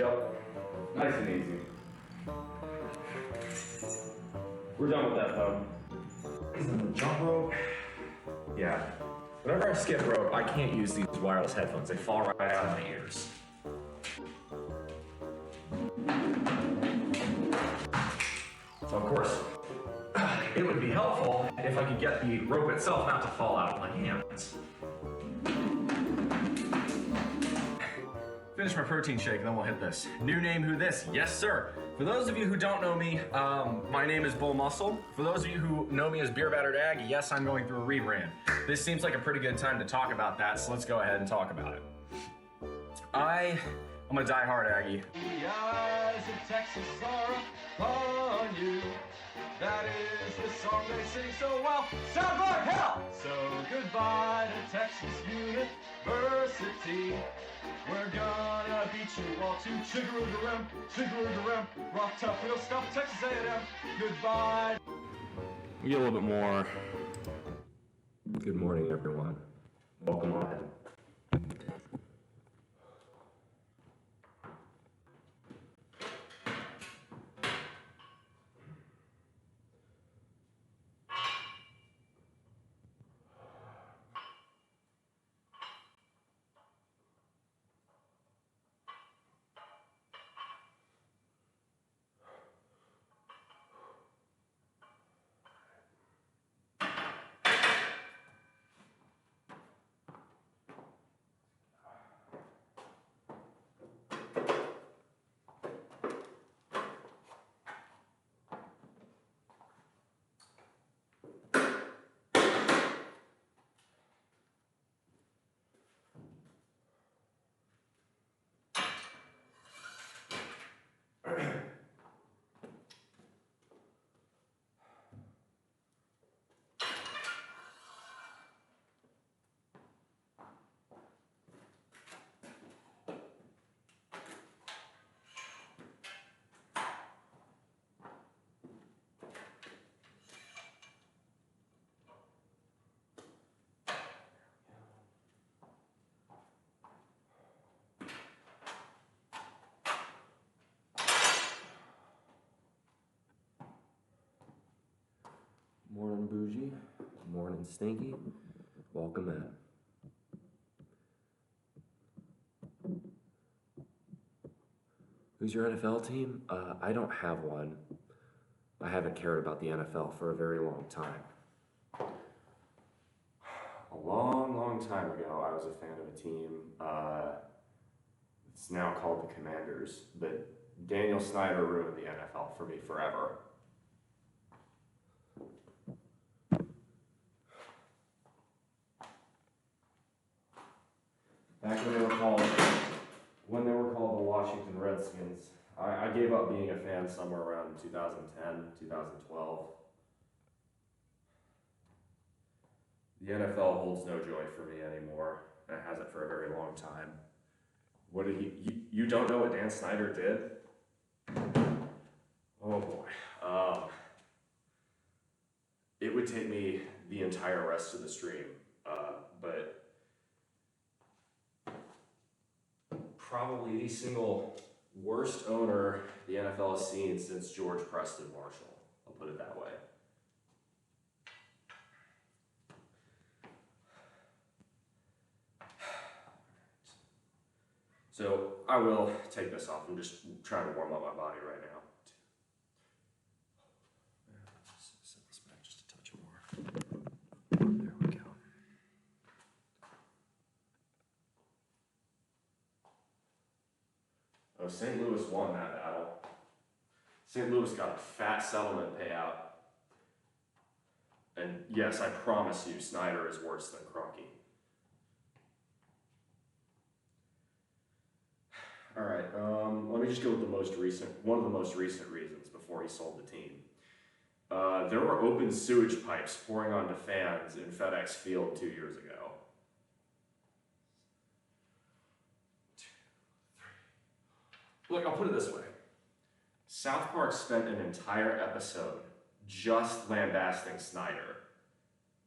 Yep. Nice and easy. We're done with that though. Jump rope? Yeah. Whenever I skip rope, I can't use these wireless headphones. They fall right out of my ears. So of course, it would be helpful if I could get the rope itself not to fall out of my hands. Finish my protein shake and then we'll hit this. New name, who this? Yes, sir. For those of you who don't know me, my name is Bull Muscle. For those of you who know me as Beer Battered Ag, yes, I'm going through a rebrand. This seems like a pretty good time to talk about that, so let's go ahead and talk about it. I'm a die-hard Aggie. The eyes of Texas are upon you. That is the song they sing so well. Sounds like hell! So goodbye to Texas University. We're gonna beat you all to Chigga-roo-ga-rim, rock tough, real stuff, Texas A&M. Goodbye. We get a little bit more. Good morning, everyone. Welcome on. Morning, Bougie. Morning, Stinky. Welcome in. Who's your NFL team? I don't have one. I haven't cared about the NFL for a very long time. A long time ago, I was a fan of a team. It's now called the Commanders, but Daniel Snyder ruined the NFL for me forever. Back when they were called the Washington Redskins, I gave up being a fan somewhere around 2010, 2012. The NFL holds no joy for me anymore. It hasn't for a very long time. What did you don't know what Dan Snyder did? Oh boy. It would take me the entire rest of the stream, but probably the single worst owner the NFL has seen since George Preston Marshall. I'll put it that way. So I will take this off. I'm just trying to warm up my body right now. Set this back just a touch more. There we go. Oh, St. Louis won that battle. St. Louis got a fat settlement payout. And yes, I promise you, Snyder is worse than Kroenke. All right, let me just go with one of the most recent reasons before he sold the team. There were open sewage pipes pouring onto fans in FedEx Field 2 years ago. Look, I'll put it this way. South Park spent an entire episode just lambasting Snyder.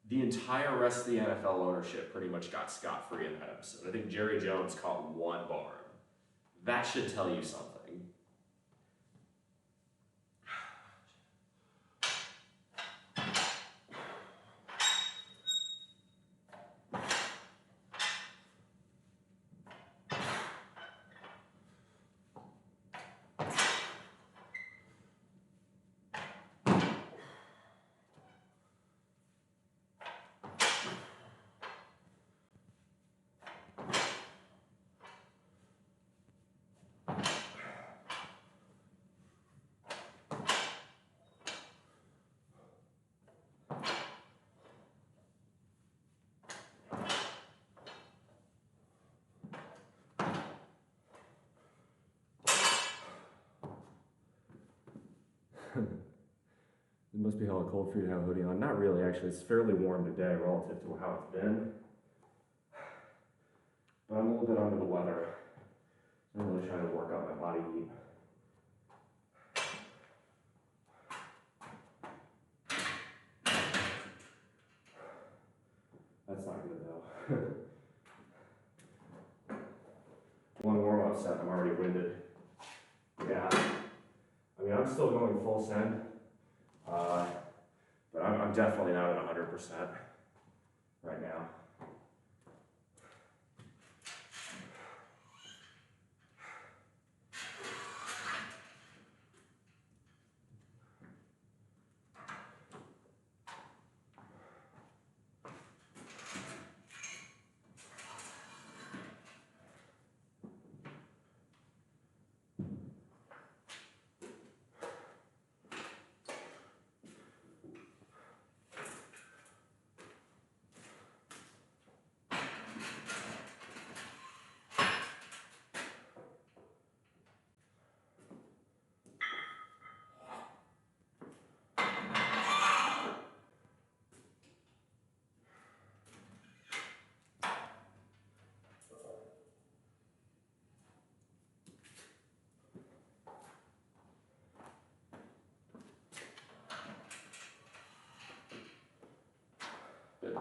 The entire rest of the NFL ownership pretty much got scot-free in that episode. I think Jerry Jones caught one barn. That should tell you something. It must be hella cold for you to have a hoodie on. Not really, actually. It's fairly warm today relative to how it's been. But I'm a little bit under the weather. I'm really trying to work out my body heat. That's not good though. One warm-up set, I'm already winded. Yeah. I mean, I'm still going full send. But I'm definitely not at 100% right now.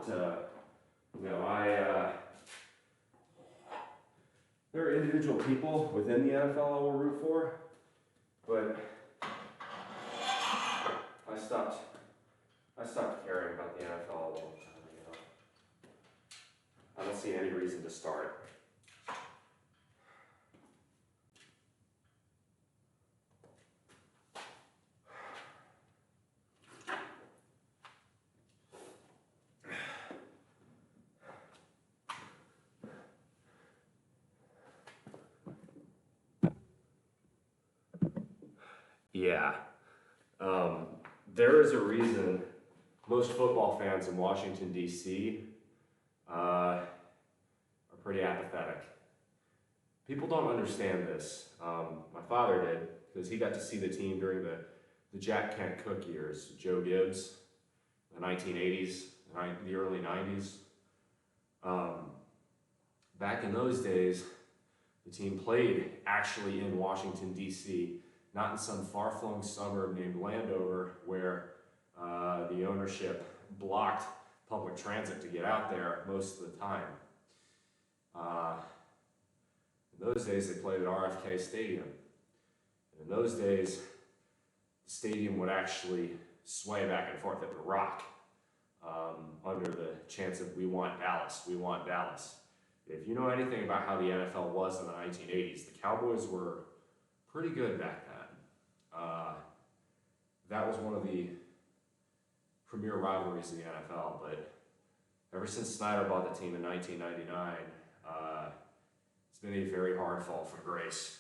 But, you know, there are individual people within the NFL I will root for, but I stopped caring about the NFL a long time ago. I don't see any reason to start. Yeah. There is a reason most football fans in Washington, D.C. Are pretty apathetic. People don't understand this. My father did, because he got to see the team during the Jack Kent Cook years, Joe Gibbs, the 1980s, the early 90s. Back in those days, the team played actually in Washington, D.C., not in some far-flung suburb named Landover where the ownership blocked public transit to get out there most of the time. In those days, they played at RFK Stadium. And in those days, the stadium would actually sway back and forth at the rock under the chants of "We want Dallas, we want Dallas." If you know anything about how the NFL was in the 1980s, the Cowboys were pretty good back then. That was one of the premier rivalries in the NFL, but ever since Snyder bought the team in 1999, it's been a very hard fall from grace.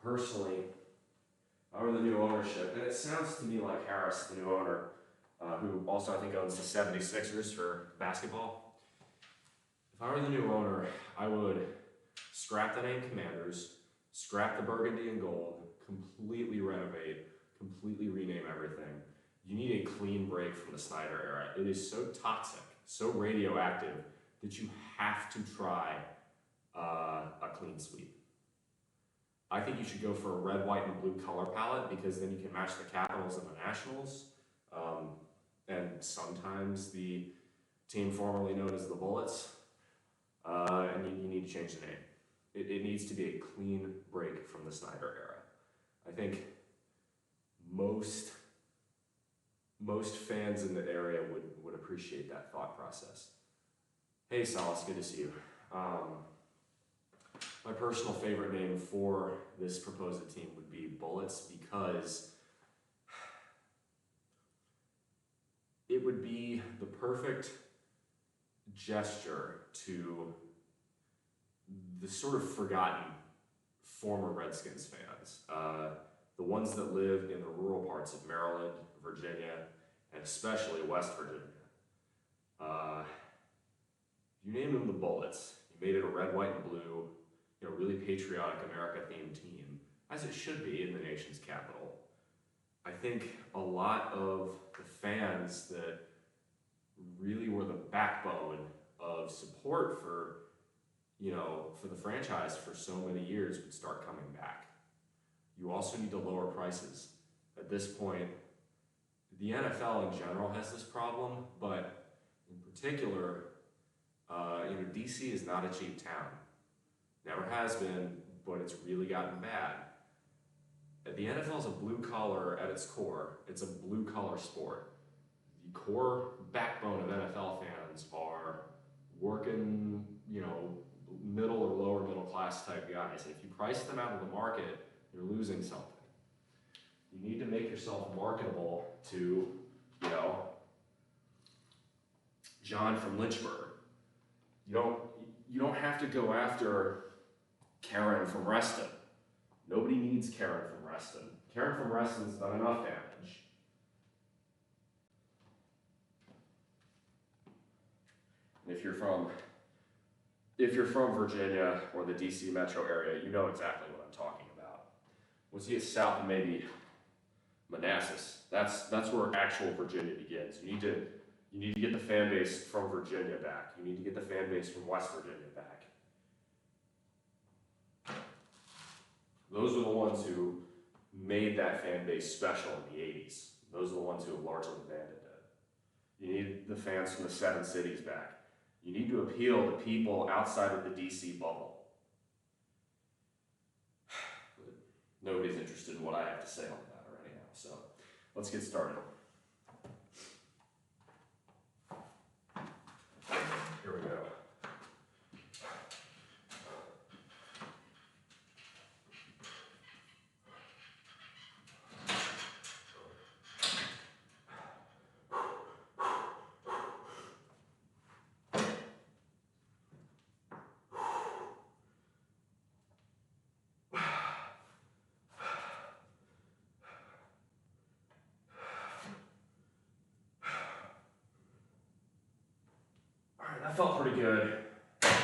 Personally, if I were the new ownership, and it sounds to me like Harris, the new owner, who also I think owns the 76ers for basketball. If I were the new owner, I would scrap the name Commanders, scrap the burgundy and gold, completely renovate, completely rename everything. You need a clean break from the Snyder era. It is so toxic, so radioactive, that you have to try a clean sweep. I think you should go for a red, white, and blue color palette, because then you can match the Capitals and the Nationals, and sometimes the team formerly known as the Bullets, and you need to change the name. it needs to be a clean break from the Snyder era. I think most fans in the area would appreciate that thought process. Hey Sal, it's good to see you. My personal favorite name for this proposed team would be Bullets, because it would be the perfect gesture to the sort of forgotten former Redskins fans, the ones that live in the rural parts of Maryland, Virginia, and especially West Virginia. You named them the Bullets. You made it a red, white, and blue, really patriotic America-themed team, as it should be in the nation's capital. I think a lot of the fans that really were the backbone of support for the franchise for so many years would start coming back. You also need to lower prices. At this point, the NFL in general has this problem, but in particular, DC is not a cheap town. Never has been, but it's really gotten bad. The NFL is a blue collar at its core. It's a blue collar sport. The core backbone of NFL fans are working, middle or lower middle class type guys. And if you price them out of the market, you're losing something. You need to make yourself marketable to, John from Lynchburg. You don't have to go after Karen from Reston. Nobody needs Karen from Reston. Karen from Reston's done enough damage. And if you're from Virginia or the DC metro area, you know exactly what I'm talking about. Once you get south of maybe Manassas, that's where actual Virginia begins. You need to get the fan base from Virginia back. You need to get the fan base from West Virginia back. Those are the ones who made that fan base special in the 80s. Those are the ones who have largely abandoned it. You need the fans from the 7 cities back. You need to appeal to people outside of the DC bubble. But nobody's interested in what I have to say on the matter anyhow, so let's get started. Here we go. That felt pretty good. That's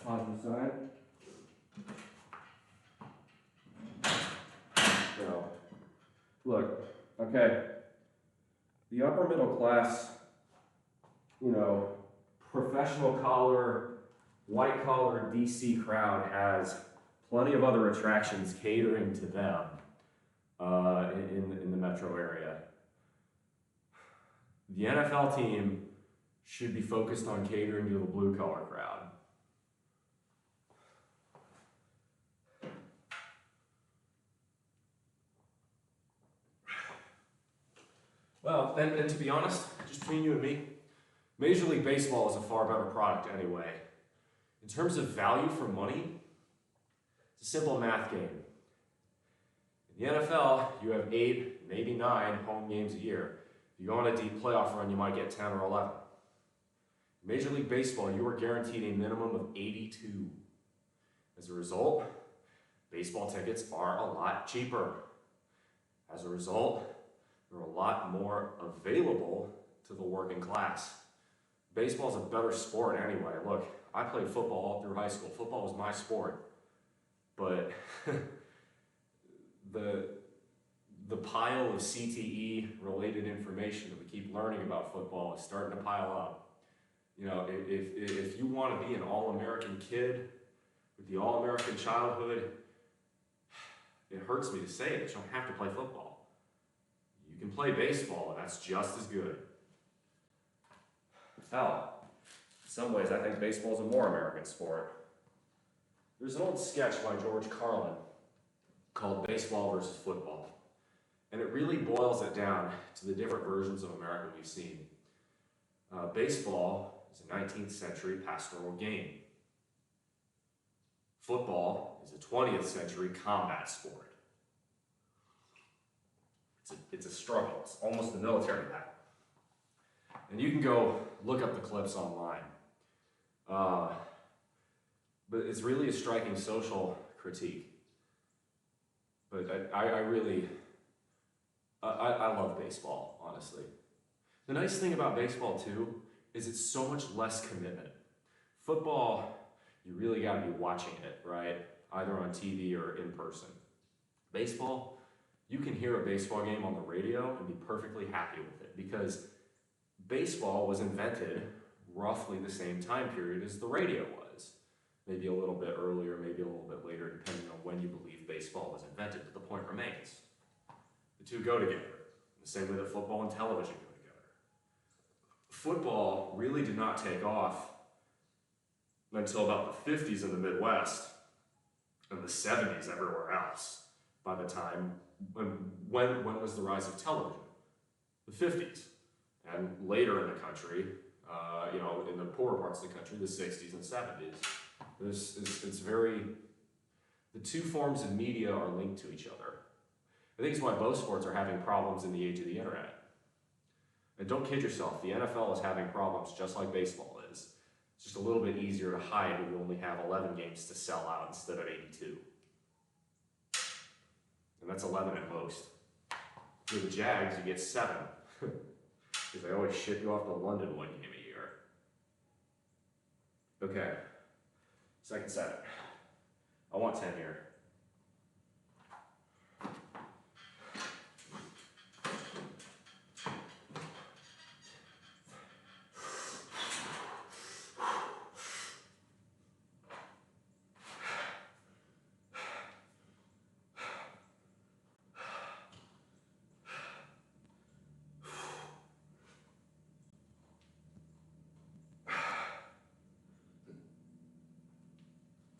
positive side. So, look, okay. The upper middle class, professional collar, white collar DC crowd has plenty of other attractions catering to them in the metro area. The NFL team should be focused on catering to the blue collar crowd. Well, and to be honest, just between you and me, Major League Baseball is a far better product anyway. In terms of value for money, it's a simple math game. In the NFL, you have 8, maybe 9 home games a year. If you go on a deep playoff run, you might get 10 or 11. In Major League Baseball, you are guaranteed a minimum of 82. As a result, baseball tickets are a lot cheaper. As a result, they're a lot more available to the working class. Baseball is a better sport anyway. Look, I played football all through high school. Football was my sport. But the pile of CTE related information that we keep learning about football is starting to pile up. If you want to be an All-American kid with the All-American childhood, it hurts me to say it, but you don't have to play football. You can play baseball, and that's just as good. Hell, in some ways, I think baseball is a more American sport. There's an old sketch by George Carlin called Baseball versus Football. And it really boils it down to the different versions of America we've seen. Baseball is a 19th century pastoral game. Football is a 20th century combat sport. It's a struggle. It's almost a military battle. And you can go look up the clips online. But it's really a striking social critique. But I really love baseball, honestly. The nice thing about baseball, too, is it's so much less commitment. Football, you really got to be watching it, right? Either on TV or in person. Baseball, you can hear a baseball game on the radio and be perfectly happy with it because baseball was invented roughly the same time period as the radio was. Maybe a little bit earlier, maybe a little bit later, depending on when you believe baseball was invented, but the point remains. The two go together, the same way that football and television go together. Football really did not take off until about the 50s in the Midwest and the 70s everywhere else. By the time, when was the rise of television? The 50s. And later in the country, in the poorer parts of the country, the 60s and 70s. The two forms of media are linked to each other. I think it's why both sports are having problems in the age of the internet. And don't kid yourself, the NFL is having problems just like baseball is. It's just a little bit easier to hide when you only have 11 games to sell out instead of 82. And that's 11 at most. For the Jags, you get 7. Because they always ship you off to London one game a year. Okay, second set. I want 10 here.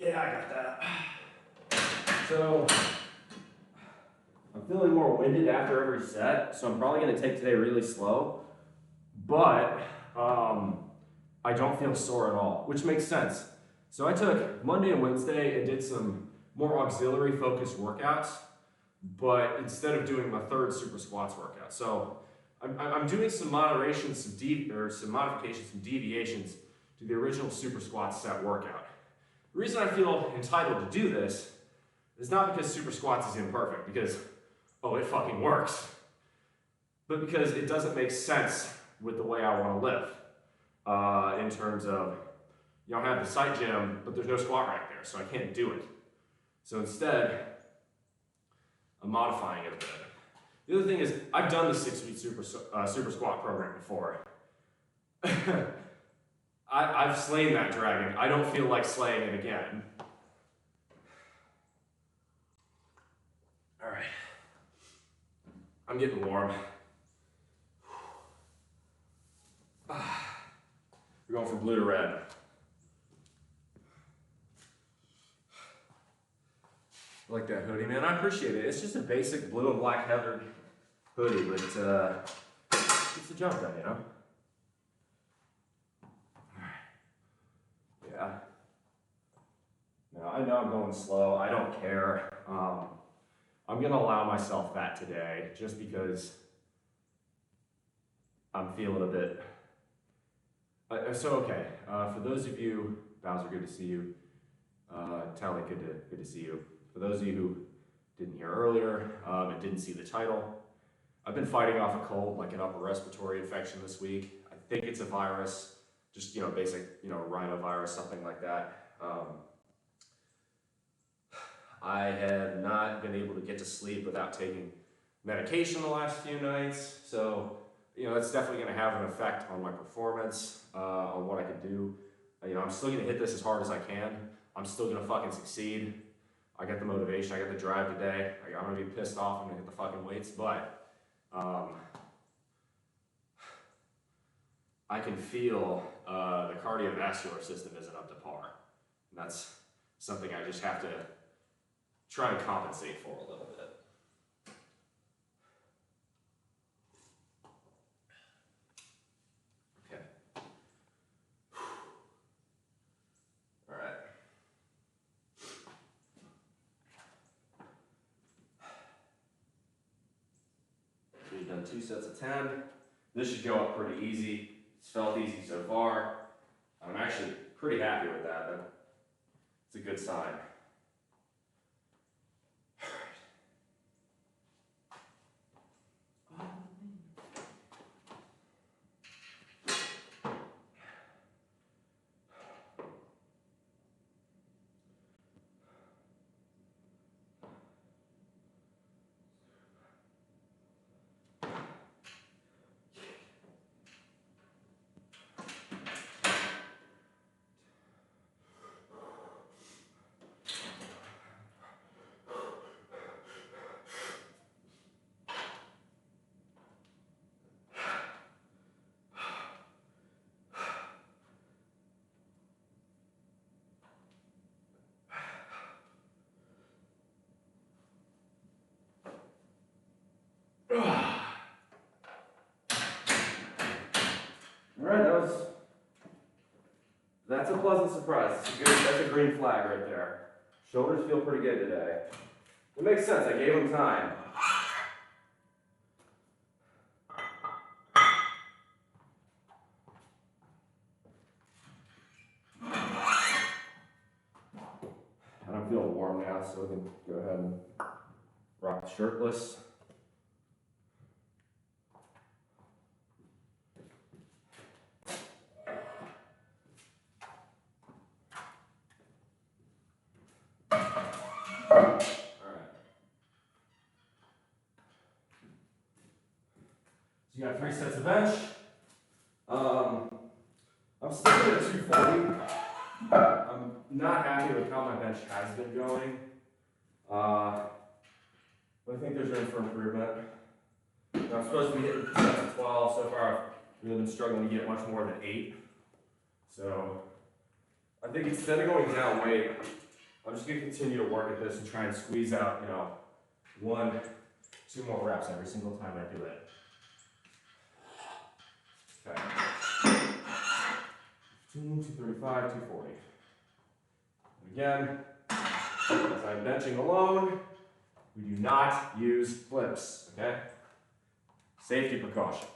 Yeah, I got that. So, I'm feeling more winded after every set, so I'm probably going to take today really slow. But, I don't feel sore at all, which makes sense. So I took Monday and Wednesday and did some more auxiliary focused workouts, but instead of doing my third super squats workout. So I'm doing some moderations, some modifications, some deviations to the original super squats set workout. The reason I feel entitled to do this is not because super squats is imperfect, because, it fucking works, but because it doesn't make sense with the way I want to live. In terms of, I have the site gym, but there's no squat rack there, so I can't do it. So instead, I'm modifying it a bit. The other thing is, I've done the 6-week super squat program before. I've slain that dragon. I don't feel like slaying it again. All right. I'm getting warm. We're going from blue to red. I like that hoodie, man. I appreciate it. It's just a basic blue and black heather hoodie, but it's the job done, Yeah. Now, I know I'm going slow. I don't care. I'm going to allow myself that today just because I'm feeling a bit... for those of you, Bowser, good to see you. Tally, good to see you. For those of you who didn't hear earlier and didn't see the title, I've been fighting off a cold, like an upper respiratory infection this week. I think it's a virus, just, basic, rhinovirus, something like that. I have not been able to get to sleep without taking medication the last few nights, so, that's definitely going to have an effect on my performance, on what I can do. I'm still going to hit this as hard as I can. I'm still going to fucking succeed. I got the motivation, I got the drive today. I'm going to be pissed off, I'm going to hit the fucking weights, but I can feel the cardiovascular system isn't up to par. And something I just have to try and compensate for a little bit. Okay. All right. We've done 2 sets of 10. This should go up pretty easy. It's felt easy so far. I'm actually pretty happy with that. It's a good sign. Alright, that's a pleasant surprise. That's a green flag right there. Shoulders feel pretty good today. It makes sense, I gave him time. I don't feel warm now, so we can go ahead and rock shirtless. You got 3 sets of bench. I'm sticking at 240. I'm not happy with how my bench has been going. But I think there's room for improvement. I'm supposed to be hitting sets of 12. So far, I've really been struggling to get much more than 8. So I think instead of going down weight, I'm just going to continue to work at this and try and squeeze out, 1, 2 more reps every single time I do it. Okay. 235, 240. And again, as I'm benching alone, we do not use flips, okay? Safety precaution.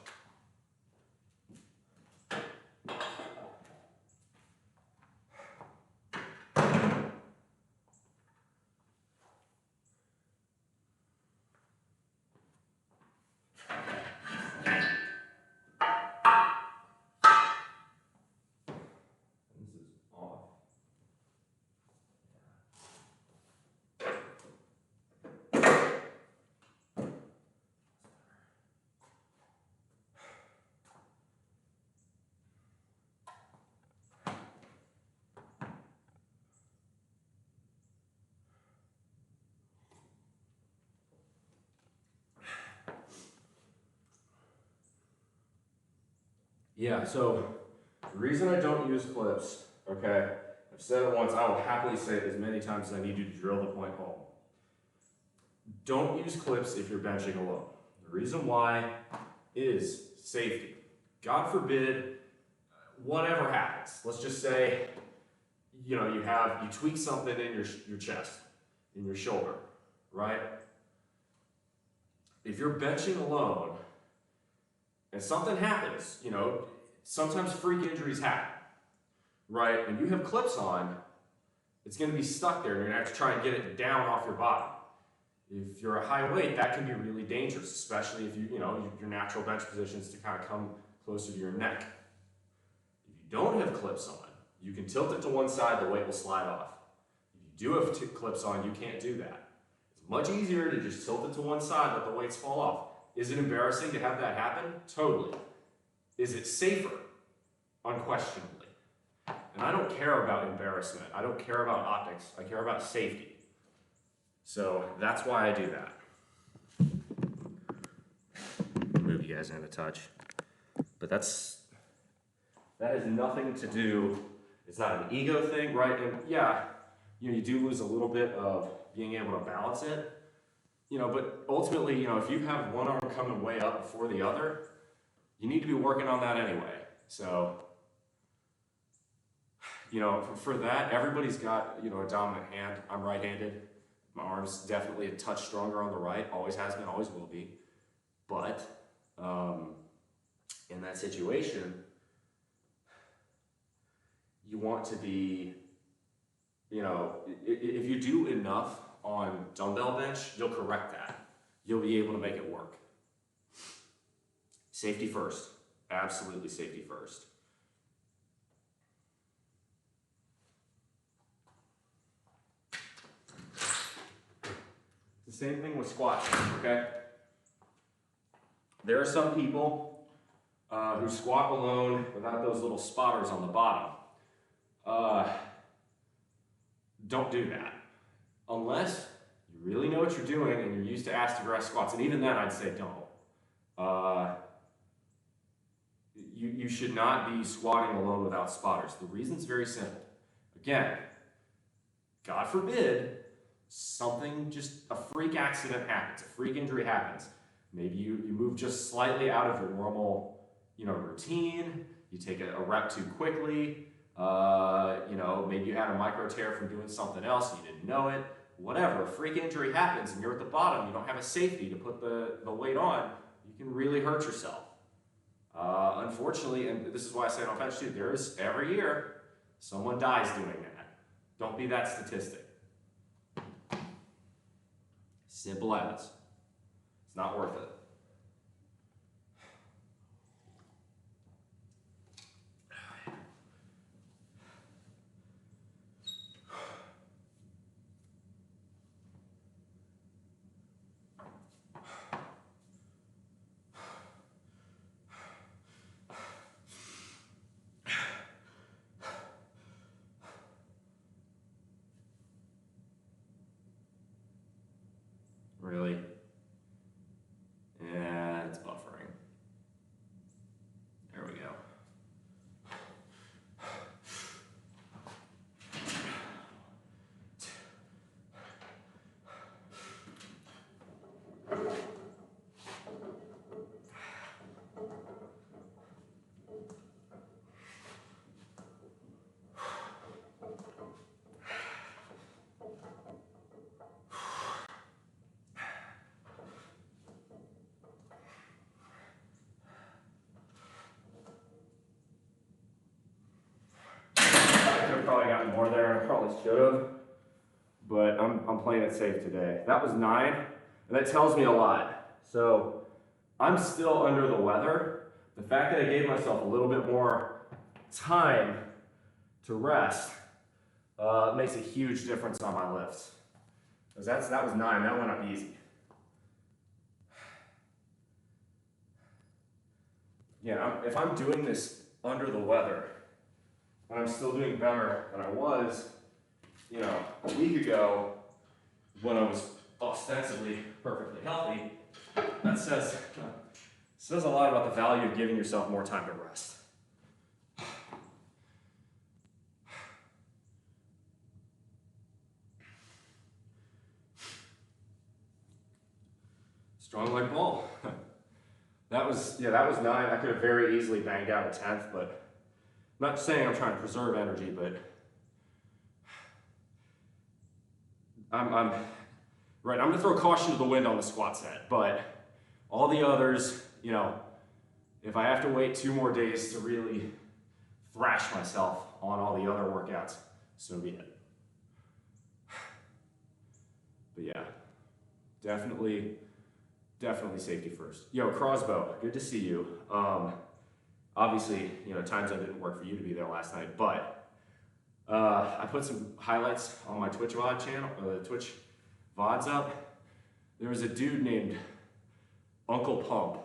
Yeah, so the reason I don't use clips, okay, I've said it once, I will happily say it as many times as I need you to drill the point home. Don't use clips if you're benching alone. The reason why is safety. God forbid, whatever happens. Let's just say, you tweak something in your chest, in your shoulder, right? If you're benching alone, and something happens, sometimes freak injuries happen, right? And you have clips on, it's going to be stuck there, and you're going to have to try and get it down off your body. If you're a high weight, that can be really dangerous, especially if your natural bench position is to kind of come closer to your neck. If you don't have clips on, you can tilt it to one side, the weight will slide off. If you do have clips on, you can't do that. It's much easier to just tilt it to one side, let the weights fall off. Is it embarrassing to have that happen? Totally. Is it safer? Unquestionably. And I don't care about embarrassment. I don't care about optics. I care about safety. So that's why I do that. Move you guys in a touch. But that has nothing to do, it's not an ego thing, right? And yeah, you do lose a little bit of being able to balance it. But ultimately, if you have one arm coming way up before the other, you need to be working on that anyway. So, for that, everybody's got, a dominant hand. I'm right-handed. My arm's definitely a touch stronger on the right. Always has been, always will be. But in that situation, you want to be, if you do enough on dumbbell bench, you'll correct that. You'll be able to make it work. Safety first. Absolutely safety first. The same thing with squats, okay? There are some people who squat alone without those little spotters on the bottom. Don't do that. Unless you really know what you're doing and you're used to ass to grass squats. And even then, I'd say don't. You should not be squatting alone without spotters. The reason's very simple. Again, God forbid, just a freak accident happens, a freak injury happens. Maybe you move just slightly out of your normal, routine. You take a rep too quickly. Maybe you had a micro tear from doing something else and you didn't know it. Whatever, a freak injury happens and you're at the bottom, you don't have a safety to put the weight on, you can really hurt yourself. Unfortunately, and this is why I say it on bench too, there's every year someone dies doing that. Don't be that statistic. Simple as. It's not worth it. Really? Yeah, it's buffering. There we go. Probably gotten more there than I probably should have, but I'm playing it safe today. That was 9, and that tells me a lot. So I'm still under the weather. The fact that I gave myself a little bit more time to rest makes a huge difference on my lifts. Because that was 9, that went up easy. Yeah, if I'm doing this under the weather, and I'm still doing better than I was, a week ago when I was ostensibly perfectly healthy, that says a lot about the value of giving yourself more time to rest. Strong leg ball. That was 9. I could have very easily banged out a 10th, but I'm not saying I'm trying to preserve energy, but I'm right. I'm gonna throw caution to the wind on the squat set, but all the others, if I have to wait 2 more days to really thrash myself on all the other workouts, so be it. But yeah, definitely safety first. Yo, Crossbow, good to see you. Obviously, time zone didn't work for you to be there last night, but I put some highlights on my Twitch VOD channel, the Twitch VODs up. There was a dude named Uncle Pump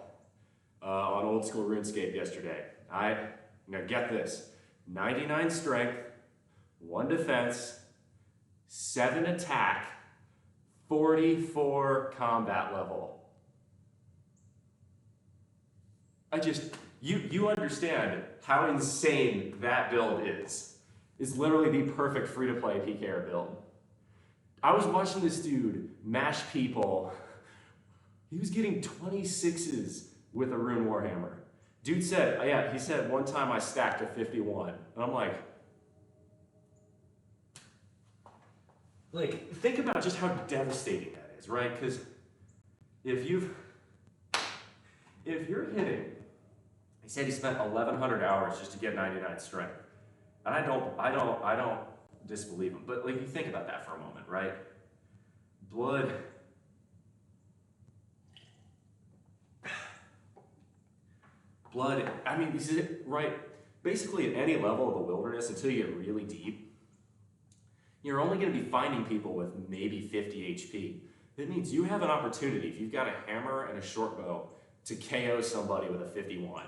on Old School RuneScape yesterday. Now get this, 99 strength, 1 defense, 7 attack, 44 combat level. You understand how insane that build is. It's literally the perfect free-to-play PKR build. I was watching this dude mash people. He was getting 26s with a rune warhammer. Dude said, yeah, he said one time I stacked a 51. And I'm like, think about just how devastating that is, right? Because if you're hitting, he said he spent 1,100 hours just to get 99 strength. And I don't disbelieve him. But like, you think about that for a moment, right? Blood. I mean, this is it, right? Basically, at any level of the wilderness, until you get really deep, you're only going to be finding people with maybe 50 HP. That means you have an opportunity, if you've got a hammer and a short bow, to KO somebody with a 51.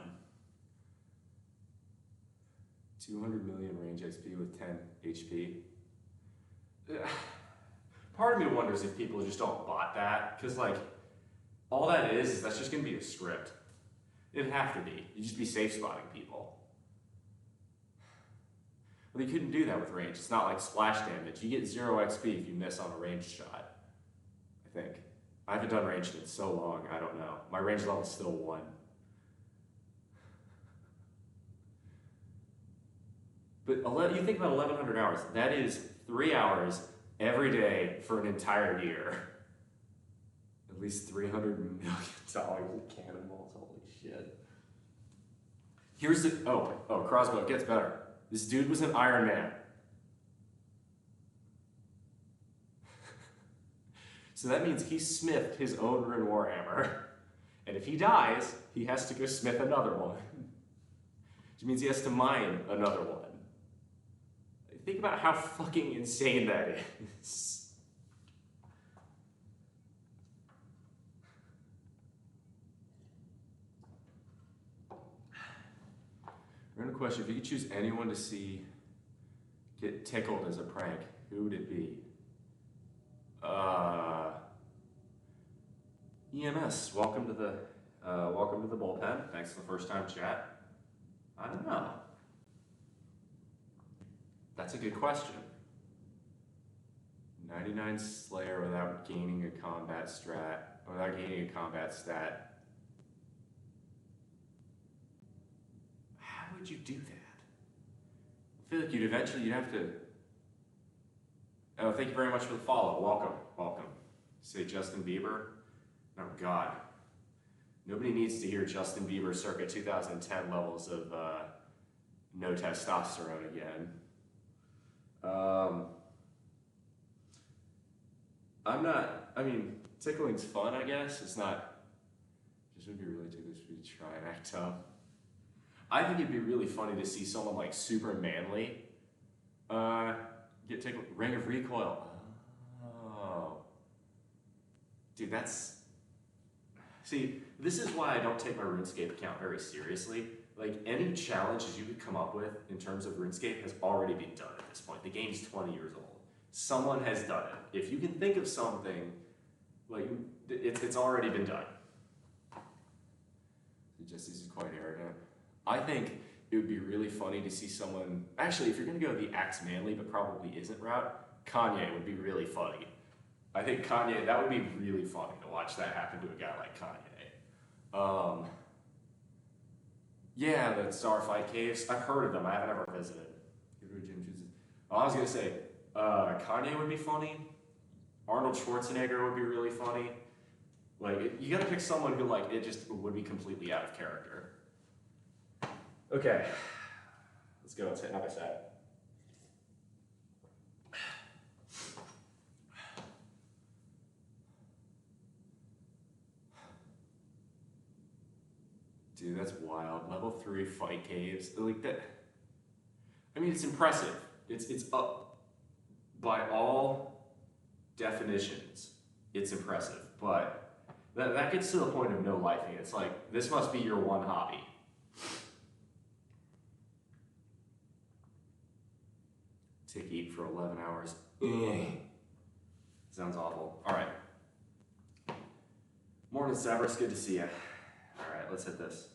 200 million range XP with 10 HP. Part of me wonders if people just don't bot that, because like, all that is that's just going to be a script. It'd have to be. You'd just be safe spotting people. Well, you couldn't do that with range. It's not like splash damage. You get 0 XP if you miss on a ranged shot, I think. I haven't done ranged in so long, I don't know. My range level's still 1. But you think about 1,100 hours. That is 3 hours every day for an entire year. At least $300 million in cannonballs. Holy shit. Here's the crossbow. It gets better. This dude was an Iron Man. So that means he smithed his own rune warhammer. And if he dies, he has to go smith another one. Which means he has to mine another one. Think about how fucking insane that is. Random question, if you could choose anyone to see get tickled as a prank, who would it be? EMS, welcome to the bullpen. Thanks for the first time chat. I don't know. That's a good question. 99 Slayer without gaining a combat stat. How would you do that? I feel like you'd have to. Oh, thank you very much for the follow. Welcome. Say Justin Bieber. Oh God. Nobody needs to hear Justin Bieber circa 2010 levels of no testosterone again. Tickling's fun, I guess. It's not, just would be really ticklish for you to try and act tough. I think it'd be really funny to see someone like super manly get tickled. Ring of Recoil. Oh. Dude, see, this is why I don't take my RuneScape account very seriously. Like, any challenges you could come up with in terms of RuneScape has already been done at this point. The game's 20 years old. Someone has done it. If you can think of something, like, it's already been done. Justice is quite arrogant. I think it would be really funny to see someone, actually, if you're gonna go the axe manly, but probably isn't route, Kanye would be really funny. I think Kanye, that would be really funny to watch that happen to a guy like Kanye. Yeah, the Starfight Caves. I've heard of them. I haven't ever visited. I was gonna say, Kanye would be funny. Arnold Schwarzenegger would be really funny. Like, you gotta pick someone who, like, it just would be completely out of character. Okay, let's go. Let's hit another set. Dude, that's wild. Level 3 fight caves. Like that. I mean, it's impressive. It's up by all definitions. It's impressive, but that gets to the point of no lifing. It's like, this must be your one hobby. Take eat for 11 hours. Sounds awful. All right. Morning, Severus. Good to see you. All right, let's hit this.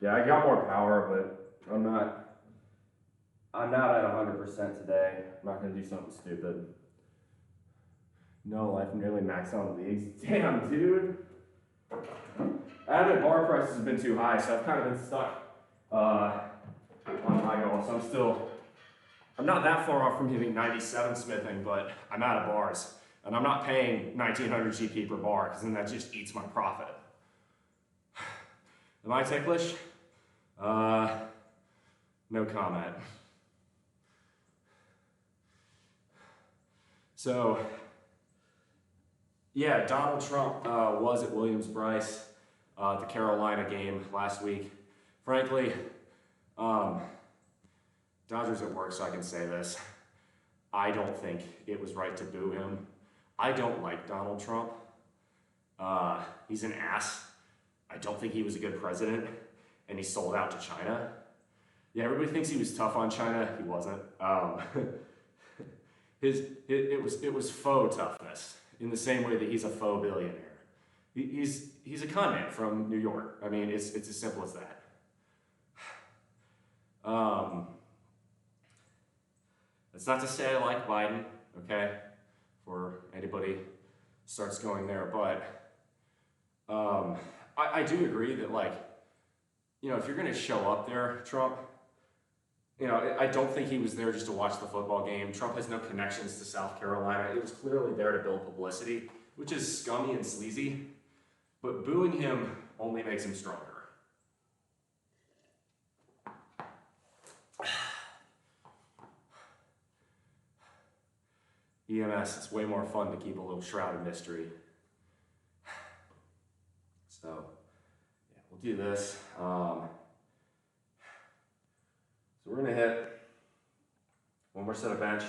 Yeah, I got more power, but I'm not at 100% today. I'm not gonna do something stupid. No life nearly maxed out in leagues. Damn, dude. Adamant bar prices have been too high, so I've kind of been stuck on high goal. So I'm not that far off from hitting 97 smithing, but I'm out of bars. And I'm not paying 1900 GP per bar, because then that just eats my profit. Am I ticklish? No comment. So, yeah, Donald Trump was at Williams-Brice, the Carolina game last week. Frankly, Dodgers at work, so I can say this. I don't think it was right to boo him. I don't like Donald Trump. He's an ass. I don't think he was a good president, and he sold out to China. Yeah, everybody thinks he was tough on China. He wasn't. It was faux toughness, in the same way that he's a faux billionaire. He's a con man from New York. I mean, it's as simple as that. That's not to say I like Biden, okay? For anybody starts going there, but I do agree that, like, you know, if you're gonna show up there, Trump, you know, I don't think he was there just to watch the football game. Trump has no connections to South Carolina. It was clearly there to build publicity, which is scummy and sleazy, but booing him only makes him stronger. EMS, it's way more fun to keep a little shroud of mystery. So, yeah, we'll do this. So we're gonna hit one more set of bench,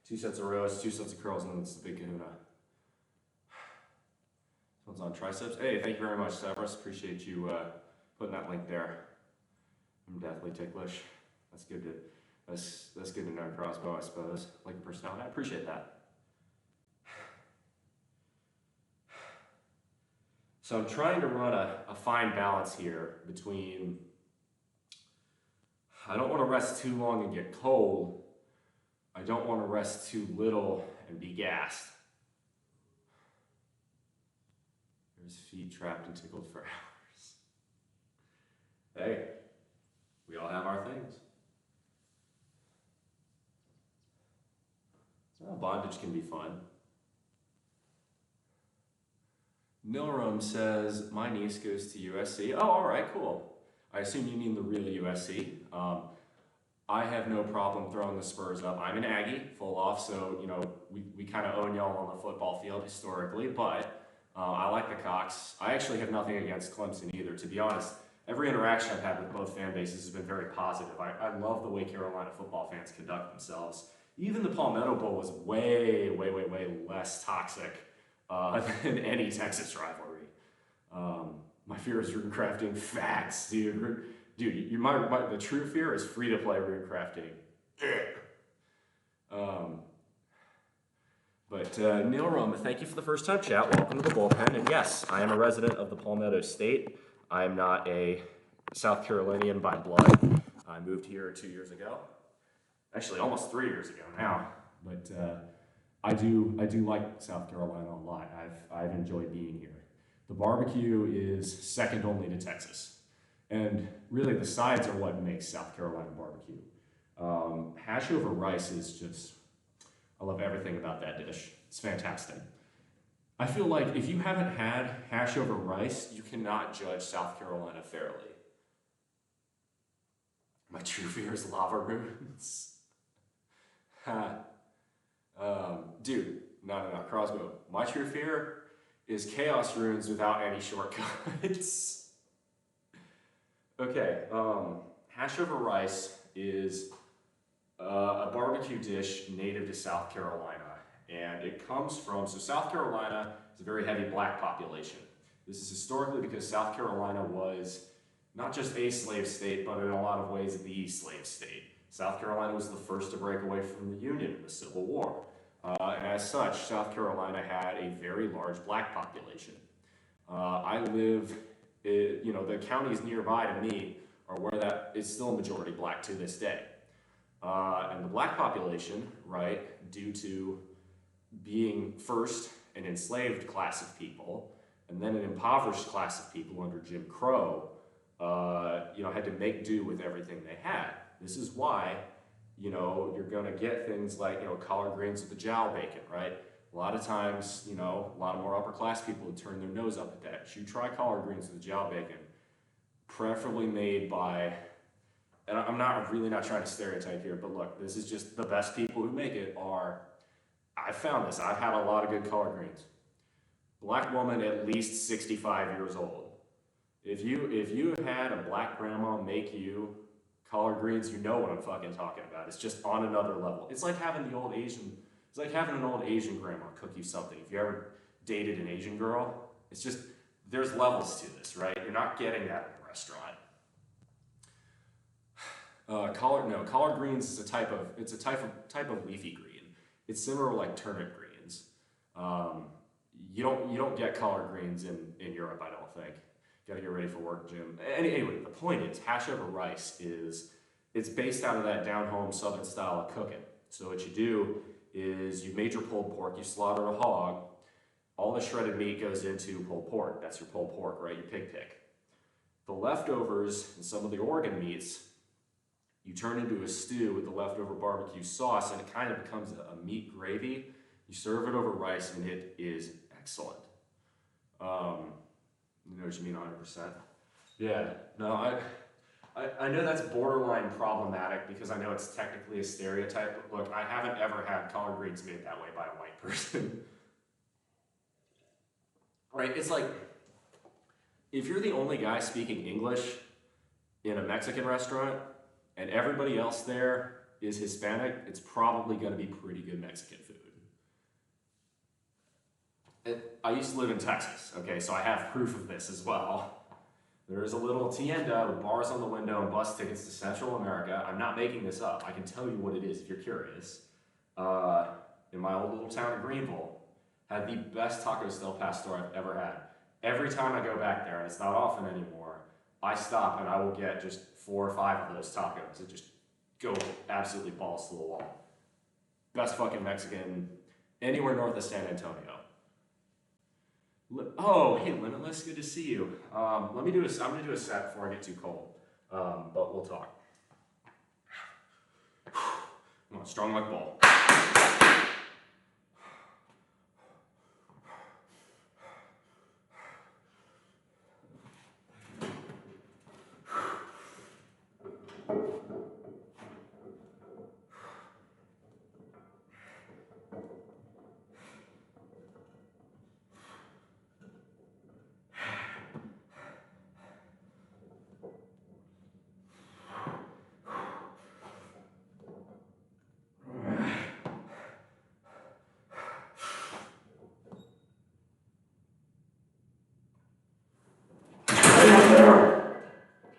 2 sets of rows, 2 sets of curls, and then it's the big kahuna. This one's on triceps. Hey, thank you very much, Severus. Appreciate you putting that link there. I'm deathly ticklish. That's good to know, Crossbow, I suppose. Like your personality. I appreciate that. So I'm trying to run a fine balance here between, I don't want to rest too long and get cold. I don't want to rest too little and be gassed. There's feet trapped and tickled for hours. Hey, we all have our things. So bondage can be fun. Nilram says, my niece goes to USC. Oh, all right, cool. I assume you mean the real USC. I have no problem throwing the Spurs up. I'm an Aggie, full off, so, you know, we kind of own y'all on the football field historically, but I like the Cox. I actually have nothing against Clemson either, to be honest. Every interaction I've had with both fan bases has been very positive. I love the way Carolina football fans conduct themselves. Even the Palmetto Bowl was way less toxic than any Texas rivalry. My fear is rune crafting facts, dude. Dude, the true fear is free-to-play rune crafting. Neil Roma, thank you for the first time chat. Welcome to the bullpen. And yes, I am a resident of the Palmetto State. I am not a South Carolinian by blood. I moved here 2 years ago. Actually, almost 3 years ago now. But I do like South Carolina a lot. I've enjoyed being here. The barbecue is second only to Texas. And really the sides are what makes South Carolina barbecue. Hash over rice is just, I love everything about that dish. It's fantastic. I feel like if you haven't had hash over rice, you cannot judge South Carolina fairly. My true fear is lava runes. Dude, no, Crossbow. My true fear is chaos runes without any shortcuts. Okay, hash over rice is a barbecue dish native to South Carolina. And it comes from, so South Carolina is a very heavy black population. This is historically because South Carolina was not just a slave state, but in a lot of ways the slave state. South Carolina was the first to break away from the Union in the Civil War. And as such, South Carolina had a very large black population. I live, the counties nearby to me or where that is still a majority black to this day. And the black population, right, due to being first an enslaved class of people, and then an impoverished class of people under Jim Crow, had to make do with everything they had. This is why, you're gonna get things like, collard greens with the jowl bacon, right? A lot of times, a lot of more upper class people would turn their nose up at that. You should try collard greens with the jowl bacon, preferably made by, and I'm really not trying to stereotype here, but look, this is just the best people who make it are, I found this, I've had a lot of good collard greens. Black woman at least 65 years old. If you had a black grandma make you collard greens, you know what I'm fucking talking about. It's just on another level. It's like having an old Asian grandma cook you something. If you ever dated an Asian girl, it's just, there's levels to this, right? You're not getting that in a restaurant. Collard greens is a type of leafy green. It's similar to like turnip greens. You don't get collard greens in Europe, I don't think. Gotta get ready for work, Jim. Anyway, the point is, hash over rice it's based out of that down-home southern style of cooking. So what you do is you've made your pulled pork, you slaughter a hog, all the shredded meat goes into pulled pork. That's your pulled pork, right? Your pig pick. The leftovers and some of the organ meats, you turn into a stew with the leftover barbecue sauce, and it kind of becomes a meat gravy. You serve it over rice, and it is excellent. You know what you mean 100%? Yeah, no, I know that's borderline problematic because I know it's technically a stereotype, but look, I haven't ever had collard greens made that way by a white person. Right, it's like, if you're the only guy speaking English in a Mexican restaurant and everybody else there is Hispanic, it's probably gonna be pretty good Mexican food. I used to live in Texas, okay, so I have proof of this as well. There is a little tienda with bars on the window and bus tickets to Central America. I'm not making this up. I can tell you what it is if you're curious. In my old little town of Greenville, had the best tacos del pastor I've ever had. Every time I go back there, and it's not often anymore, I stop and I will get just 4 or 5 of those tacos that just go absolutely balls to the wall. Best fucking Mexican anywhere north of San Antonio. Oh, hey, Limitless, good to see you. I'm gonna do a set before I get too cold, but we'll talk. Come on, strong like bull.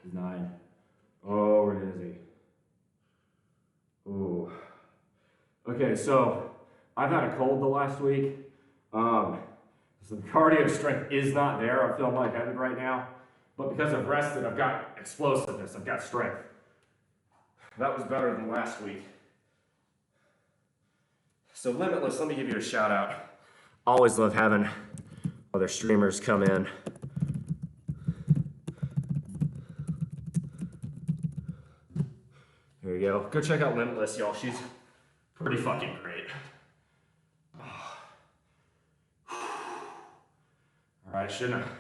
He's 9. Oh, where is he? Ooh. Okay, so I've had a cold the last week. So the cardio strength is not there. I'm feeling lightheaded right now. But because I've rested, I've got explosiveness. I've got strength. That was better than last week. So Limitless, let me give you a shout out. Always love having other streamers come in. There you go. Go check out Limitless, y'all. She's pretty fucking great. All right, I shouldn't have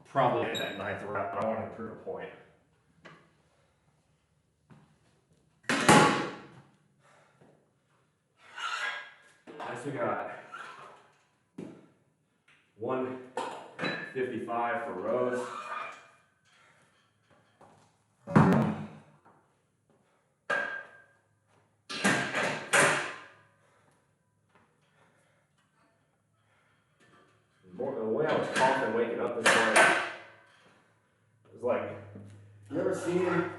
probably hit that 9th rep, but I want to prove a point. I forgot 155 for rows. The way I was coughing waking up this morning, it was like, you ever seen an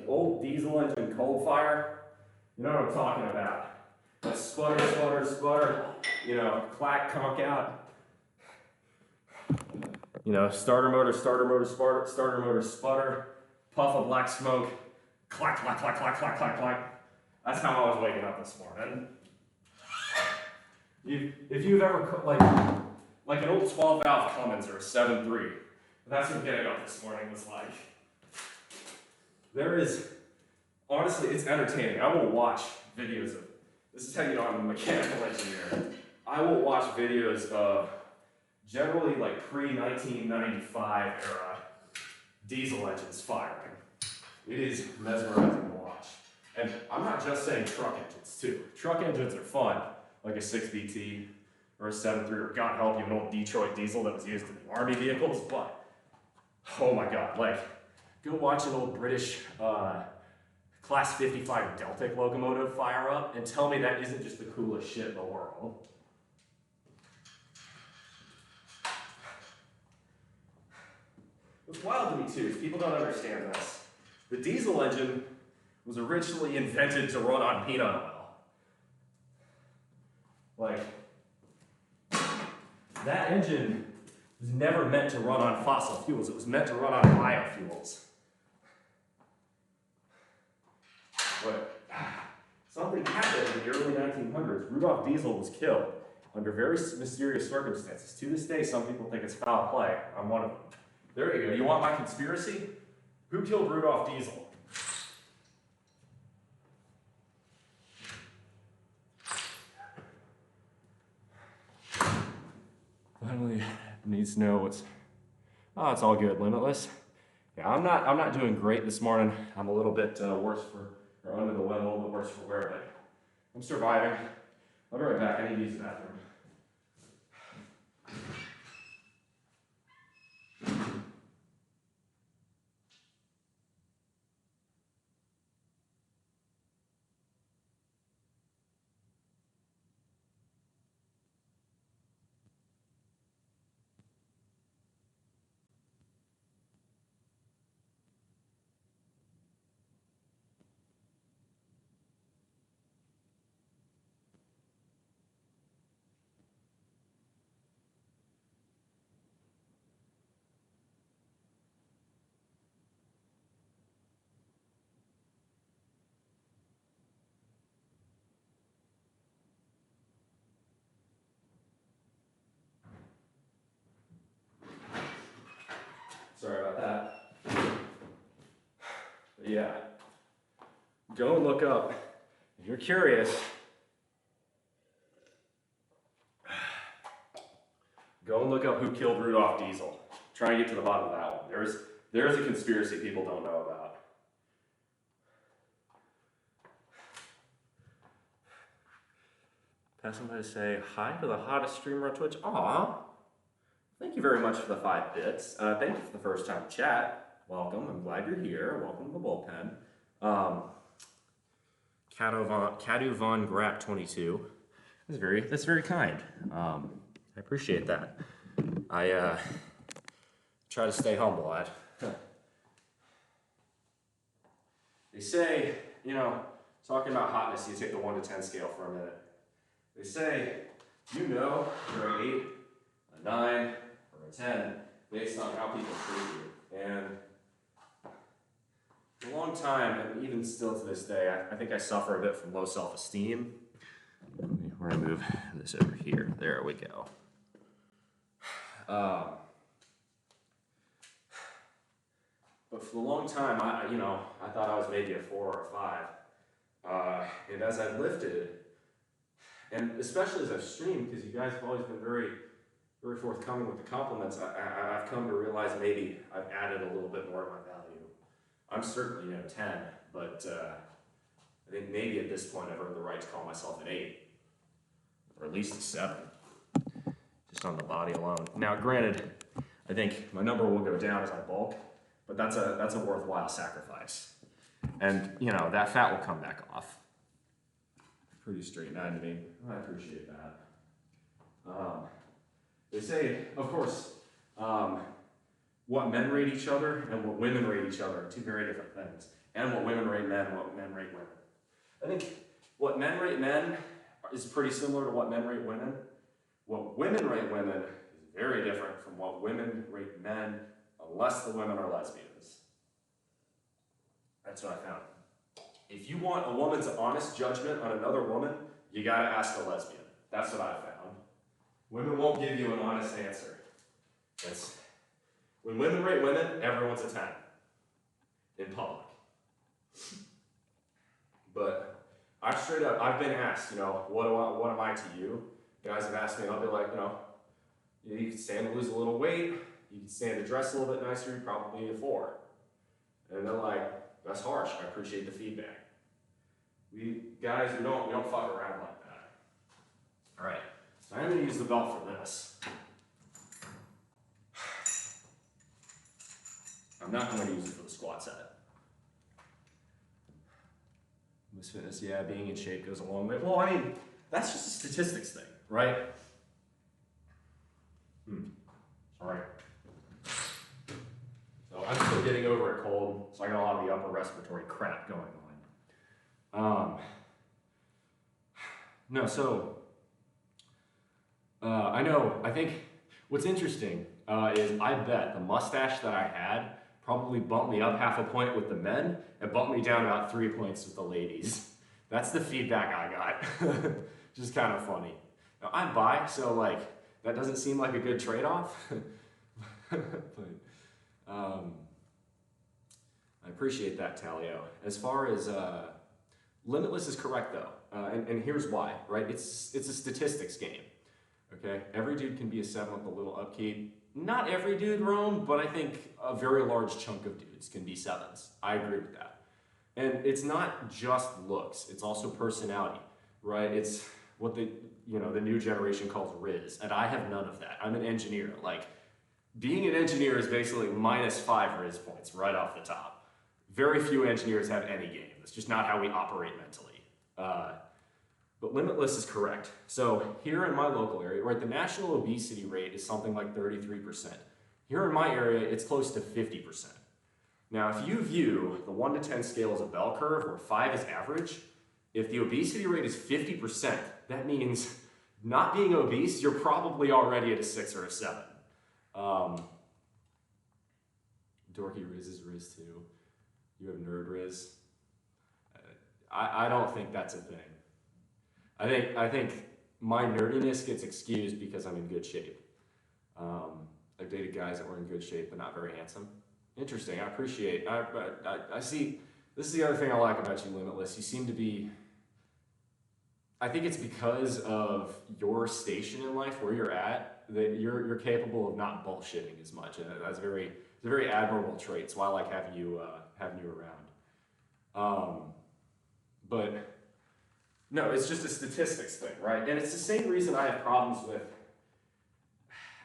old diesel engine coal fire? You know what I'm talking about. That sputter, sputter, sputter, clack, conk out. Starter motor, starter motor, starter motor, sputter. puff of black smoke, clack, clack, clack, clack, clack, clack, clack. That's how I was waking up this morning. If you've ever, like an old 12 valve Cummins or a 7.3, that's what getting up this morning was like. There is, honestly, it's entertaining. I will watch videos of, this is how you know I'm a mechanical engineer. I will watch videos of generally like pre-1995 era diesel engines firing. It is mesmerizing to watch. And I'm not just saying truck engines too. Truck engines are fun, like a 6BT or a 7.3, or God help you, an old Detroit diesel that was used in the Army vehicles, but oh my God, like, go watch an old British Class 55 Deltic locomotive fire up and tell me that isn't just the coolest shit in the world. What's wild to me too is people don't understand this. The diesel engine was originally invented to run on peanut oil. Like, that engine was never meant to run on fossil fuels. It was meant to run on biofuels. But something happened in the early 1900s. Rudolf Diesel was killed under very mysterious circumstances. To this day, some people think it's foul play. I'm one of them. There you go. You want my conspiracy? Who killed Rudolf Diesel? Finally, needs to know what's. Oh, it's all good. Limitless. Yeah, I'm not doing great this morning. I'm a little bit worse or under the weather, a little bit worse for wear, but I'm surviving. I'll be right back. I need to use the bathroom. Sorry about that. But yeah, go and look up, if you're curious, go and look up who killed Rudolf Diesel. Try and get to the bottom of that one. There's a conspiracy people don't know about. Passing by to say hi to the hottest streamer on Twitch. Aw. Thank you very much for the 5 bits. Thank you for the first time chat. Welcome. I'm glad you're here. Welcome to the bullpen. Cadu Von Grapp 22. That's very kind. I appreciate that. I try to stay humble. They say, talking about hotness, you take the 1 to 10 scale for a minute. They say, you're an 8, a 9, or a 10 based on how people treat you. And for a long time, and even still to this day, I think I suffer a bit from low self-esteem. We're gonna move this over here. There we go. But for a long time, I thought I was maybe a 4 or a 5. And as I've lifted, and especially as I've streamed, because you guys have always been very, very forthcoming with the compliments, I've come to realize maybe I've added a little bit more to my value. I'm certainly 10, but I think maybe at this point I've earned the right to call myself an 8, or at least a 7, just on the body alone. Now, granted, I think my number will go down as I bulk, but that's a worthwhile sacrifice, and that fat will come back off. Pretty straight-eyed to me. I appreciate that. They say, of course, what men rate each other and what women rate each other are 2 very different things. And what women rate men and what men rate women. I think what men rate men is pretty similar to what men rate women. What women rate women is very different from what women rate men, unless the women are lesbians. That's what I found. If you want a woman's honest judgment on another woman, you gotta ask a lesbian. That's what I found. Women won't give you an honest answer. When women rate women, everyone's a 10 in public. But I've been asked, what am I to you? Guys have asked me, and I'll be like, you can stand to lose a little weight, you can stand to dress a little bit nicer, you're probably a 4. And they're like, that's harsh, I appreciate the feedback. We don't fuck around like that. All right, so I'm gonna use the belt for this. I'm not going to use it for the squat set. Miss Fitness, yeah, being in shape goes a long way. Well, I mean, that's just a statistics thing, right? Sorry. So I'm still getting over a cold, so I got a lot of the upper respiratory crap going on. I think what's interesting is I bet the mustache that I had probably bumped me up half a point with the men and bumped me down about 3 points with the ladies. That's the feedback I got. Just kind of funny. Now, I'm bi, so that doesn't seem like a good trade-off. But I appreciate that, Talio. As far as Limitless is correct though, and here's why, right? It's a statistics game. Okay, every dude can be a 7 with a little upkeep. Not every dude, Rome, but I think a very large chunk of dudes can be 7s. I agree with that. And it's not just looks, it's also personality, right? It's what the new generation calls Riz, and I have none of that. I'm an engineer. Being an engineer is basically -5 Riz points right off the top. Very few engineers have any game. It's just not how we operate mentally. But Limitless is correct. So here in my local area, right, the national obesity rate is something like 33%. Here in my area, it's close to 50%. Now, if you view the 1 to 10 scale as a bell curve where 5 is average, if the obesity rate is 50%, that means not being obese, you're probably already at a 6 or a 7. Dorky Riz is Riz too. You have nerd Riz. I don't think that's a thing. I think my nerdiness gets excused because I'm in good shape. I've dated guys that were in good shape but not very handsome. Interesting. I appreciate. I see. This is the other thing I like about you, Limitless. You seem to be. I think it's because of your station in life, where you're at, that you're capable of not bullshitting as much, and that's it's a very admirable trait. So I like having you around. But no, it's just a statistics thing, right? And it's the same reason I have problems with.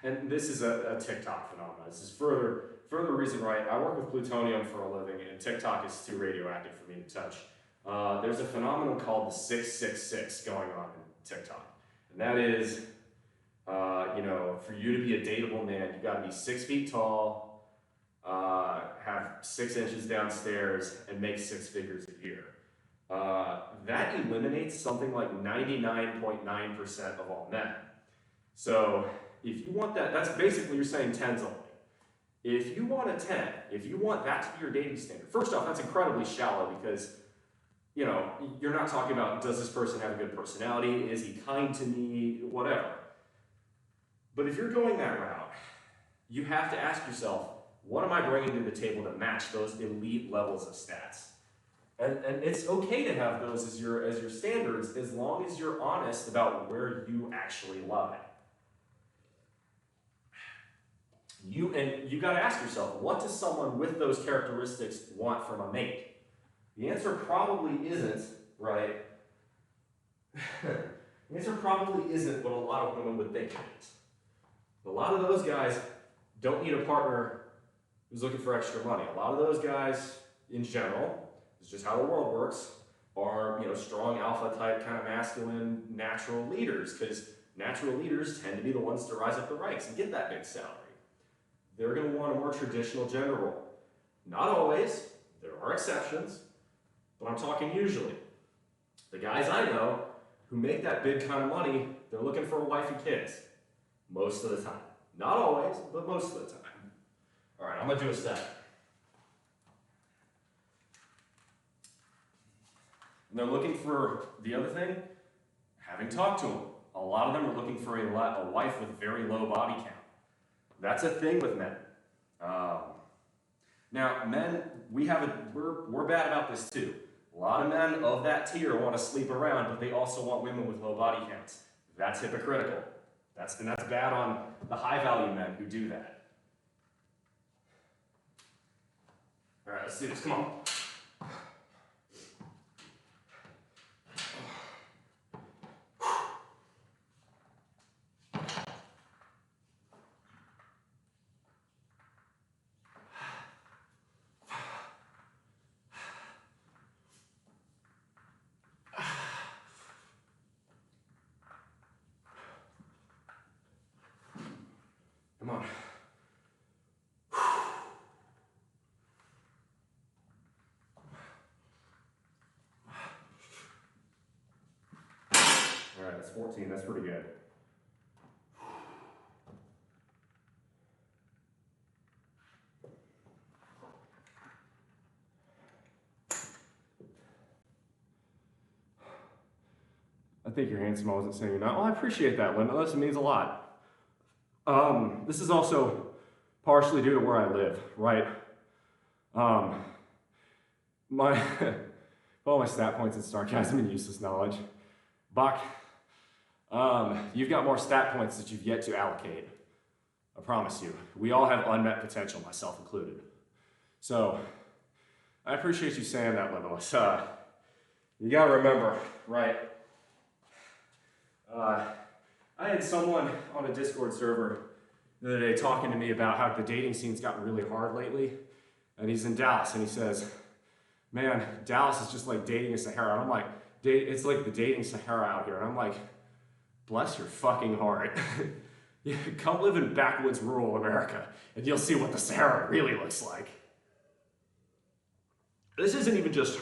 And this is a TikTok phenomenon. This is further reason, right? I work with plutonium for a living, and TikTok is too radioactive for me to touch. There's a phenomenon called the 666 going on in TikTok. And that is, for you to be a dateable man, you've got to be 6 feet tall, have 6 inches downstairs, and make 6 figures a year. That eliminates something like 99.9% of all men. So if you want that, that's basically you're saying 10s only. If you want a 10, if you want that to be your dating standard, first off, that's incredibly shallow because, you're not talking about, does this person have a good personality? Is he kind to me? Whatever. But if you're going that route, you have to ask yourself, what am I bringing to the table to match those elite levels of stats? And it's okay to have those as your standards as long as you're honest about where you actually lie. You got to ask yourself, what does someone with those characteristics want from a mate? The answer probably isn't, right? The answer probably isn't what a lot of women would think it is. A lot of those guys don't need a partner who's looking for extra money. A lot of those guys, in general, it's just how the world works, are strong alpha type, kind of masculine, natural leaders, because natural leaders tend to be the ones to rise up the ranks and get that big salary. They're going to want a more traditional gender role. Not always, there are exceptions, but I'm talking usually. The guys I know who make that big kind of money, they're looking for a wife and kids. Most of the time. Not always, but most of the time. All right, I'm going to do a set. And they're looking for, the other thing, having talked to them, a lot of them are looking for a wife with very low body count. That's a thing with men. Now, men, we're bad about this too. A lot of men of that tier want to sleep around, but they also want women with low body counts. That's hypocritical. That's bad on the high value men who do that. All right, let's do this. Come on. Come on. All right, that's 14. That's pretty good. I think you're handsome. I wasn't saying you're not. Well, I appreciate that, Limitless. It means a lot. This is also partially due to where I live, right? My all my stat points and sarcasm and useless knowledge. Bach, you've got more stat points that you've yet to allocate. I promise you. We all have unmet potential, myself included. So, I appreciate you saying that, Limitless. You gotta remember, right? I had someone on a Discord server the other day talking to me about how the dating scene's gotten really hard lately. And he's in Dallas, and he says, man, Dallas is just like dating a Sahara. And I'm like, it's like the dating Sahara out here. And I'm like, bless your fucking heart. Come live in backwoods rural America, and you'll see what the Sahara really looks like. This isn't even just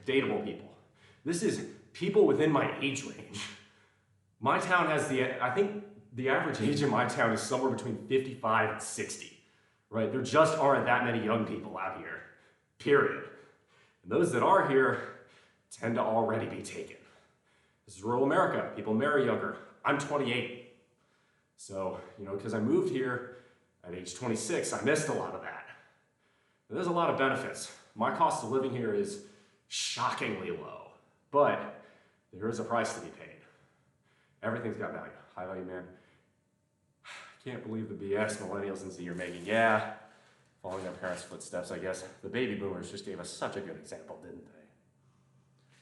dateable people. This is people within my age range. My town has I think the average age in my town is somewhere between 55 and 60, right? There just aren't that many young people out here, period. And those that are here tend to already be taken. This is rural America. People marry younger. I'm 28. So, because I moved here at age 26, I missed a lot of that. And there's a lot of benefits. My cost of living here is shockingly low, but there is a price to be paid. Everything's got value. High value, man. I can't believe the BS millennials and Z are making. Yeah, following their parents' footsteps, I guess. The baby boomers just gave us such a good example, didn't they?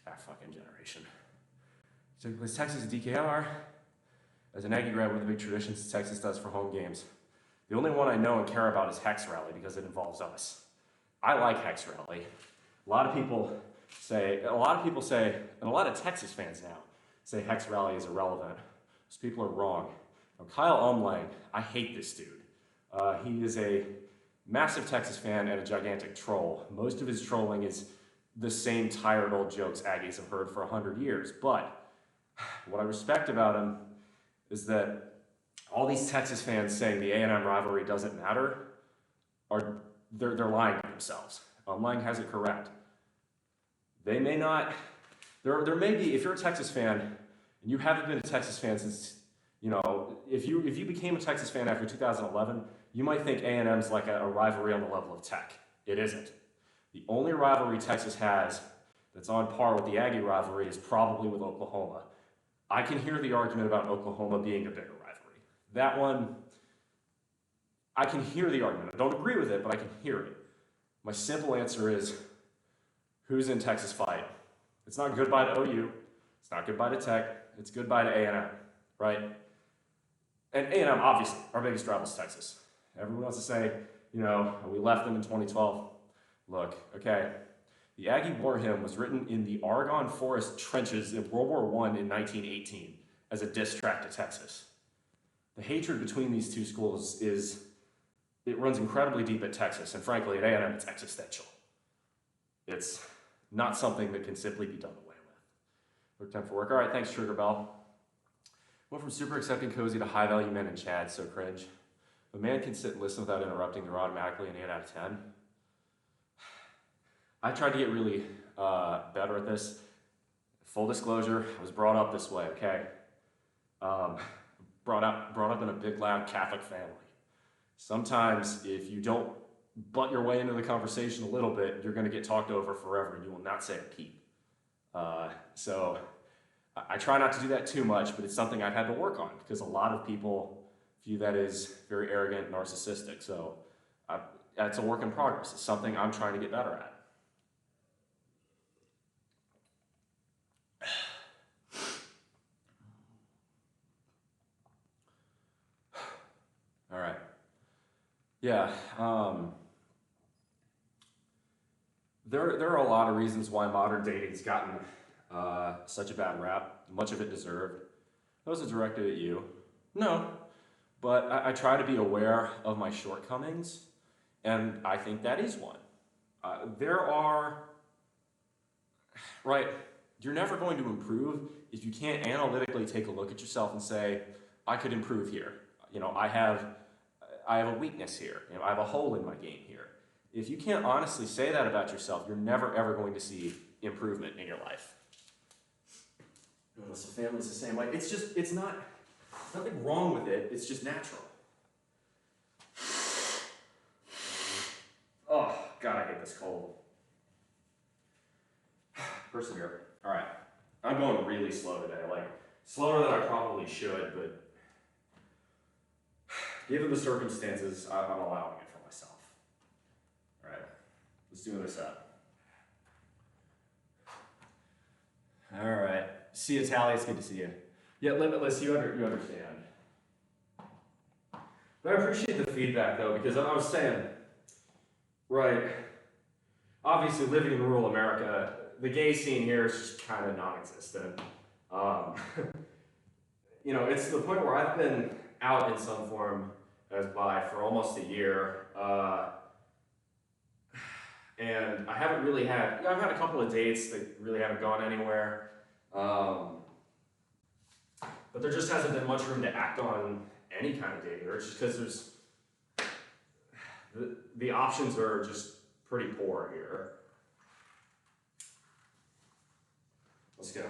That fucking generation. So was Texas a DKR? As an Aggie grad, one of the big traditions Texas does for home games. The only one I know and care about is Hex Rally because it involves us. I like Hex Rally. A lot of people say, and a lot of Texas fans now say Hex Rally is irrelevant. Those people are wrong. Now, Kyle Umlang, I hate this dude. He is a massive Texas fan and a gigantic troll. Most of his trolling is the same tired old jokes Aggies have heard for 100 years. But what I respect about him is that all these Texas fans saying the A&M rivalry doesn't matter, they're lying to themselves. Umlang has it correct. They may not, there may be, if you're a Texas fan, and you haven't been a Texas fan since, if you became a Texas fan after 2011, you might think A&M's like a rivalry on the level of Tech. It isn't. The only rivalry Texas has that's on par with the Aggie rivalry is probably with Oklahoma. I can hear the argument about Oklahoma being a bigger rivalry. That one, I can hear the argument. I don't agree with it, but I can hear it. My simple answer is, who's in Texas fight? It's not goodbye to OU. It's not goodbye to Tech. It's goodbye to A&M, right? And A&M, obviously, our biggest rival is Texas. Everyone wants to say, we left them in 2012. Look, okay, the Aggie War Hymn was written in the Argonne Forest trenches in World War I in 1918 as a diss track to Texas. The hatred between these two schools it runs incredibly deep at Texas, and frankly, at A&M, it's existential. It's not something that can simply be done away with. Work time for work. All right, thanks, Sugar Bell. Went from super accepting cozy to high value men and Chad, so cringe. If a man can sit and listen without interrupting, they're automatically an 8 out of 10. I tried to get really better at this. Full disclosure, I was brought up this way, okay? Um, brought up in a big, loud Catholic family. Sometimes, if you don't butt your way into the conversation a little bit, you're going to get talked over forever, and you will not say a peep. So I try not to do that too much, but it's something I've had to work on because a lot of people view that as very arrogant and narcissistic. So that's a work in progress. It's something I'm trying to get better at. All right. Yeah. There are a lot of reasons why modern dating's gotten such a bad rap. Much of it deserved. Those are directed at you. No, but I try to be aware of my shortcomings, and I think that is one. Right, you're never going to improve if you can't analytically take a look at yourself and say, I could improve here. I have a weakness here. I have a hole in my game here. If you can't honestly say that about yourself, you're never ever going to see improvement in your life. Unless the family's the same way. It's nothing wrong with it, it's just natural. Oh, God, I hate this cold. Persevere. All right, I'm going really slow today, like slower than I probably should, but given the circumstances, I'm allowing it for myself. All right, let's do this up. All right, see you, Tally. It's good to see you. Yeah, Limitless, you understand. But I appreciate the feedback though, because I was saying, right, obviously living in rural America, the gay scene here is just kind of non-existent. It's to the point where I've been out in some form as bi for almost a year, and I haven't really had, I've had a couple of dates that really haven't gone anywhere, but there just hasn't been much room to act on any kind of dating urge, just because the options are just pretty poor here. Let's go.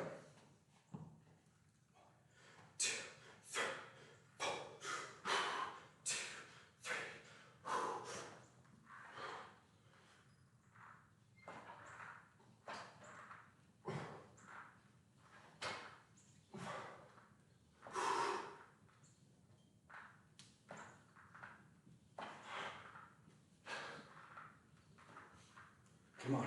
Come on.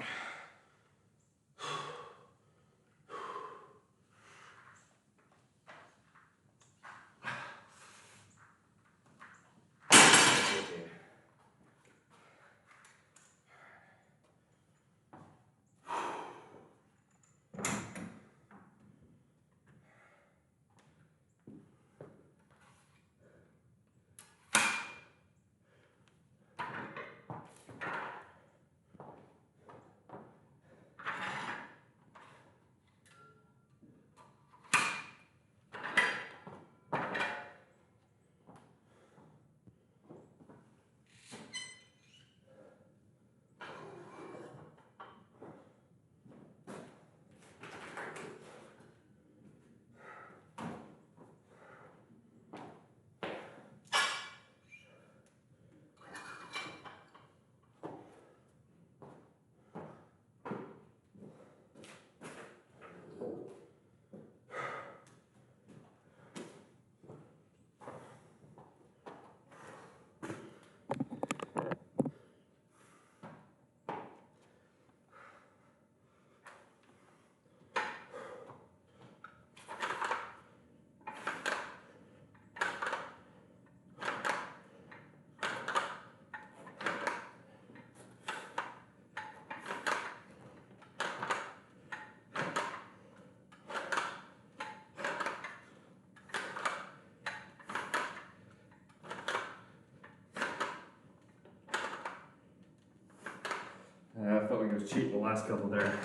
I felt like I was cheating the last couple there.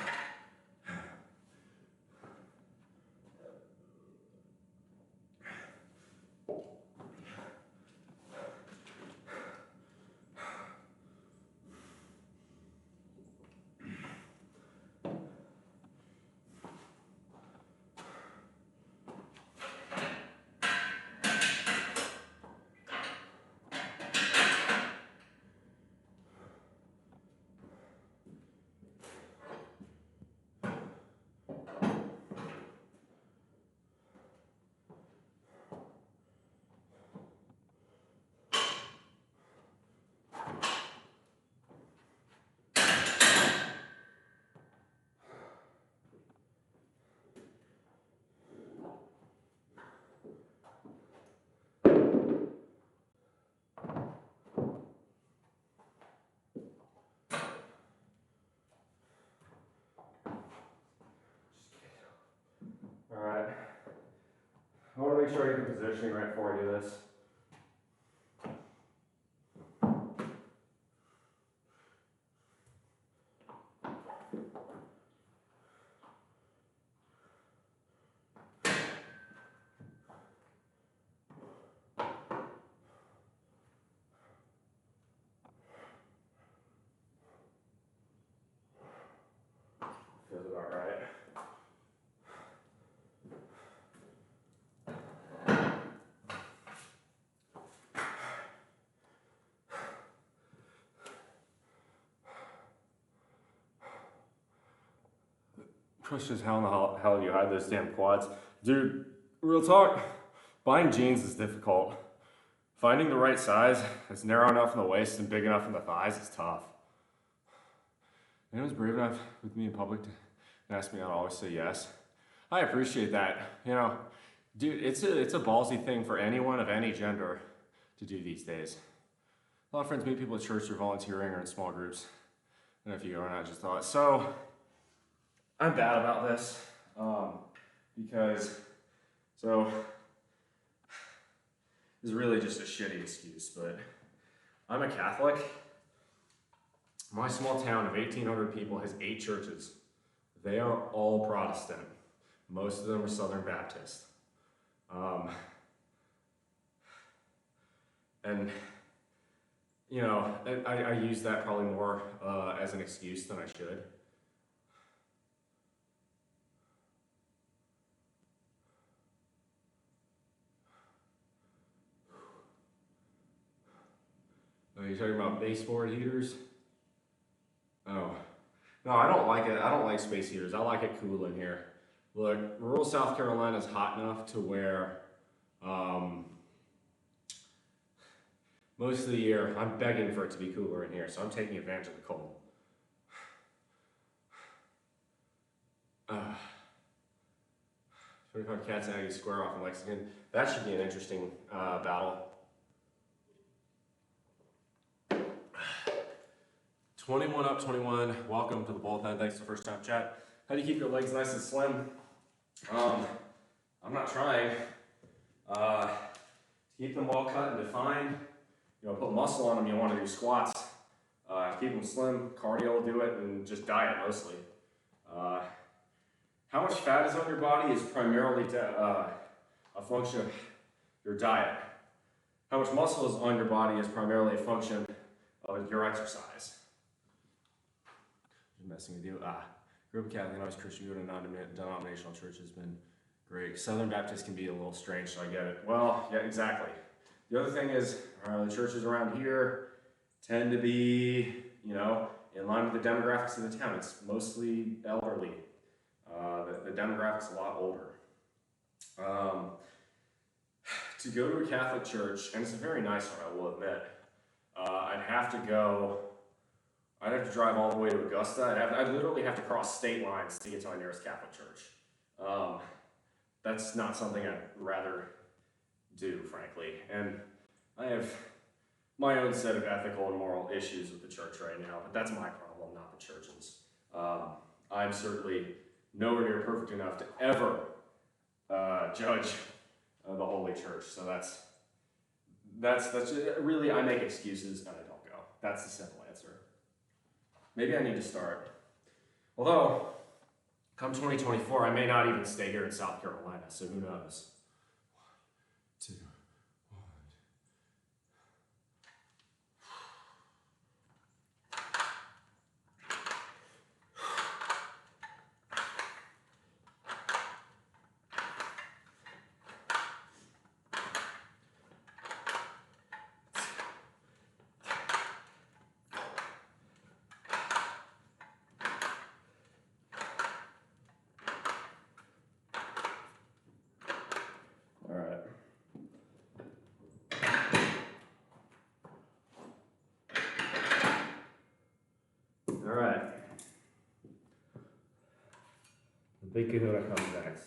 Alright. I want to make sure I get the positioning right before I do this. Feels about right. Question is, how in the hell do you hide those damn quads? Dude, real talk, buying jeans is difficult. Finding the right size that's narrow enough in the waist and big enough in the thighs is tough. Anyone's brave enough with me in public to ask me, I'd always say yes. I appreciate that. You know, dude, it's a ballsy thing for anyone of any gender to do these days. A lot of friends meet people at church or volunteering or in small groups. I don't know if you go or not, just thought. So, I'm bad about this because, this is really just a shitty excuse, but I'm a Catholic. My small town of 1,800 people has 8 churches. They are all Protestant. Most of them are Southern Baptist. And, you know, I use that probably more as an excuse than I should. Are you talking about baseboard heaters? Oh. No, I don't like it. I don't like space heaters. I like it cool in here. Look, rural South Carolina is hot enough to where most of the year I'm begging for it to be cooler in here, so I'm taking advantage of the cold. 25 cats and Aggies square off in Lexington. That should be an interesting battle. 21 up 21. Welcome to the bullpen. Thanks for the first time chat. How do you keep your legs nice and slim? I'm not trying. To keep them well cut and defined, you know, put muscle on them. You want to do squats. To keep them slim, cardio will do it, and just diet mostly. How much fat is on your body is primarily a function of your diet. How much muscle is on your body is primarily a function of your exercise. Just messing with you. Grew up Catholic, I was Christian, go to a non-denominational church has been great. Southern Baptist can be a little strange, so I get it. Well, yeah, exactly. The other thing is, the churches around here tend to be, you know, in line with the demographics of the town. It's mostly elderly. The demographic's a lot older. To go to a Catholic church, and it's a very nice one, I will admit, I'd have to drive all the way to Augusta. I'd literally have to cross state lines to get to my nearest Catholic church. That's not something I'd rather do, frankly. And I have my own set of ethical and moral issues with the church right now, but that's my problem, not the church's. I'm certainly nowhere near perfect enough to ever judge the Holy Church. So that's really, I make excuses and I don't go. That's the simple answer. Maybe I need to start. Although, come 2024, I may not even stay here in South Carolina, so who knows? 1, 2, 1. All right. All right. The big kahuna comes next.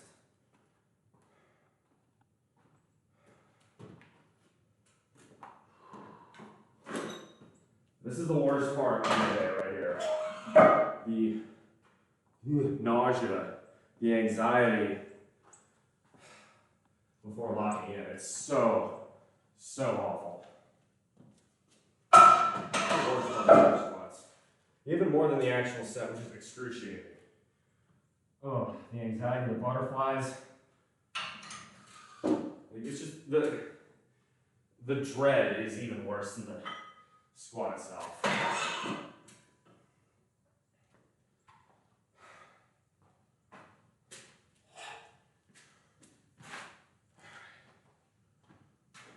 This is the worst part of my day right here. The nausea, the anxiety, before locking in. It's so awful. Even more than the actual set, which is excruciating. Oh, the anxiety, the butterflies. It's just the dread is even worse than the squat itself.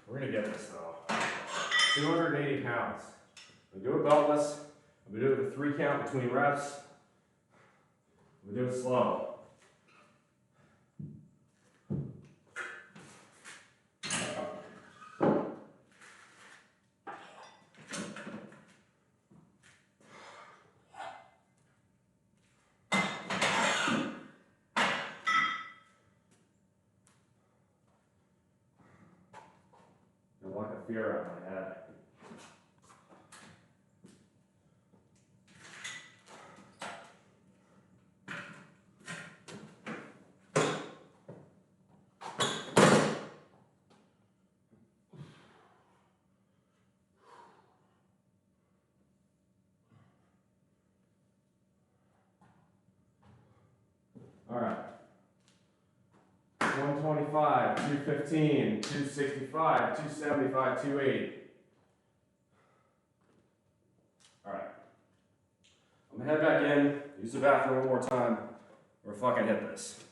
We're gonna get this though. 280 pounds. I'm gonna do it beltless. I'm gonna do it with a 3 count between reps. I'm gonna do it slow. I lock a fear out of my head. All right. 125, 215, 265, 275, 280. All right. I'm gonna head back in, use the bathroom one more time, or fucking hit this.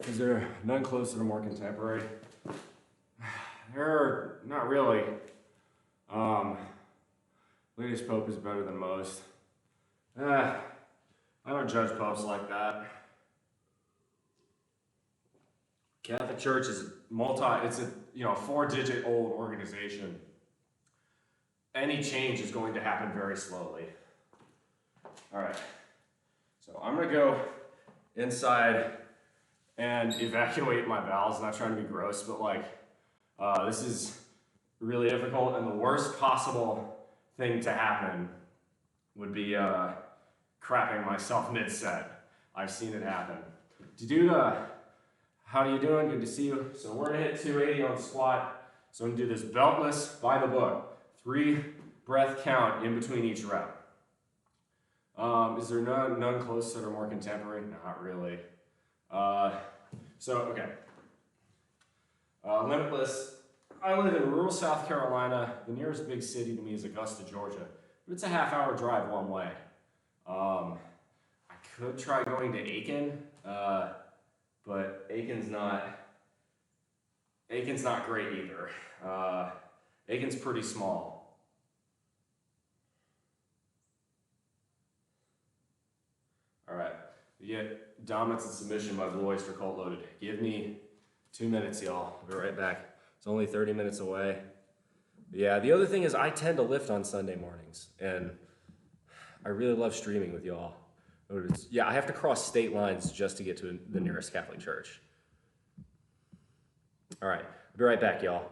Is there none closer to more contemporary? There are not really. Latest Pope is better than most. I don't judge popes like that. Catholic Church is it's a 4-digit old organization. Any change is going to happen very slowly. All right, so I'm gonna go inside and evacuate my bowels. Not trying to be gross, but this is really difficult, and the worst possible thing to happen would be crapping myself mid-set. I've seen it happen. Dude, how are you doing? Good to see you. So we're gonna hit 280 on squat. So I'm gonna do this beltless by the book. 3 breath count in between each rep. Is there none close that are more contemporary? Not really. Okay. Limitless. I live in rural South Carolina. The nearest big city to me is Augusta, Georgia. But it's a half-hour drive one way. I could try going to Aiken, but Aiken's not great either. Aiken's pretty small. All right, you get dominance and submission by Blue Oyster Cult loaded. Give me 2 minutes, y'all. I'll be right back. It's only 30 minutes away. Yeah, the other thing is I tend to lift on Sunday mornings, and I really love streaming with y'all. Yeah, I have to cross state lines just to get to the nearest Catholic church. All right, I'll be right back, y'all.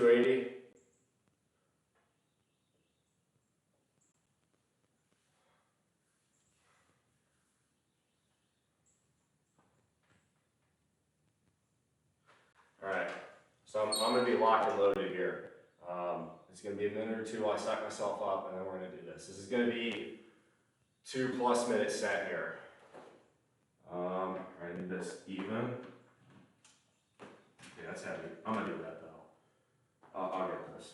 280. Alright, so I'm going to be locked and loaded here. It's going to be a minute or two while I psych myself up, and then we're going to do this. This is going to be 2+ minute set here. I need this even. Okay, that's heavy. I'm going to do that though. I'll get this.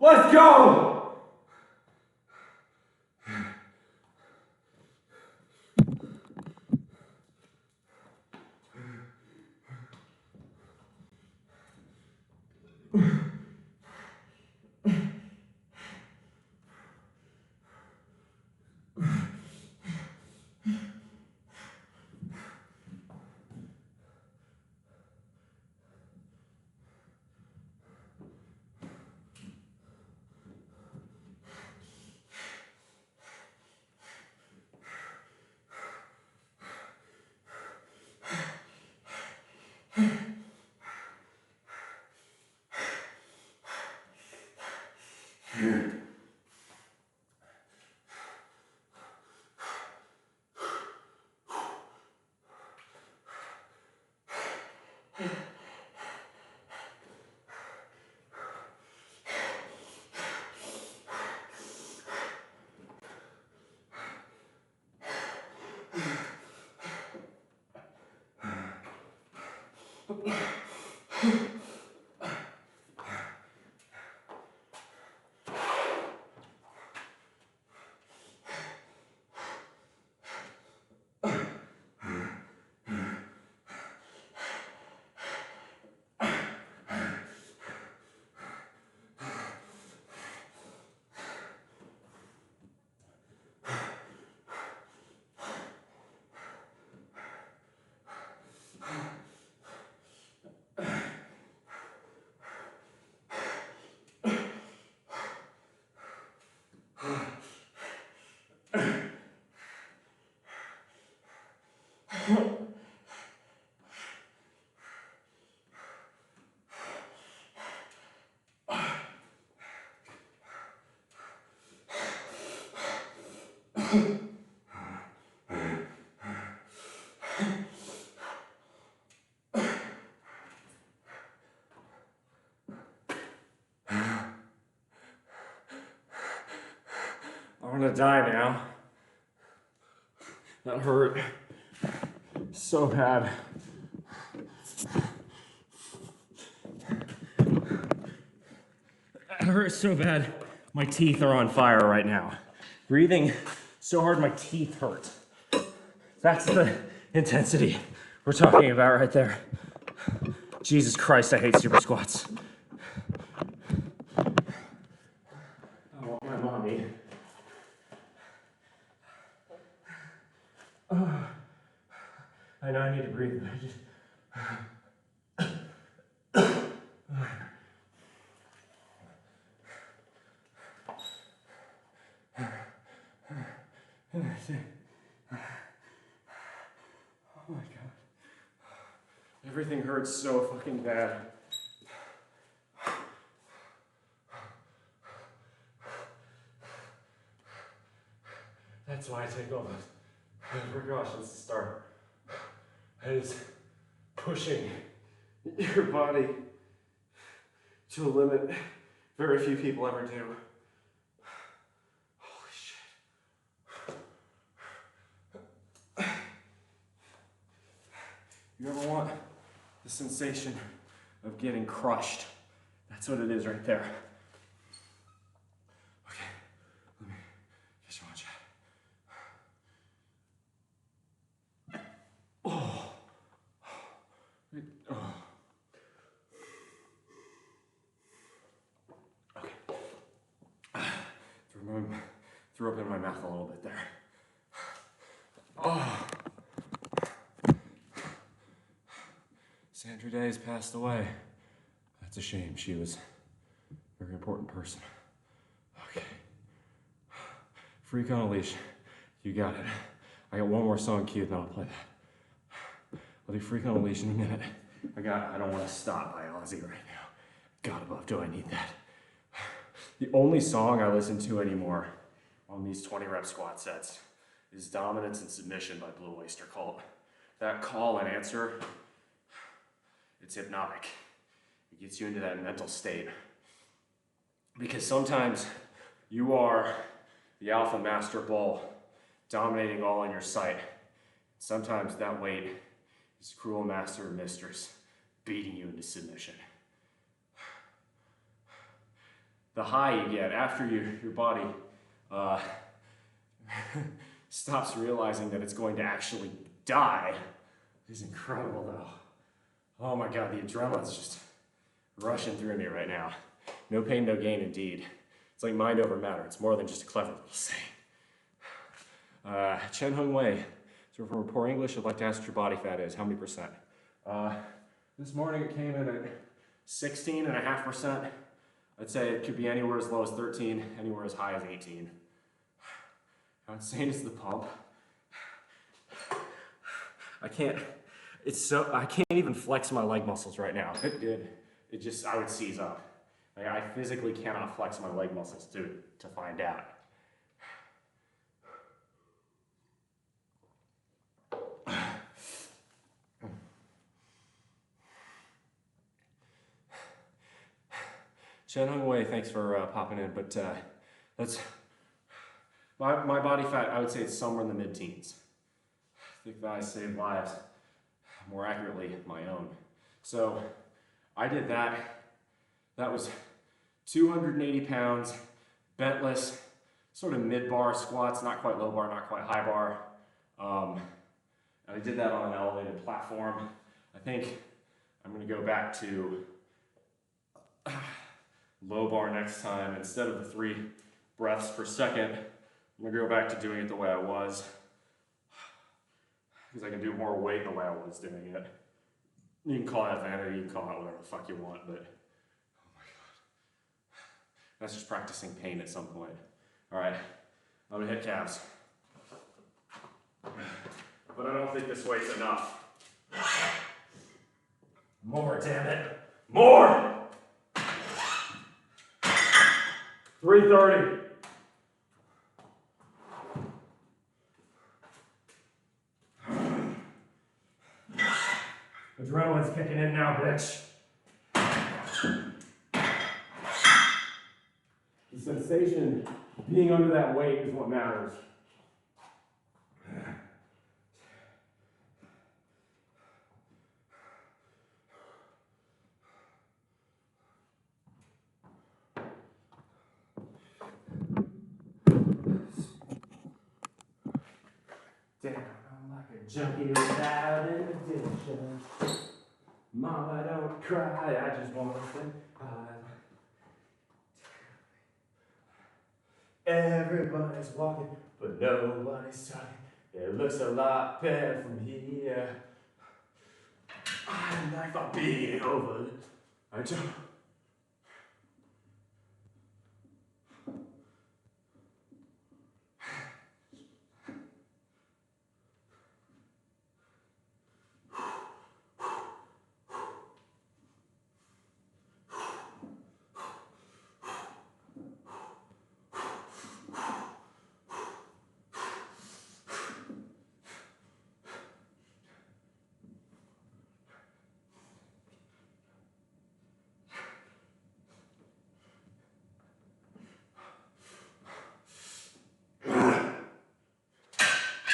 Let's go! I'm gonna die now. That hurt so bad. That hurt so bad. My teeth are on fire right now. Breathing so hard my teeth hurt. That's the intensity we're talking about right there. Jesus Christ, I hate super squats. I want my mommy. I know I need to breathe, but I just... Oh my God. Everything hurts so fucking bad. That's why I take all those precautions to start. It is pushing your body to a limit very few people ever do. Holy shit. You ever want the sensation of getting crushed? That's what it is right there. Okay, let me get you on chat. Oh. Oh. Okay. Threw up in my mouth a little bit there. Oh. Sandra Day has passed away. That's a shame. She was a very important person. Okay. Freak on a Leash. You got it. I got one more song queued, then I'll play that. I'll do Freak on a Leash in a minute. I Don't Want to Stop by Ozzy right now. God above, do I need that? The only song I listen to anymore on these 20 rep squat sets is Dominance and Submission by Blue Oyster Cult. That call and answer, it's hypnotic. It gets you into that mental state. Because sometimes you are the alpha master bull, dominating all in your sight. Sometimes that weight is cruel master or mistress, beating you into submission. the high you get after your body stops realizing that it's going to actually die is incredible though. Oh my God, the adrenaline's just rushing through me right now. No pain, no gain indeed. It's like mind over matter. It's more than just a clever little saying. Chen Hung Wei. So from poor English, I'd like to ask what your body fat is. How many percent? This morning it came in at 16.5%. I'd say it could be anywhere as low as 13, anywhere as high as 18. How insane is the pump? I can't even flex my leg muscles right now. If it did, I would seize up. Like, I physically cannot flex my leg muscles to find out. Chen Hung Wei, thanks for popping in, but that's my body fat. I would say it's somewhere in the mid-teens. Thick thighs save lives. More accurately, my own. So I did that. That was 280 pounds, bentless, sort of mid-bar squats, not quite low bar, not quite high bar. And I did that on an elevated platform. I think I'm gonna go back to low bar next time. Instead of the 3 breaths per second, I'm gonna go back to doing it the way I was, because I can do more weight the way I was doing it. You can call that vanity, you can call it whatever the fuck you want, but oh my God. That's just practicing pain at some point. All right, I'm gonna hit calves. But I don't think this weight's enough. More, damn it. More! 330. Adrenaline's kicking in now, bitch. The sensation of being under that weight is what matters. Damn, I'm like a junkie without an addiction. Mama, don't cry, I just want to say hi. Everybody's walking, but nobody's talking. It looks a lot better from here. I'm like I'm being over. I don't.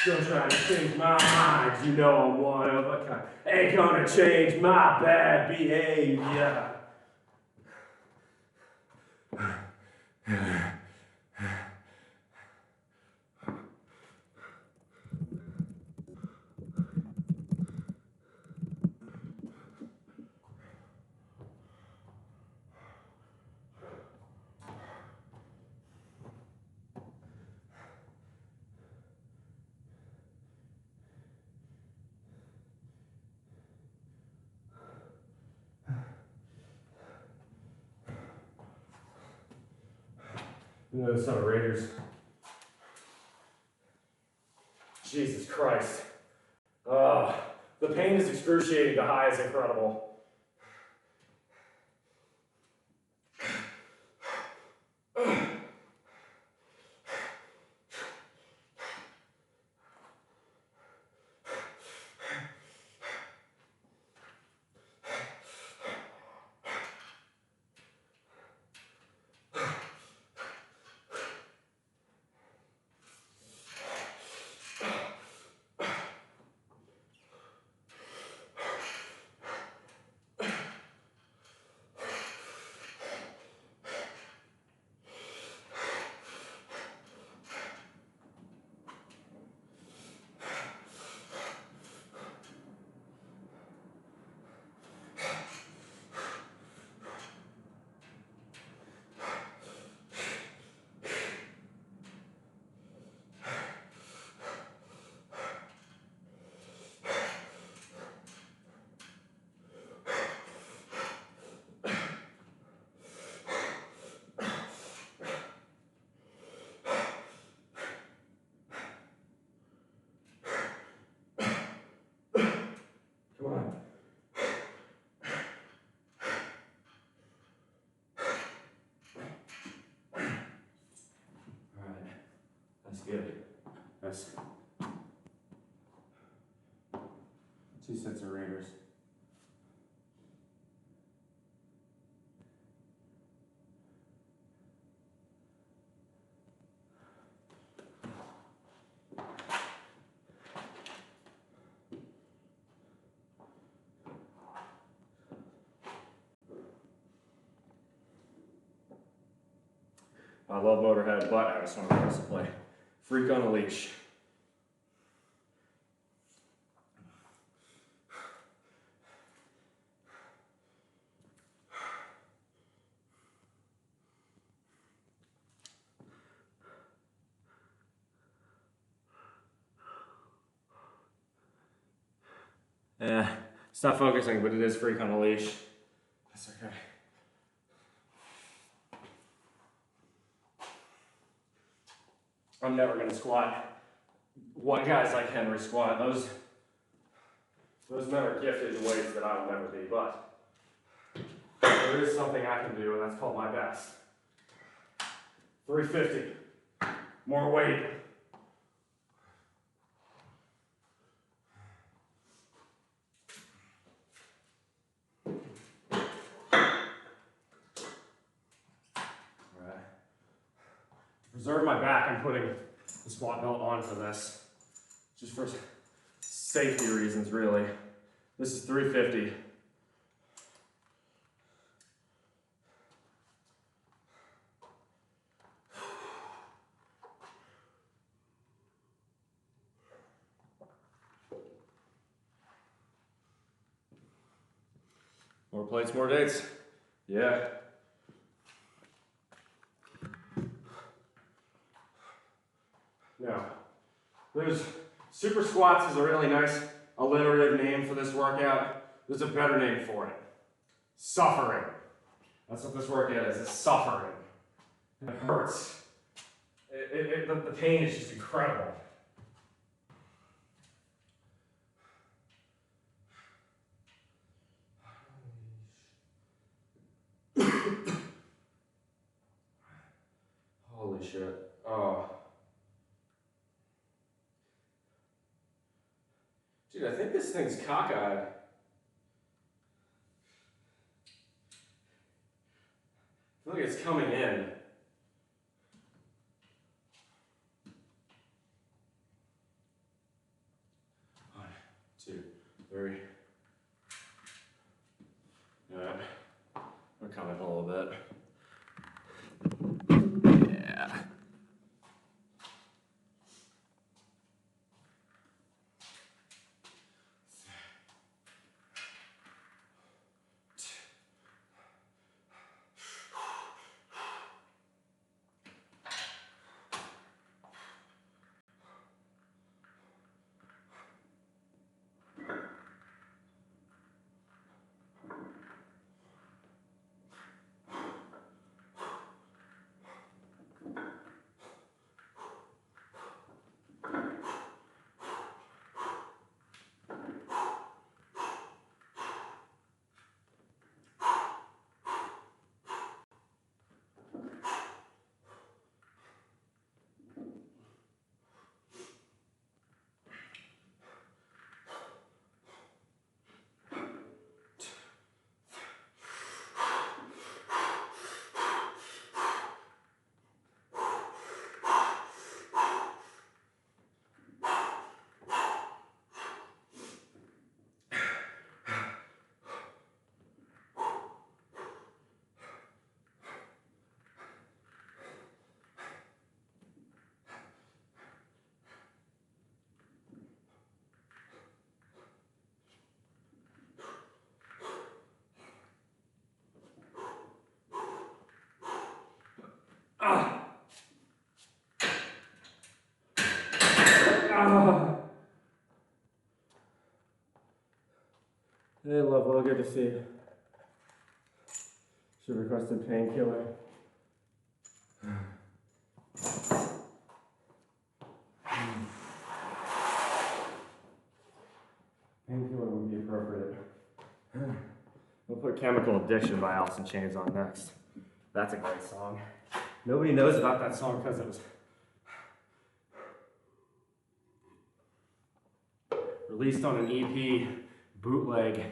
Still trying to change my mind, you know I'm one of a kind. Ain't gonna change my bad behavior. You know, son of Raiders. Jesus Christ. The pain is excruciating, the high is incredible. good. That's 2 sets of readers. I love Motorhead, but I have a song I want to play. Freak on a Leash. It's not focusing, but it is Freak on a Leash. That's okay. I'm never gonna squat. What guys like Henry squat, those men are gifted in ways that I will never be, but there is something I can do, and that's called my best. 350. More weight. To preserve my back, I'm putting the squat belt on for this. Just for safety reasons, really. This is 350. More plates, more dates. Yeah. Now, there's super squats is a really nice alliterative name for this workout. There's a better name for it. Suffering. That's what this workout is. It's suffering. It hurts. The pain is just incredible. Holy shit. Oh. Dude, I think this thing's cockeyed. I feel like it's coming in. 1, 2, 3. Alright. We're coming a little bit. Yeah. Hey, love, well, good to see you. She requested painkiller. Painkiller would be appropriate. We'll put Chemical Addiction by Alice in Chains on next. That's a great song. Nobody knows about that song because it was released on an EP bootleg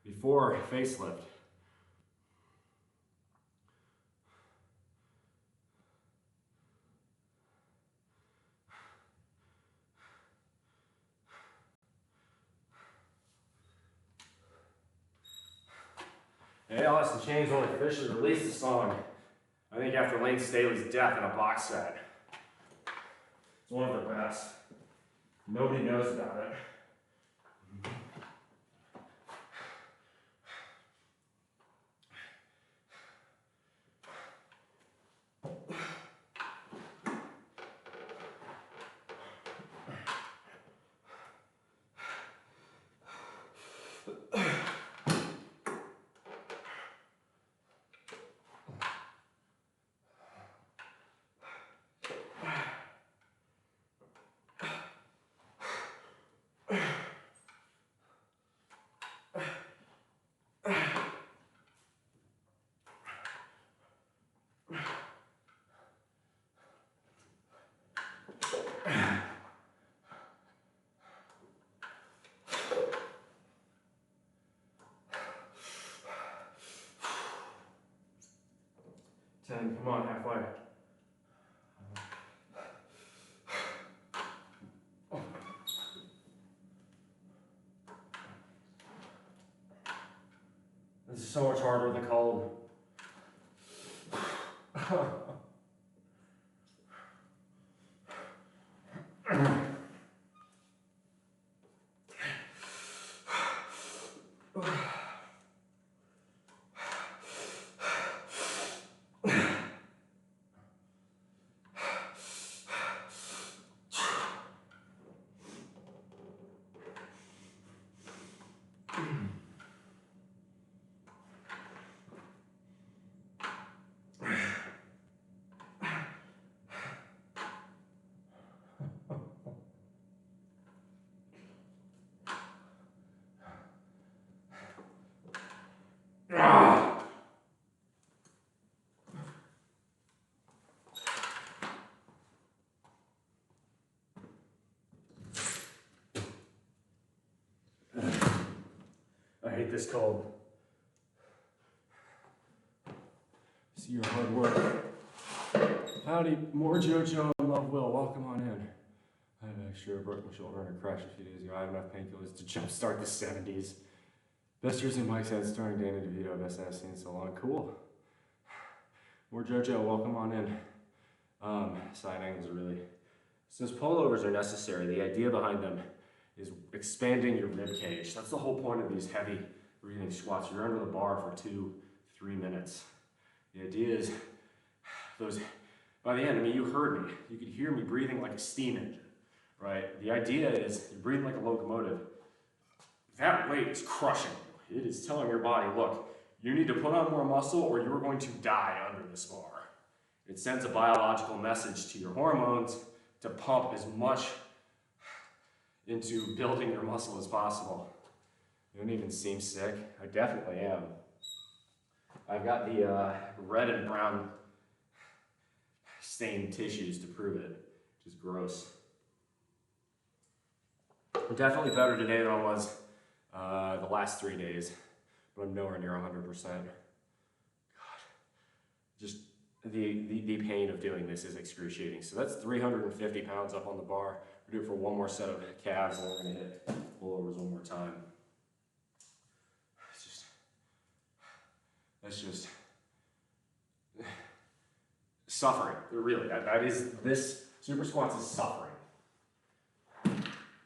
before facelift. Hey, Alice in Chains only officially released the song, I think after Lane Staley's death in a box set. It's one of their best. Nobody knows about it. Ten, come on, halfway. This is so much harder with the cold. I hate this cold. See your hard work. Howdy, more JoJo and Love Will. Welcome on in. I have actually broke my shoulder in a crash a few days ago. I have enough painkillers to jumpstart the 70s. Best Jersey Mike's Head starring Danny DeVito. Best I've seen in so long. Cool. More JoJo. Welcome on in. Side angles are really. Since pullovers are necessary, the idea behind them is expanding your rib cage. That's the whole point of these heavy breathing squats. You're under the bar for 2-3 minutes. The idea is those, by the end, I mean, you heard me. You could hear me breathing like a steam engine, right? The idea is you're breathing like a locomotive. That weight is crushing you. It is telling your body, look, you need to put on more muscle or you're going to die under this bar. It sends a biological message to your hormones to pump as much into building your muscle as possible. You don't even seem sick. I definitely am. I've got the red and brown stained tissues to prove it, which is gross. I'm definitely better today than I was the last 3 days, but I'm nowhere near 100%. God, just the pain of doing this is excruciating. So that's 350 pounds up on the bar. We're doing it for one more set of calves, and we're gonna hit pullovers one more time. That's just suffering. Really, that is, this super squats is suffering.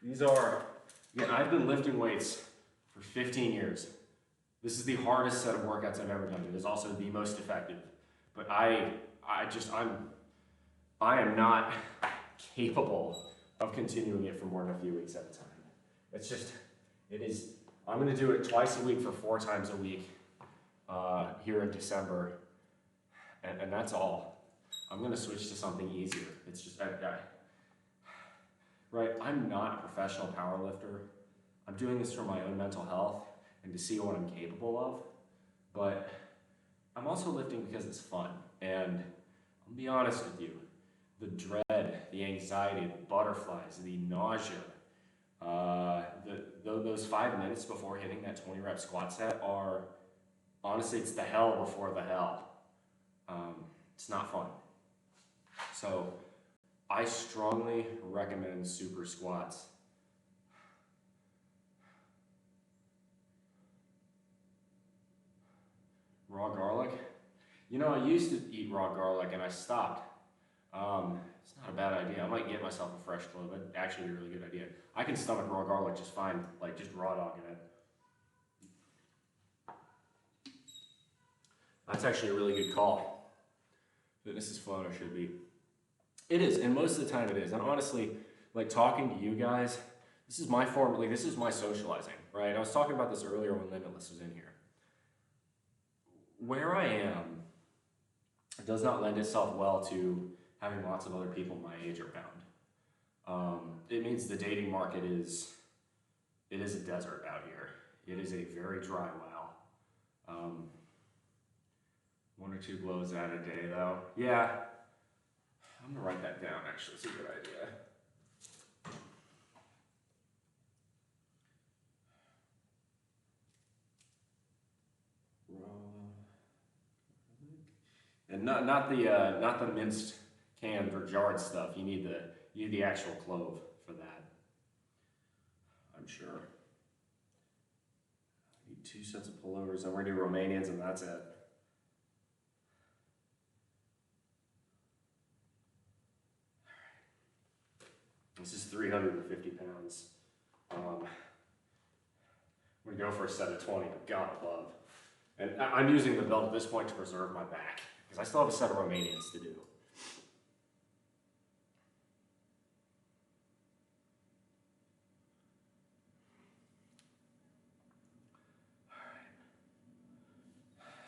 These are, again, I've been lifting weights for 15 years. This is the hardest set of workouts I've ever done. It is also the most effective. But I am not capable of continuing it for more than a few weeks at a time. It's just, it is, I'm gonna do it twice a week for 4 times a week here in December, and that's all. I'm gonna switch to something easier. It's just, right, I'm not a professional powerlifter. I'm doing this for my own mental health and to see what I'm capable of, but I'm also lifting because it's fun. And I'll be honest with you, the dread, the anxiety, the butterflies, the nausea Those 5 minutes before hitting that 20 rep squat set are, honestly, it's the hell before the hell. It's not fun. So I strongly recommend super squats. Raw garlic? You know, I used to eat raw garlic and I stopped. It's not a bad idea. I might get myself a fresh clove. That'd actually be a really good idea. I can stomach raw garlic just fine, like just raw dogging it. That's actually a really good call. Fitness is fun, or should be. It is, and most of the time it is. And honestly, like talking to you guys, this is my form, like this is my socializing, right? I was talking about this earlier when Limitless was in here. Where I am does not lend itself well to having lots of other people my age around. It means the dating market is a desert out here. It is a very dry well. 1 or 2 blows out a day though. Yeah, I'm gonna write that down actually, it's a good idea. And not the minced, canned, or jarred stuff. You need the actual clove for that. I'm sure. I need 2 sets of pullovers. I'm gonna do Romanians, and that's it. This is 350 pounds. I'm gonna go for a set of 20. I've got a club. And I'm using the belt at this point to preserve my back, because I still have a set of Romanians to do.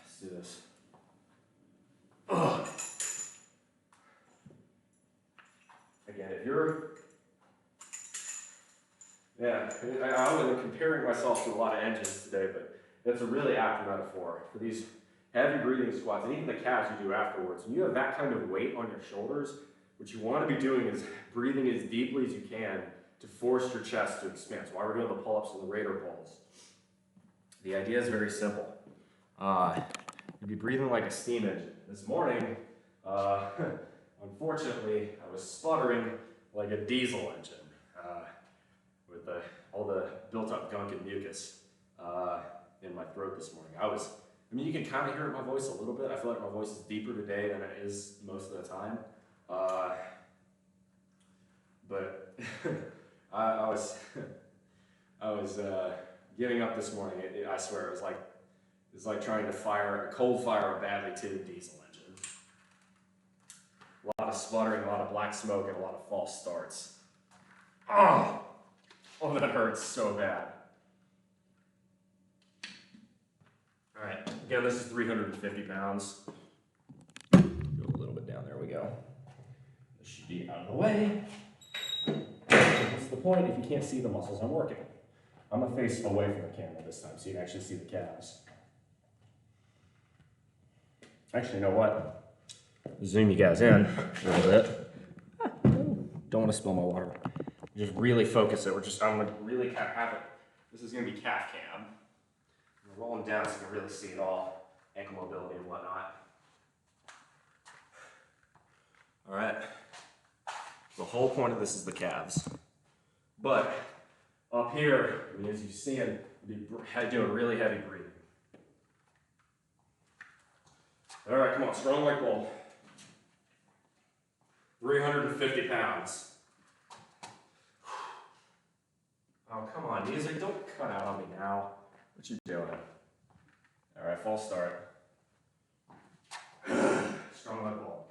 Let's do this. Ugh. Again, if you're, yeah, I'm comparing myself to a lot of engines today, but that's a really apt metaphor for these heavy breathing squats, and even the calves you do afterwards. When you have that kind of weight on your shoulders, what you want to be doing is breathing as deeply as you can to force your chest to expand. So why we're doing the pull-ups and the Raider pulls. The idea is very simple. You'd be breathing like a steam engine. This morning, unfortunately, I was sputtering like a diesel engine with all the built-up gunk and mucus in my throat this morning. I mean, you can kind of hear it in my voice a little bit. I feel like my voice is deeper today than it is most of the time. But I was giving up this morning. I swear, it was like trying to cold fire a badly tuned diesel engine. A lot of sputtering, a lot of black smoke, and a lot of false starts. Oh, that hurts so bad. All right, again, this is 350 pounds. Go a little bit down, there we go. This should be out of the way. What's the point if you can't see the muscles I'm working? I'm gonna face away from the camera this time so you can actually see the calves. Actually, you know what? Zoom you guys in a little bit. Don't want to spill my water. Just really focus it. I'm gonna really have it. This is gonna be calf cam. I'm rolling down so you can really see it all, ankle mobility and whatnot. All right. The whole point of this is the calves. But up here, I mean, as you see, I'm doing really heavy breathing. All right, come on, strong like bull. 350 pounds. Oh, come on, music, don't cut out on me now. What you doing? All right, false start. Strong like bull.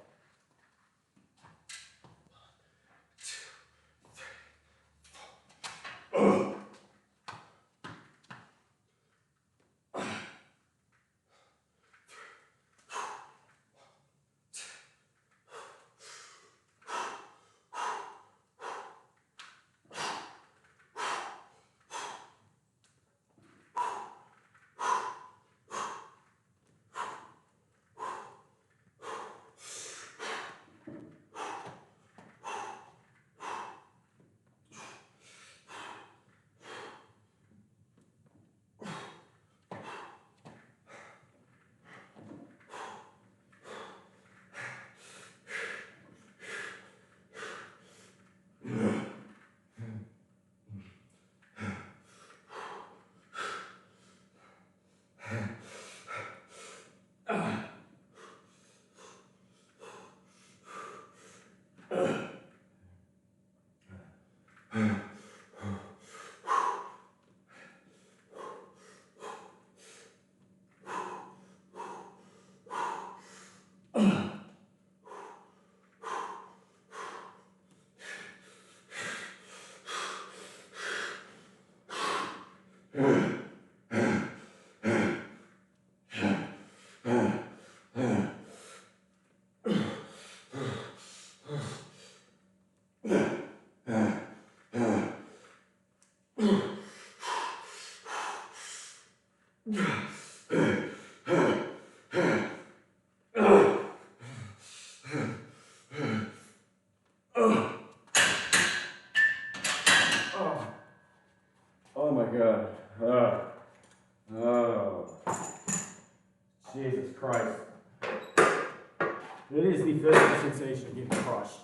It is the physical sensation of getting crushed.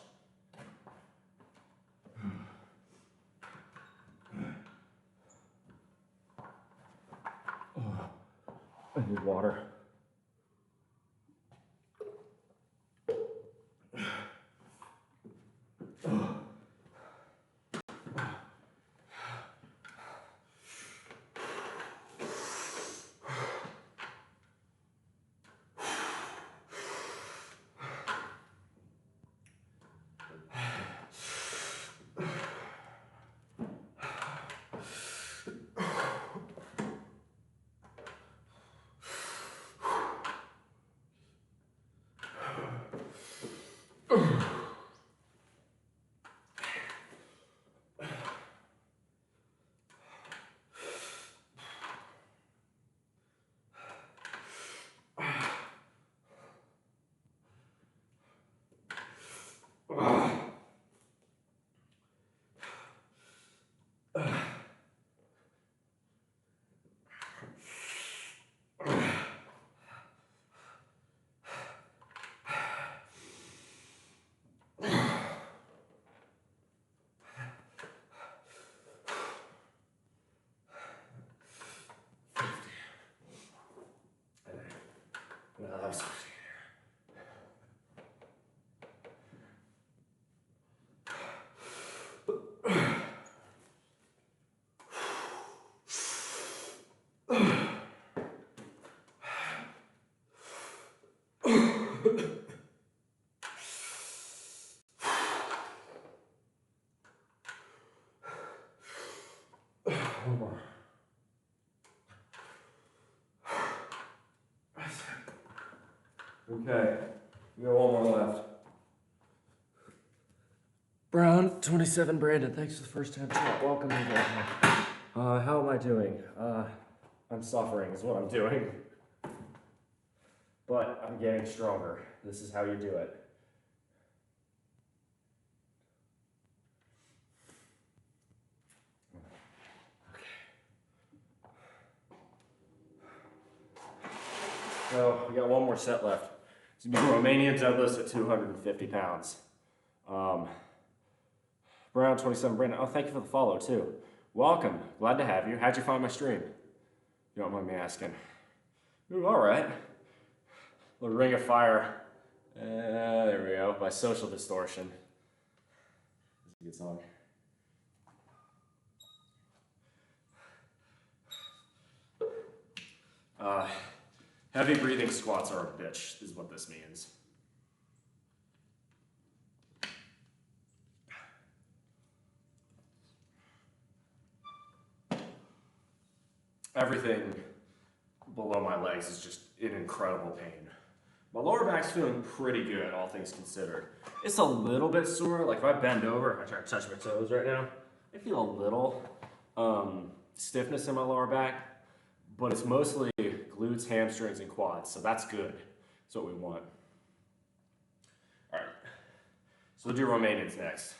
I need water. No, that was one more. Okay, we got one more left. Brown 27 Brandon, thanks for the first time chat. Welcome to the how am I doing? I'm suffering is what I'm doing. But I'm getting stronger. This is how you do it. So we got one more set left. It's gonna be Romanian deadlifts at 250 pounds. Brown 27 Brandon, oh, thank you for the follow too. Welcome, glad to have you. How'd you find my stream? You don't mind me asking. Ooh, all right. The Ring of Fire. There we go, by Social Distortion. That's a good song. Heavy breathing squats are a bitch, is what this means. Everything below my legs is just in incredible pain. My lower back's feeling pretty good, all things considered. It's a little bit sore, like if I bend over, I try to touch my toes right now, I feel a little stiffness in my lower back, but it's mostly glutes, hamstrings, and quads, so that's good. That's what we want. All right, so we'll do Romanians next.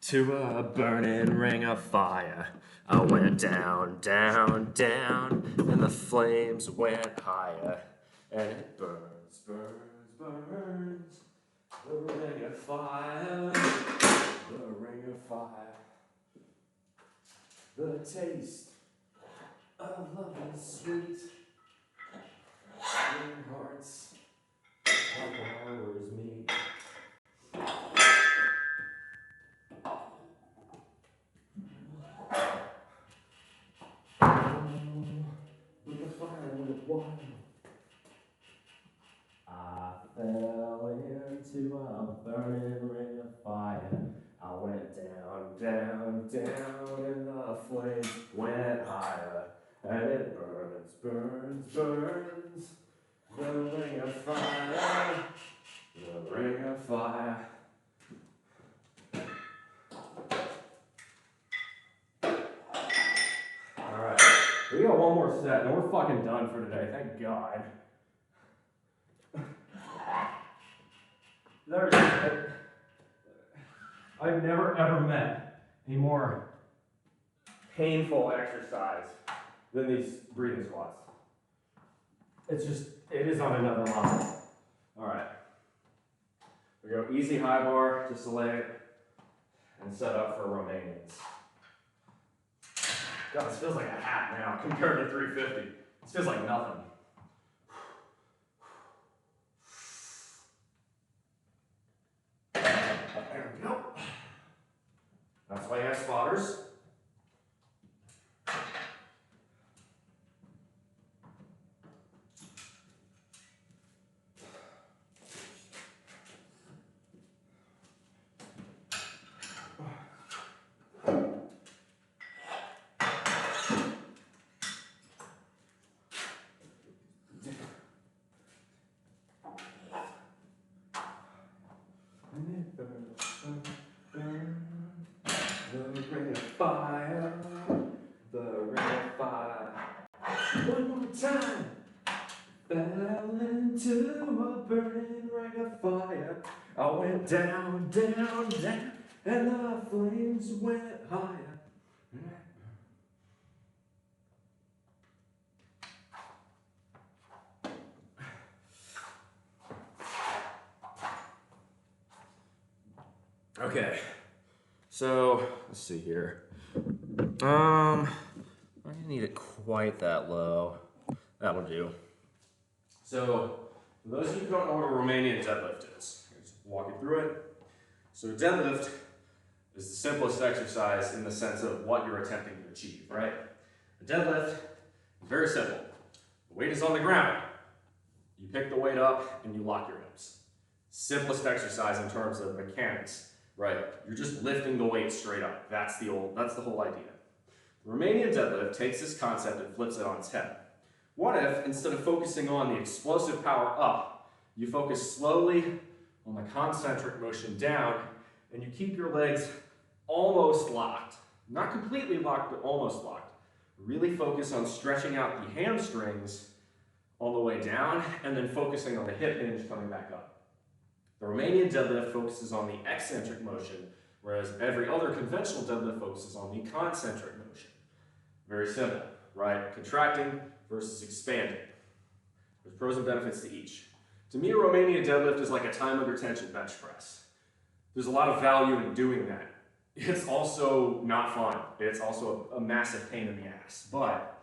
To a burning ring of fire, I went down, down, down, and the flames went higher, and it burns, burns, burns, the ring of fire, the ring of fire, the taste of love is sweet, in hearts like ours meet. With the fire went wild, I fell into a burning ring of fire. I went down, down, down, and the flames went higher. And it burns, burns, burns, the ring of fire, the ring of fire. Alright, we got one more set, and we're fucking done for today, thank God. I've never ever met a more painful exercise than these breathing squats. It's It is on another level. All right. We go easy high bar, just to lay it and set up for Romanians. God, this feels like a hat now compared to 350. This feels like nothing. There we go. That's why you have spotters. The ring of fire, the ring of fire. One more time. Fell into a burning ring of fire. I went down, down, down, and the flames went higher. Okay, so let's see here. I didn't need it quite that low. That'll do. So, for those of you who don't know what a Romanian deadlift is, I'll just walk you through it. So, a deadlift is the simplest exercise in the sense of what you're attempting to achieve, right? A deadlift is very simple. The weight is on the ground. You pick the weight up and you lock your hips. Simplest exercise in terms of mechanics, right? You're just lifting the weight straight up. That's the whole idea. The Romanian deadlift takes this concept and flips it on its head. What if, instead of focusing on the explosive power up, you focus slowly on the concentric motion down, and you keep your legs almost locked. Not completely locked, but almost locked. Really focus on stretching out the hamstrings all the way down, and then focusing on the hip hinge coming back up. The Romanian deadlift focuses on the eccentric motion, whereas every other conventional deadlift focuses on the concentric motion. Very simple, right? Contracting versus expanding. There's pros and benefits to each. To me, a Romanian deadlift is like a time under tension bench press. There's a lot of value in doing that. It's also not fun. It's also a massive pain in the ass, but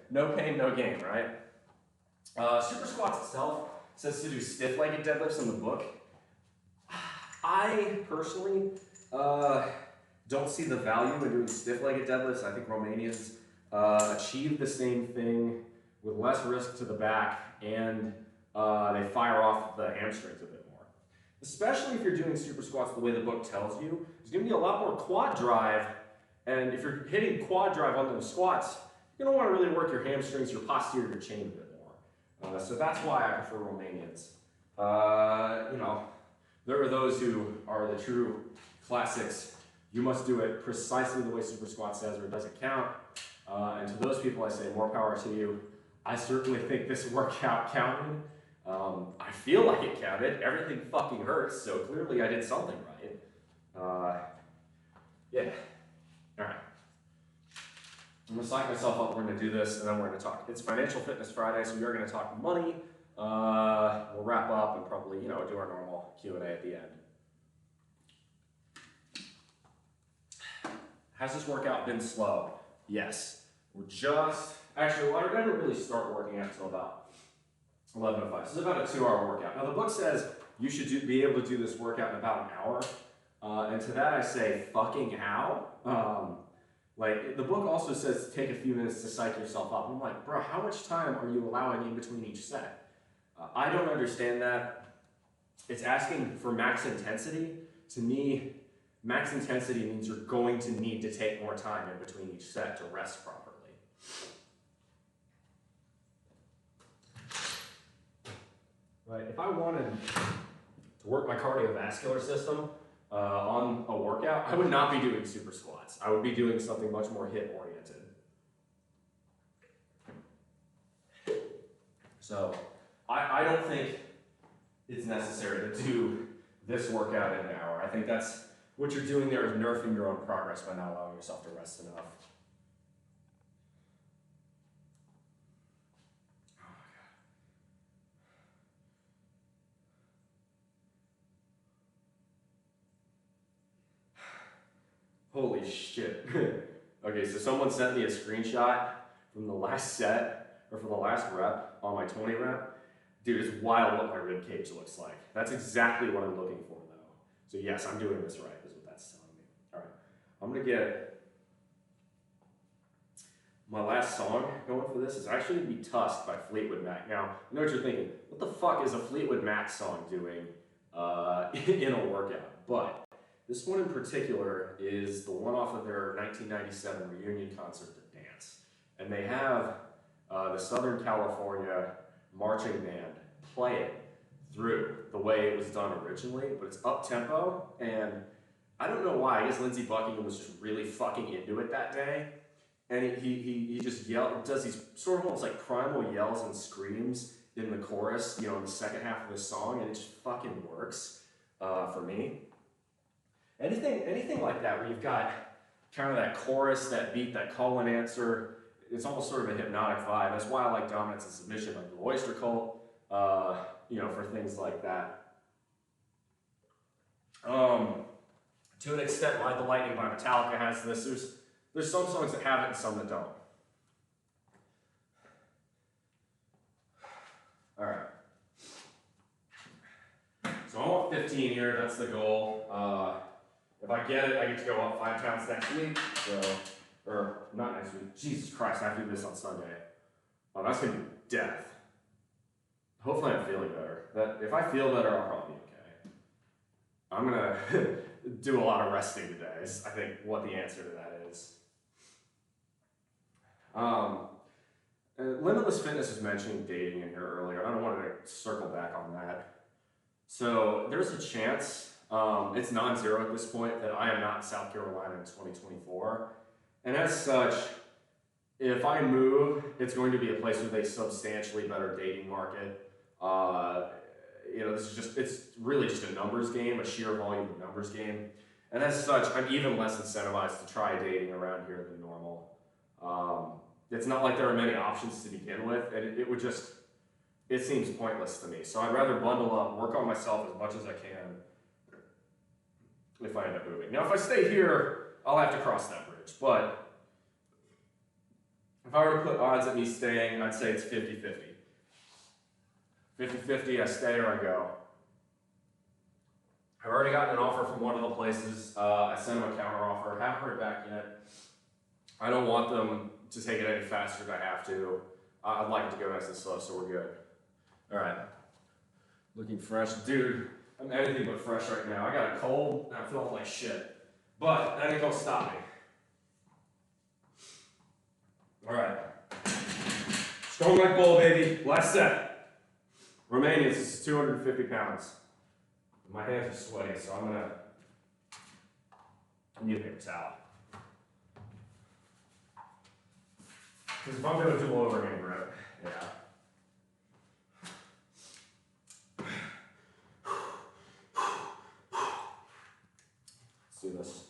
no pain, no gain, right? Super squats itself says to do stiff-legged deadlifts in the book. I personally don't see the value in doing stiff-legged deadlifts. I think Romanians achieve the same thing with less risk to the back, and they fire off the hamstrings a bit more. Especially if you're doing super squats the way the book tells you, there's going to be a lot more quad drive, and if you're hitting quad drive on those squats, you're going to want to really work your hamstrings, your posterior chain a bit more. So that's why I prefer Romanians. There are those who are the true classics. You must do it precisely the way super squat says, or it doesn't count. And to those people, I say more power to you. I certainly think this workout counted. I feel like it counted. Everything fucking hurts, so clearly I did something right. Yeah. All right. I'm gonna psych myself up. We're gonna do this, and then we're gonna talk. It's Financial Fitness Friday, so we are gonna talk money. We'll wrap up and probably, do our normal Q&A at the end. Has this workout been slow? Yes. Actually, I didn't really start working out until about 11:05. So it's about a 2-hour workout. Now the book says you should be able to do this workout in about an hour. And to that I say, fucking how? The book also says to take a few minutes to psych yourself up. I'm like, bro, how much time are you allowing in between each set? I don't understand that. It's asking for max intensity. To me, max intensity means you're going to need to take more time in between each set to rest properly. Right, if I wanted to work my cardiovascular system on a workout, I would not be doing super squats. I would be doing something much more hip oriented. So I don't think it's necessary to do this workout in an hour. I think that's what you're doing there is nerfing your own progress by not allowing yourself to rest enough. Holy shit. Okay, so someone sent me a screenshot from the last set, or from the last rep on my 20 rep. Dude, it's wild what my rib cage looks like. That's exactly what I'm looking for, though. So yes, I'm doing this right, is what that's telling me. All right, I'm gonna get my last song going for this is actually gonna be Tusk by Fleetwood Mac. Now, I know what you're thinking. What the fuck is a Fleetwood Mac song doing in a workout? But this one in particular is the one off of their 1997 reunion concert, The Dance. And they have the Southern California marching band play it through the way it was done originally, but it's up-tempo, and I don't know why. I guess Lindsey Buckingham was just really fucking into it that day, and he just does these sort of almost like primal yells and screams in the chorus, you know, in the second half of the song, and it just fucking works for me. Anything like that, where you've got kind of that chorus, that beat, that call and answer, it's almost sort of a hypnotic vibe. That's why I like Dominance and Submission, like the Oyster Cult, you know, for things like that. To an extent, Ride the Lightning by Metallica has this. There's some songs that have it and some that don't. All right. So I want 15 here, that's the goal. If I get it, I get to go up 5 pounds next week. So, or not next week. Jesus Christ, I have to do this on Sunday. Oh, that's gonna be death. Hopefully I'm feeling better. If I feel better, I'll probably be okay. I'm gonna do a lot of resting today, is I think what the answer to that is. Limitless Fitness was mentioning dating in here earlier. I don't want to circle back on that. So there's a chance, it's non-zero at this point, that I am not in South Carolina in 2024. And as such, if I move, it's going to be a place with a substantially better dating market. You know, it's really just a numbers game, a sheer volume of numbers game. And as such, I'm even less incentivized to try dating around here than normal. It's not like there are many options to begin with, and it seems pointless to me. So I'd rather bundle up, work on myself as much as I can if I end up moving. Now, if I stay here, I'll have to cross that bridge. But if I were to put odds at me staying, I'd say it's 50-50. 50-50, I stay or I go. I've already gotten an offer from one of the places. I sent them a counter offer. Haven't heard back yet. I don't want them to take it any faster than I have to. I'd like it to go nice and slow, so we're good. All right. Looking fresh. Dude, I'm anything but fresh right now. I got a cold, and I'm feeling like shit. But that ain't gonna stop me. All right. Strong like bull, baby. Last set. Romanians, this is 250 pounds. My hands are sweaty, so I need a paper towel. Because if I'm doing dual overhand grip, yeah. Let's do this.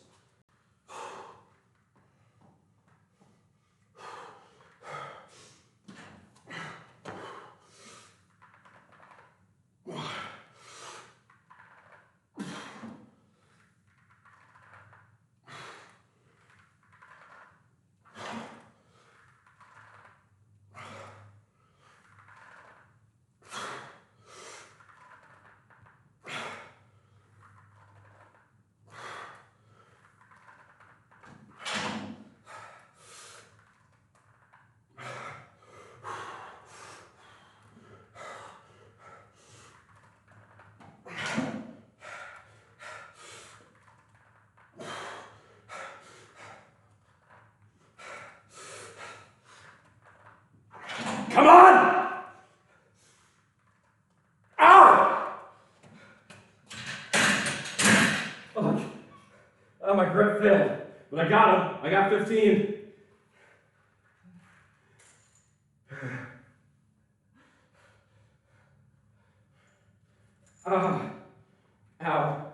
Come on! Ow! Oh, my grip failed. But I got him. I got 15. Ow.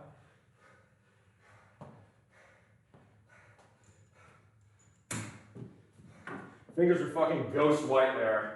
Fingers are fucking ghost white there.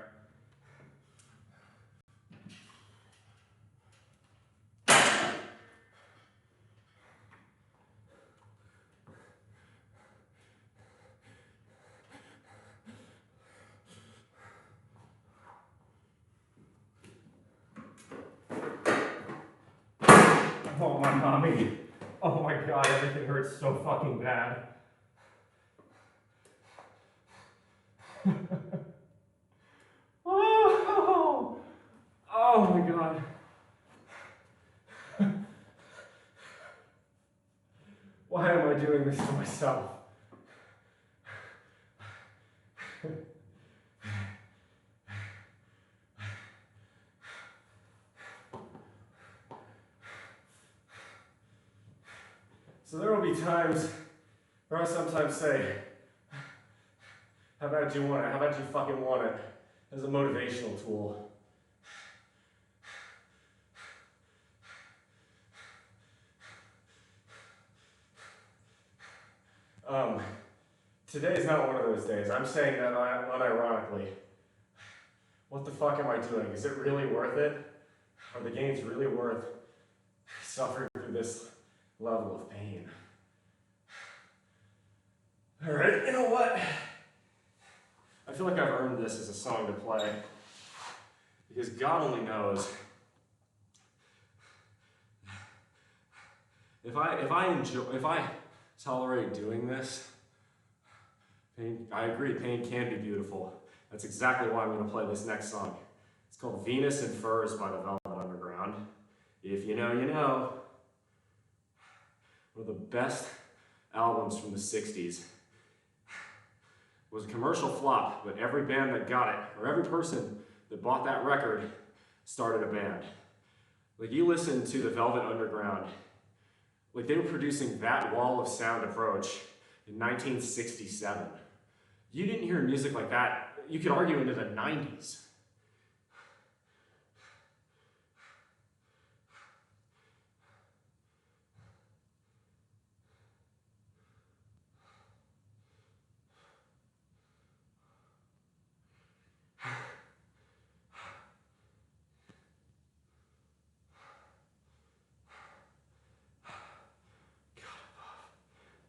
Oh, my mommy. Oh my god, everything hurts so fucking bad. Oh, oh my god. Why am I doing this to myself? So there will be times where I sometimes say, how about you want it? How about you fucking want it? As a motivational tool. Today's not one of those days. I'm saying that unironically. What the fuck am I doing? Is it really worth it? Are the games really worth suffering through this level of pain? Alright, you know what? I feel like I've earned this as a song to play. Because God only knows. If I tolerate doing this, pain, I agree, pain can be beautiful. That's exactly why I'm going to play this next song. It's called Venus and Furs by the Velvet Underground. If you know, you know. One of the best albums from the 60s. It was a commercial flop, but every band that got it, or every person that bought that record, started a band. Like, you listen to the Velvet Underground, like they were producing that wall of sound approach in 1967. You didn't hear music like that, you could argue, into the 90s.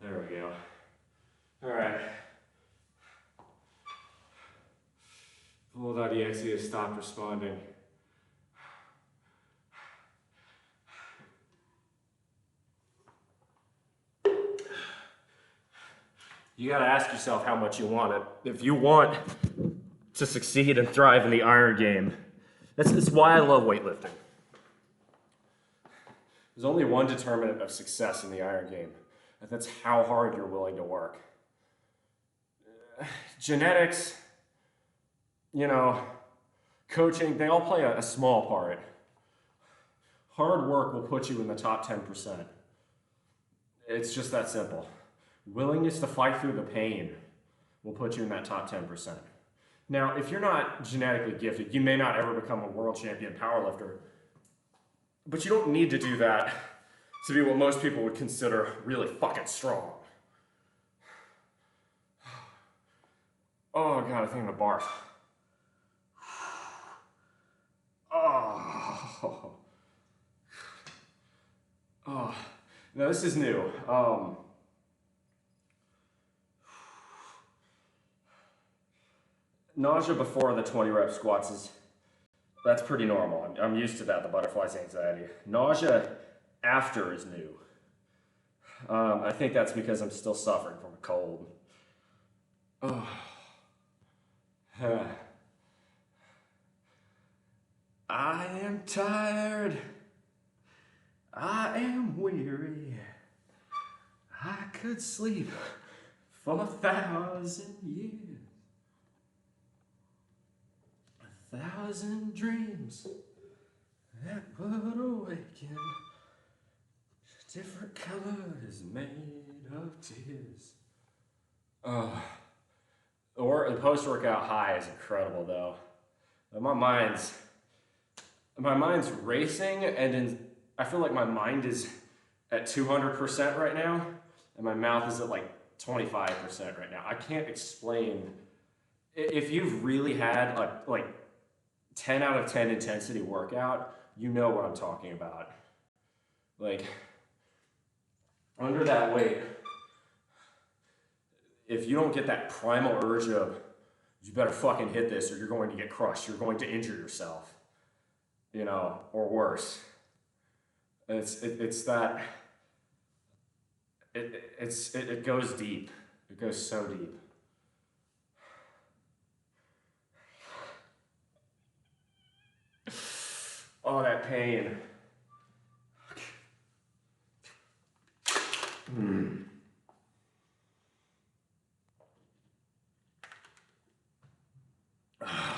There we go. All right. Full.exe has stopped responding. You gotta ask yourself how much you want it. If you want to succeed and thrive in the iron game, that's why I love weightlifting. There's only one determinant of success in the iron game, and that's how hard you're willing to work. Genetics, you know, coaching, they all play a small part. Hard work will put you in the top 10%. It's just that simple. Willingness to fight through the pain will put you in that top 10%. Now, if you're not genetically gifted, you may not ever become a world champion powerlifter, but you don't need to do that to be what most people would consider really fucking strong. Oh god, I think I'm gonna barf. Oh. Oh. Now this is new. Nausea before the 20 rep squats that's pretty normal. I'm used to that, the butterflies anxiety. Nausea after is new. I think that's because I'm still suffering from a cold. Oh. I am tired. I am weary. I could sleep for 1,000 years. 1,000 dreams that would awaken. Different colors made of tears. Or the post-workout high is incredible though. My mind's racing, and I feel like my mind is at 200% right now, and my mouth is at like 25% right now. I can't explain. If you've really had a 10 out of 10 intensity workout, you know what I'm talking about. Like, under that weight, if you don't get that primal urge of, you better fucking hit this or you're going to get crushed, you're going to injure yourself, you know, or worse. It's that it goes deep. It goes so deep. Oh, that pain.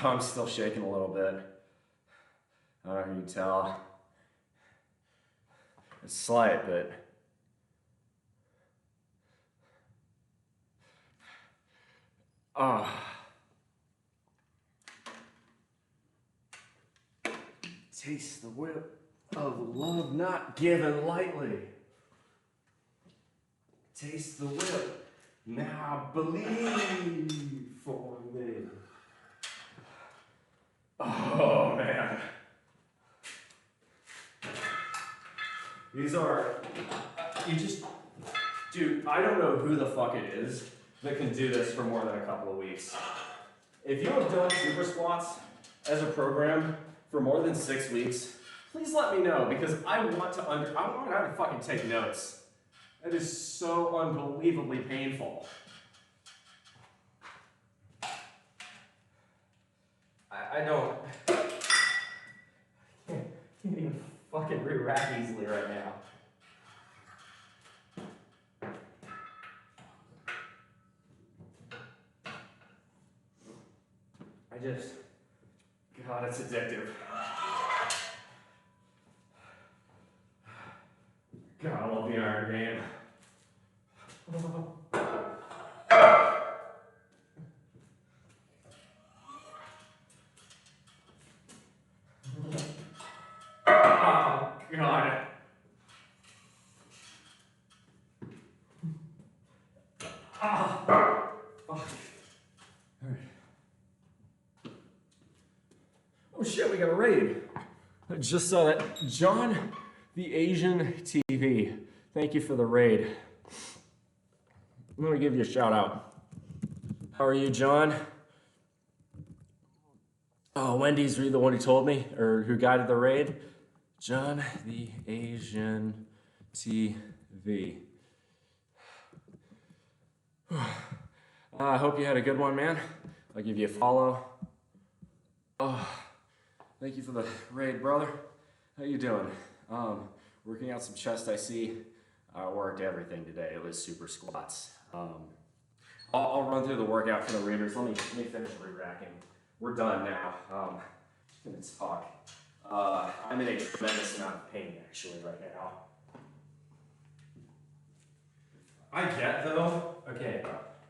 I'm still shaking a little bit. I don't know if you can tell. It's slight, but taste the whip of love not given lightly. Taste the whip, now believe for me. Oh man. These are, dude, I don't know who the fuck it is that can do this for more than a couple of weeks. If you have done super squats as a program for more than 6 weeks, please let me know, because I want to fucking take notes. That is so unbelievably painful. I can't even fucking re-rack easily right now. God, it's addictive. God, I love the Iron Man. Oh, God. Oh shit, we got a raid. I just saw that. John the Asian TV. Thank you for the raid. I'm gonna give you a shout out. How are you, John? Oh, Wendy's, were you the one who told me, or who guided the raid? John the Asian TV. I hope you had a good one, man. I'll give you a follow. Oh, thank you for the raid, brother. How you doing? Working out some chest, I see. I worked everything today. It was super squats. I'll run through the workout for the readers. Let me finish re-racking. We're done now. Just gonna talk. I'm in a tremendous amount of pain actually right now. I get though. Okay.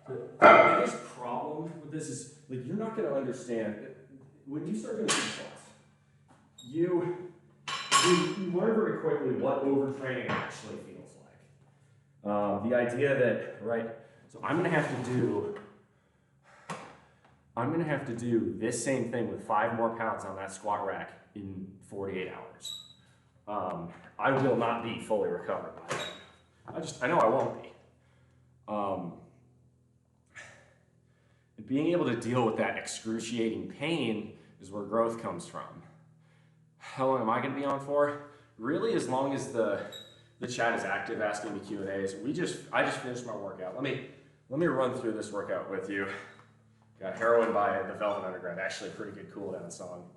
The biggest problem with this is like you're not gonna understand when you start doing squats. You learn very quickly what overtraining actually feels like. The idea that, right, so I'm gonna have to do this same thing with 5 more pounds on that squat rack in 48 hours. I will not be fully recovered by that. I know I won't be. Being able to deal with that excruciating pain is where growth comes from. How long am I going to be on for? Really, as long as the chat is active, asking me Q&As. I just finished my workout. Let me run through this workout with you. Got Heroin by the Velvet Underground. Actually, a pretty good cool down song.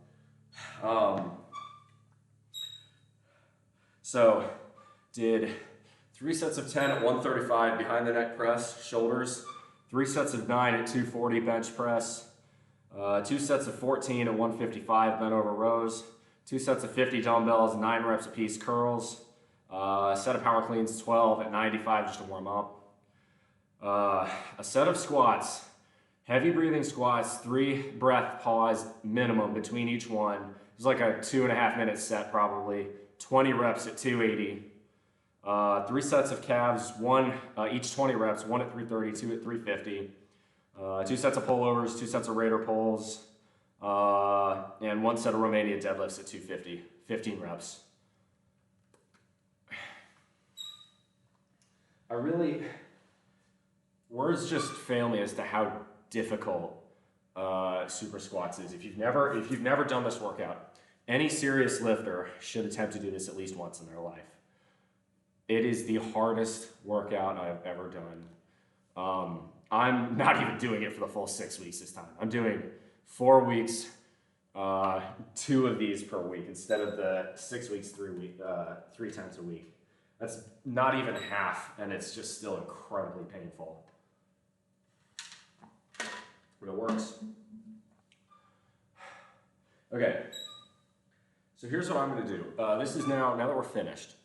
So, did 3 sets of 10 at 135 behind the neck press, shoulders. 3 sets of 9 at 240 bench press. 2 sets of 14 at 155 bent over rows. 2 sets of 50 dumbbells, 9 reps apiece curls. A set of power cleans, 12 at 95 just to warm up. A set of squats, heavy breathing squats, 3 breath pause minimum between each one. It's like a 2.5 minute set probably. 20 reps at 280. 3 sets of calves, each 20 reps, 1 at 330, 2 at 350. 2 sets of pullovers, 2 sets of Raider pulls, and 1 set of Romania deadlifts at 250, 15 reps. Words just fail me as to how difficult super squats is. If you've never done this workout, any serious lifter should attempt to do this at least once in their life. It is the hardest workout I've ever done. I'm not even doing it for the full 6 weeks this time. I'm doing 4 weeks, 2 of these per week instead of the 6 weeks, 3 times a week. That's not even half, and it's just still incredibly painful. But it works. Okay, so here's what I'm gonna do. This is now that we're finished.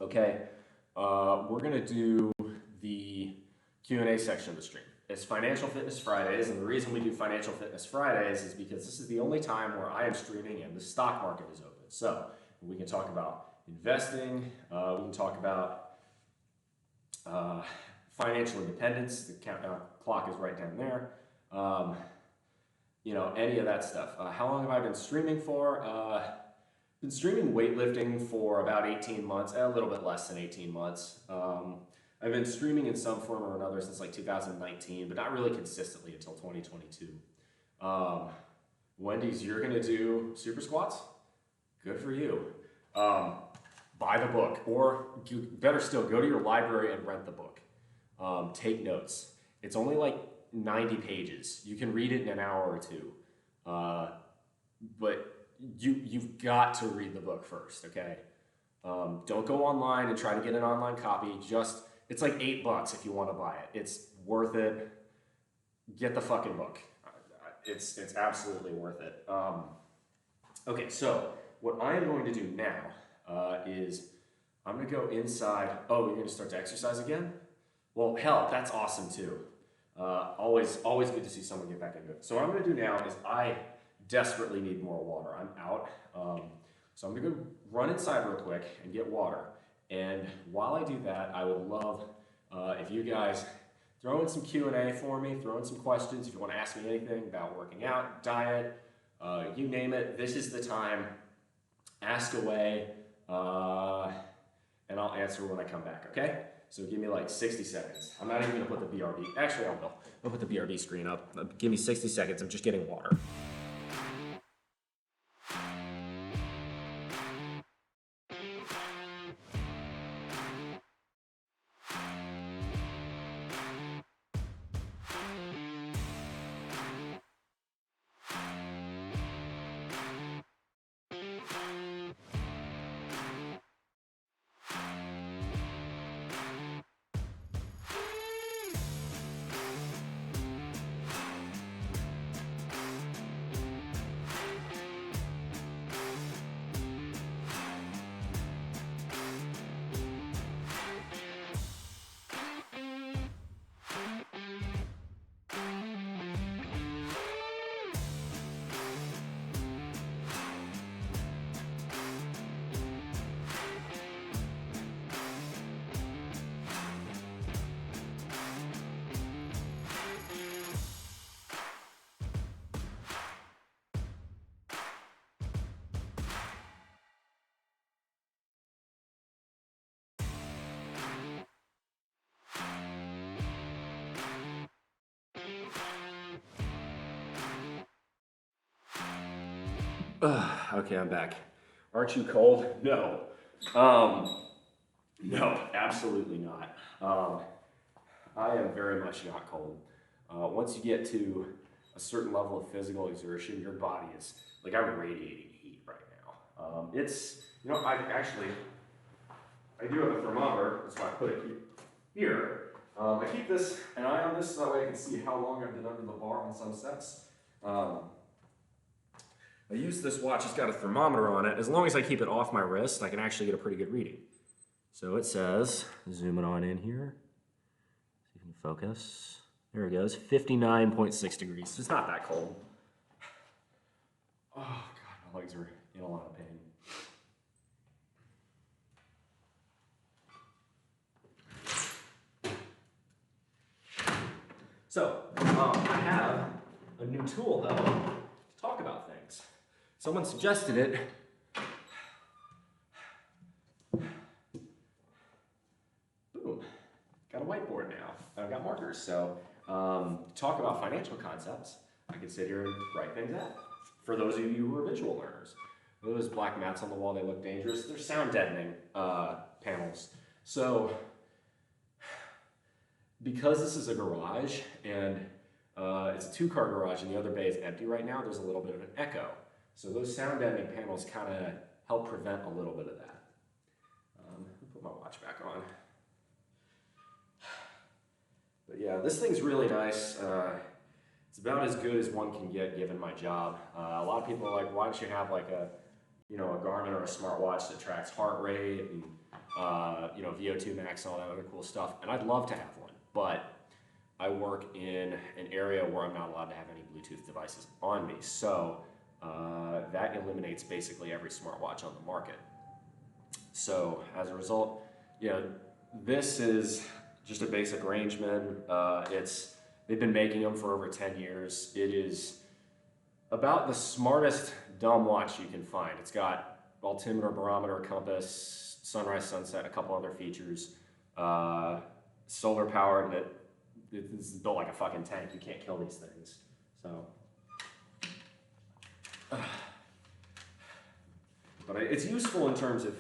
Okay, we're gonna do the Q&A section of the stream. It's Financial Fitness Fridays, and the reason we do Financial Fitness Fridays is because this is the only time where I am streaming and the stock market is open. So we can talk about investing, we can talk about financial independence. The countdown clock is right down there. You know, any of that stuff. How long have I been streaming for? Been streaming weightlifting for about 18 months, a little bit less than 18 months. I've been streaming in some form or another since like 2019, but not really consistently until 2022. Wendy's, you're gonna do super squats? Good for you. Buy the book, or better still, go to your library and rent the book. Take notes. It's only like 90 pages. You can read it in an hour or two. But you've got to read the book first, okay? Don't go online and try to get an online copy. It's like $8 if you want to buy it. It's worth it. Get the fucking book. It's absolutely worth it. Okay, so what I am going to do now is I'm gonna go inside. Oh, you're gonna start to exercise again? Well, hell, that's awesome too. Always good to see someone get back into it. So what I'm gonna do now is I desperately need more water. I'm out. So I'm gonna go run inside real quick and get water. And while I do that, I would love if you guys throw in some Q&A for me, throw in some questions. If you wanna ask me anything about working out, diet, you name it, this is the time. Ask away, and I'll answer when I come back, okay? So give me like 60 seconds. I'm not even gonna put the BRB, actually I will. I'll put the BRB screen up. Give me 60 seconds, I'm just getting water. Okay, I'm back. Aren't you cold? No. No, absolutely not. I am very much not cold. Once you get to a certain level of physical exertion, your body is, like, I'm radiating heat right now. It's, you know, I do have a thermometer, that's why I put it here. I keep this, an eye on this, so that way I can see how long I've been under the bar on some sets. I use this watch, it's got a thermometer on it. As long as I keep it off my wrist, I can actually get a pretty good reading. So it says, zoom it on in here, see if you can focus. There it goes, 59.6 degrees. It's not that cold. Oh God, my legs are in a lot of pain. So, I have a new tool though to talk about things. Someone suggested it. Boom, got a whiteboard now. I've got markers, so talk about financial concepts. I can sit here and write things out for those of you who are visual learners. Those black mats on the wall, they look dangerous. They're sound deadening panels. So because this is a garage and it's a two-car garage and the other bay is empty right now, there's a little bit of an echo. So those sound deadening panels kind of help prevent a little bit of that. Let me put my watch back on. But yeah, this thing's really nice. It's about as good as one can get given my job. A lot of people are like, why don't you have like a Garmin or a smartwatch that tracks heart rate and VO2 max and all that other cool stuff. And I'd love to have one, but I work in an area where I'm not allowed to have any Bluetooth devices on me. So that eliminates basically every smartwatch on the market. So as a result, this is just a basic Rangeman. They've been making them for over 10 years. It is about the smartest dumb watch you can find. It's got altimeter, barometer, compass, sunrise, sunset, a couple other features. Solar powered, and it's built like a fucking tank. You can't kill these things. So, but it's useful in terms of,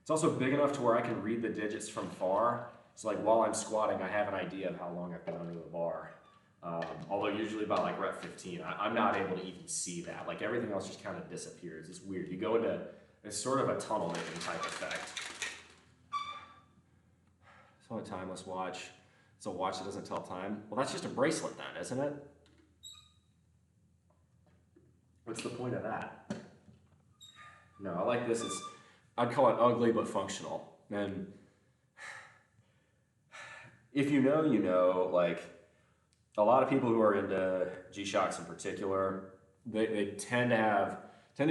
it's also big enough to where I can read the digits from far. So like while I'm squatting, I have an idea of how long I've been under the bar. Although usually about like rep 15, I'm not able to even see that. Like everything else just kind of disappears. It's weird. You go into, it's sort of a tunnel vision type effect. So a timeless watch. It's a watch that doesn't tell time. Well, that's just a bracelet then, isn't it? What's the point of that? No, I like this. I'd call it ugly but functional. And if you know, like a lot of people who are into G-Shocks in particular, they tend to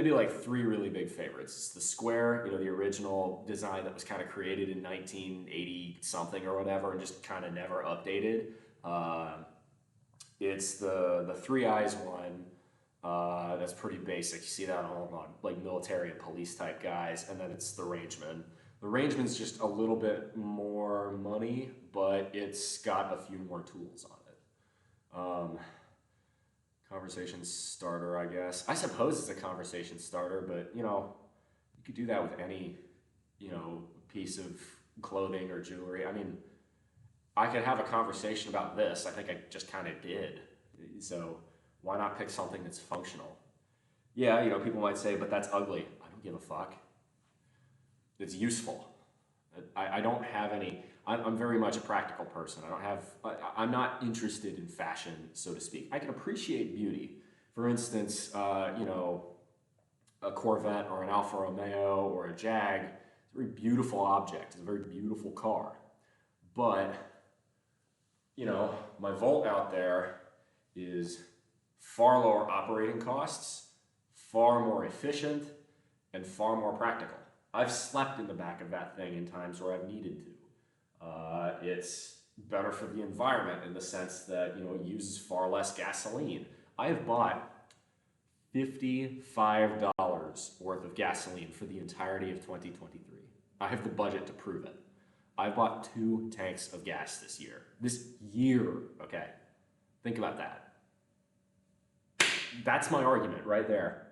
be like three really big favorites. It's the Square, the original design that was kind of created in 1980 something or whatever and just kind of never updated. It's the Three Eyes one. That's pretty basic. You see that on like military and police type guys, and then it's the Rangeman. The Rangeman's just a little bit more money, but it's got a few more tools on it. Conversation starter, I guess. I suppose it's a conversation starter, but you could do that with any, piece of clothing or jewelry. I mean, I could have a conversation about this. I think I just kind of did. So why not pick something that's functional? Yeah, people might say, but that's ugly. I don't give a fuck. It's useful. I don't have any, I'm very much a practical person. I'm not interested in fashion, so to speak. I can appreciate beauty. For instance, a Corvette or an Alfa Romeo or a Jag, it's a very beautiful object. It's a very beautiful car. But, my Volt out there is far lower operating costs, far more efficient, and far more practical. I've slept in the back of that thing in times where I've needed to. It's better for the environment in the sense that, it uses far less gasoline. I have bought $55 worth of gasoline for the entirety of 2023. I have the budget to prove it. I've bought 2 tanks of gas this year. This year, okay? Think about that. That's my argument right there.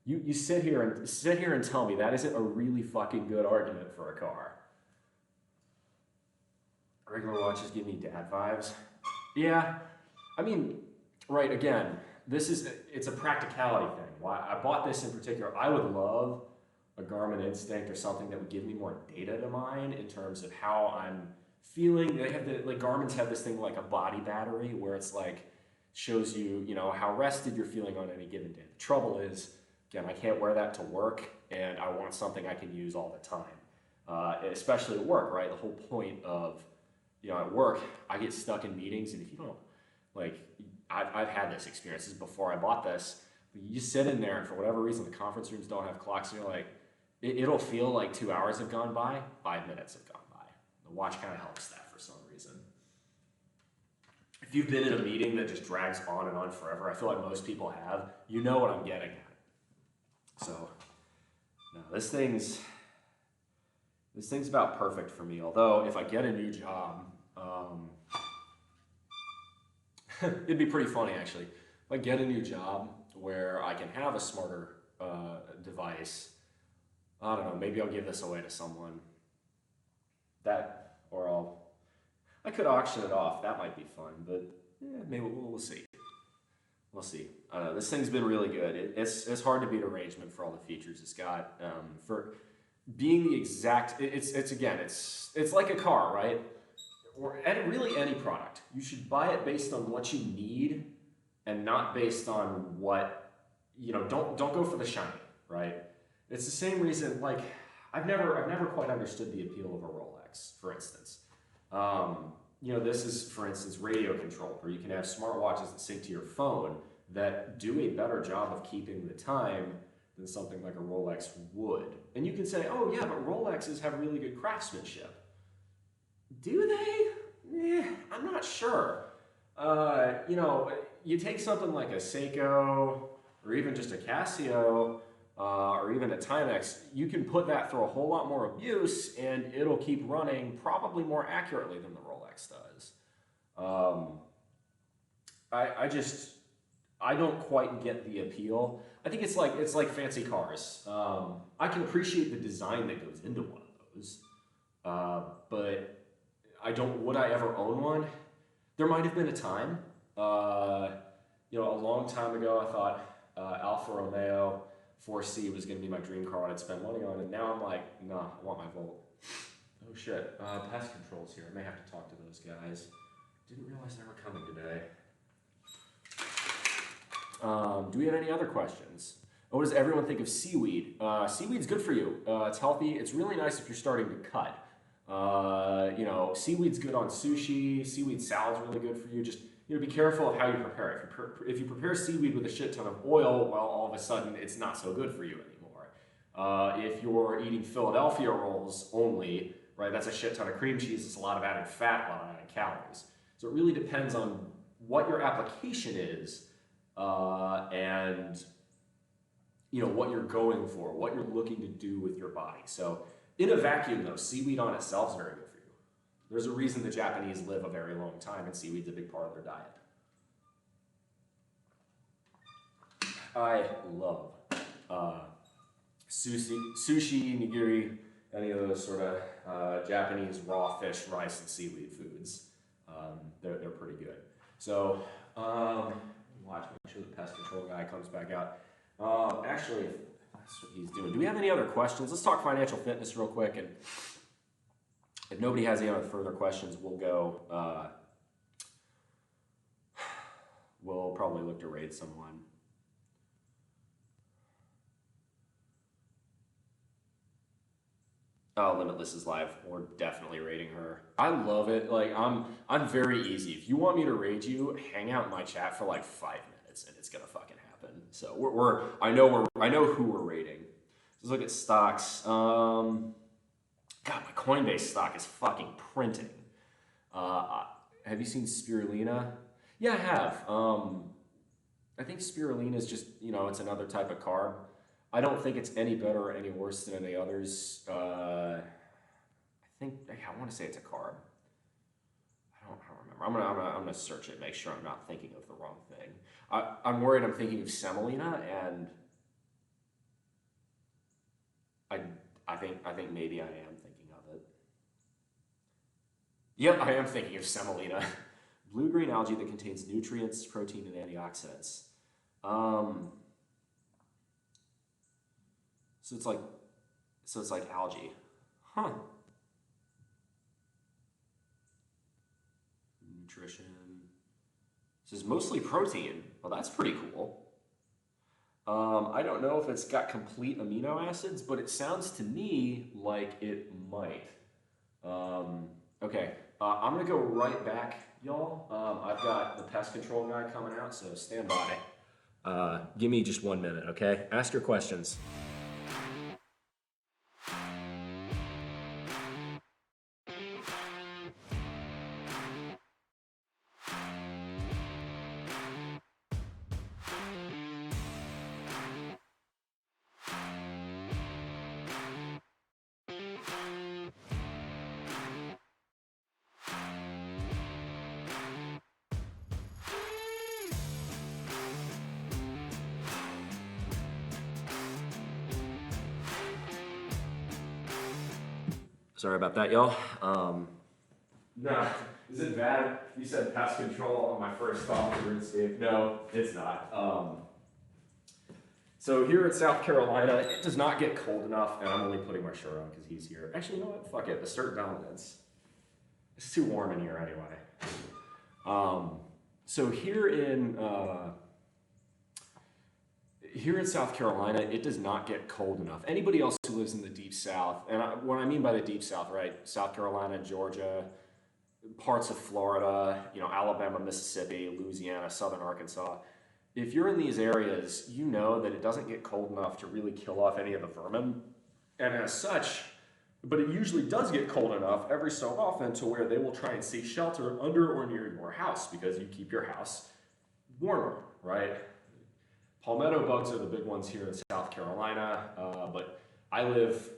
You sit here and tell me that isn't a really fucking good argument for a car. Regular watches give me dad vibes. Yeah, I mean, right, again, it's a practicality thing. Why I bought this in particular, I would love a Garmin Instinct or something that would give me more data to mine in terms of how I'm feeling. They have Garmin's have this thing like a body battery where it's like, shows you, how rested you're feeling on any given day. The trouble is, again, I can't wear that to work, and I want something I can use all the time, especially at work, right? The whole point of, at work, I get stuck in meetings, and if you don't, I've had this experience. This is before I bought this, but you just sit in there, and for whatever reason, the conference rooms don't have clocks, and you're like, it'll feel like 2 hours have gone by, 5 minutes have gone by. The watch kind of helps that for some reason. If you've been in a meeting that just drags on and on forever, I feel like most people have, you know what I'm getting at. So, no, this thing's about perfect for me. Although, if I get a new job, it'd be pretty funny actually. If I get a new job where I can have a smarter device. I don't know, maybe I'll give this away to someone. I could auction it off, that might be fun, but maybe we'll see. We'll see. This thing's been really good. It's hard to beat arrangement for all the features it's got. For being the exact, it's like a car, right? Or really any product. You should buy it based on what you need and not based on what, don't go for the shiny, right? It's the same reason, like, I've never quite understood the appeal of a Rolex, for instance. This is, for instance, radio controlled, where you can have smartwatches that sync to your phone that do a better job of keeping the time than something like a Rolex would. And you can say, oh yeah, but Rolexes have really good craftsmanship. Do they? I'm not sure. You take something like a Seiko, or even just a Casio, or even a Timex, you can put that through a whole lot more abuse and it'll keep running probably more accurately than the Rolex does. I don't quite get the appeal. I think it's like fancy cars. I can appreciate the design that goes into one of those, but would I ever own one? There might have been a time, a long time ago, I thought Alfa Romeo 4C was going to be my dream car I'd spend money on, and now I'm like, nah, I want my Volt. Oh shit, pest control's here. I may have to talk to those guys. Didn't realize they were coming today. Do we have any other questions? What does everyone think of seaweed? Seaweed's good for you. It's healthy. It's really nice if you're starting to cut. Seaweed's good on sushi. Seaweed salad's really good for you. Just be careful of how you prepare it. If you prepare seaweed with a shit ton of oil, well, all of a sudden it's not so good for you anymore. If you're eating Philadelphia rolls only, right, that's a shit ton of cream cheese. It's a lot of added fat, a lot of added calories. So it really depends on what your application is, and what you're going for, what you're looking to do with your body. So in a vacuum, though, seaweed on itself is very good for you. There's a reason the Japanese live a very long time, and seaweed's a big part of their diet. I love sushi, nigiri, any of those sort of Japanese raw fish, rice, and seaweed foods. They're pretty good. So watch, make sure the pest control guy comes back out. Actually, if that's what he's doing. Do we have any other questions? Let's talk financial fitness real quick, and if nobody has any other further questions, we'll go. We'll probably look to raid someone. Oh, Limitless is live. We're definitely raiding her. I love it. Like, I'm very easy. If you want me to raid you, hang out in my chat for like 5 minutes, and it's gonna fucking happen. So I know who we're raiding. Let's look at stocks. God, my Coinbase stock is fucking printing. Have you seen Spirulina? Yeah, I have. I think Spirulina is just, it's another type of carb. I don't think it's any better or any worse than any others. I want to say it's a carb. I don't remember. I'm gonna search it, make sure I'm not thinking of the wrong thing. I'm worried I'm thinking of semolina, and I think maybe I am thinking of it. Yep, I am thinking of semolina. Blue-green algae that contains nutrients, protein, and antioxidants. So it's like algae. Huh. Nutrition. This is mostly protein. Well, that's pretty cool. I don't know if it's got complete amino acids, but it sounds to me like it might. Okay, I'm gonna go right back, y'all. I've got the pest control guy coming out, so stand by. Give me just 1 minute, okay? Ask your questions. Sorry about that, y'all. No, is it bad? You said pest control on my first thought for RuneScape. No, it's not. So here in South Carolina, it does not get cold enough, and I'm only putting my shirt on because he's here. Actually, you know what? Fuck it. The shirt dominance. It's too warm in here anyway. So here in South Carolina, it does not get cold enough. Anybody else who lives in the deep South, and what I mean by the deep South, right? South Carolina, Georgia, parts of Florida, Alabama, Mississippi, Louisiana, Southern Arkansas. If you're in these areas, you know that it doesn't get cold enough to really kill off any of the vermin. And as such, but it usually does get cold enough every so often to where they will try and seek shelter under or near your house because you keep your house warmer, right? Palmetto bugs are the big ones here in South Carolina, but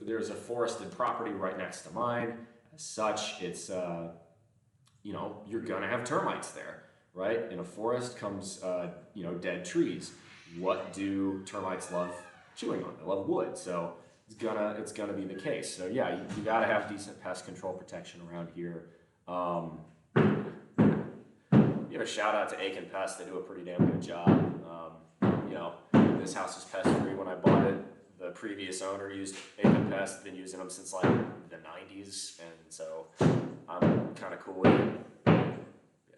there's a forested property right next to mine. As such, it's, you're gonna have termites there, right? In a forest comes, dead trees. What do termites love chewing on? They love wood, so it's gonna be the case. So yeah, you gotta have decent pest control protection around here. Give a shout out to Aiken Pest. They do a pretty damn good job. This house is pest free when I bought it. The previous owner used Aiken Pest, been using them since like the 90s, and so I'm kind of cool with it. Yeah,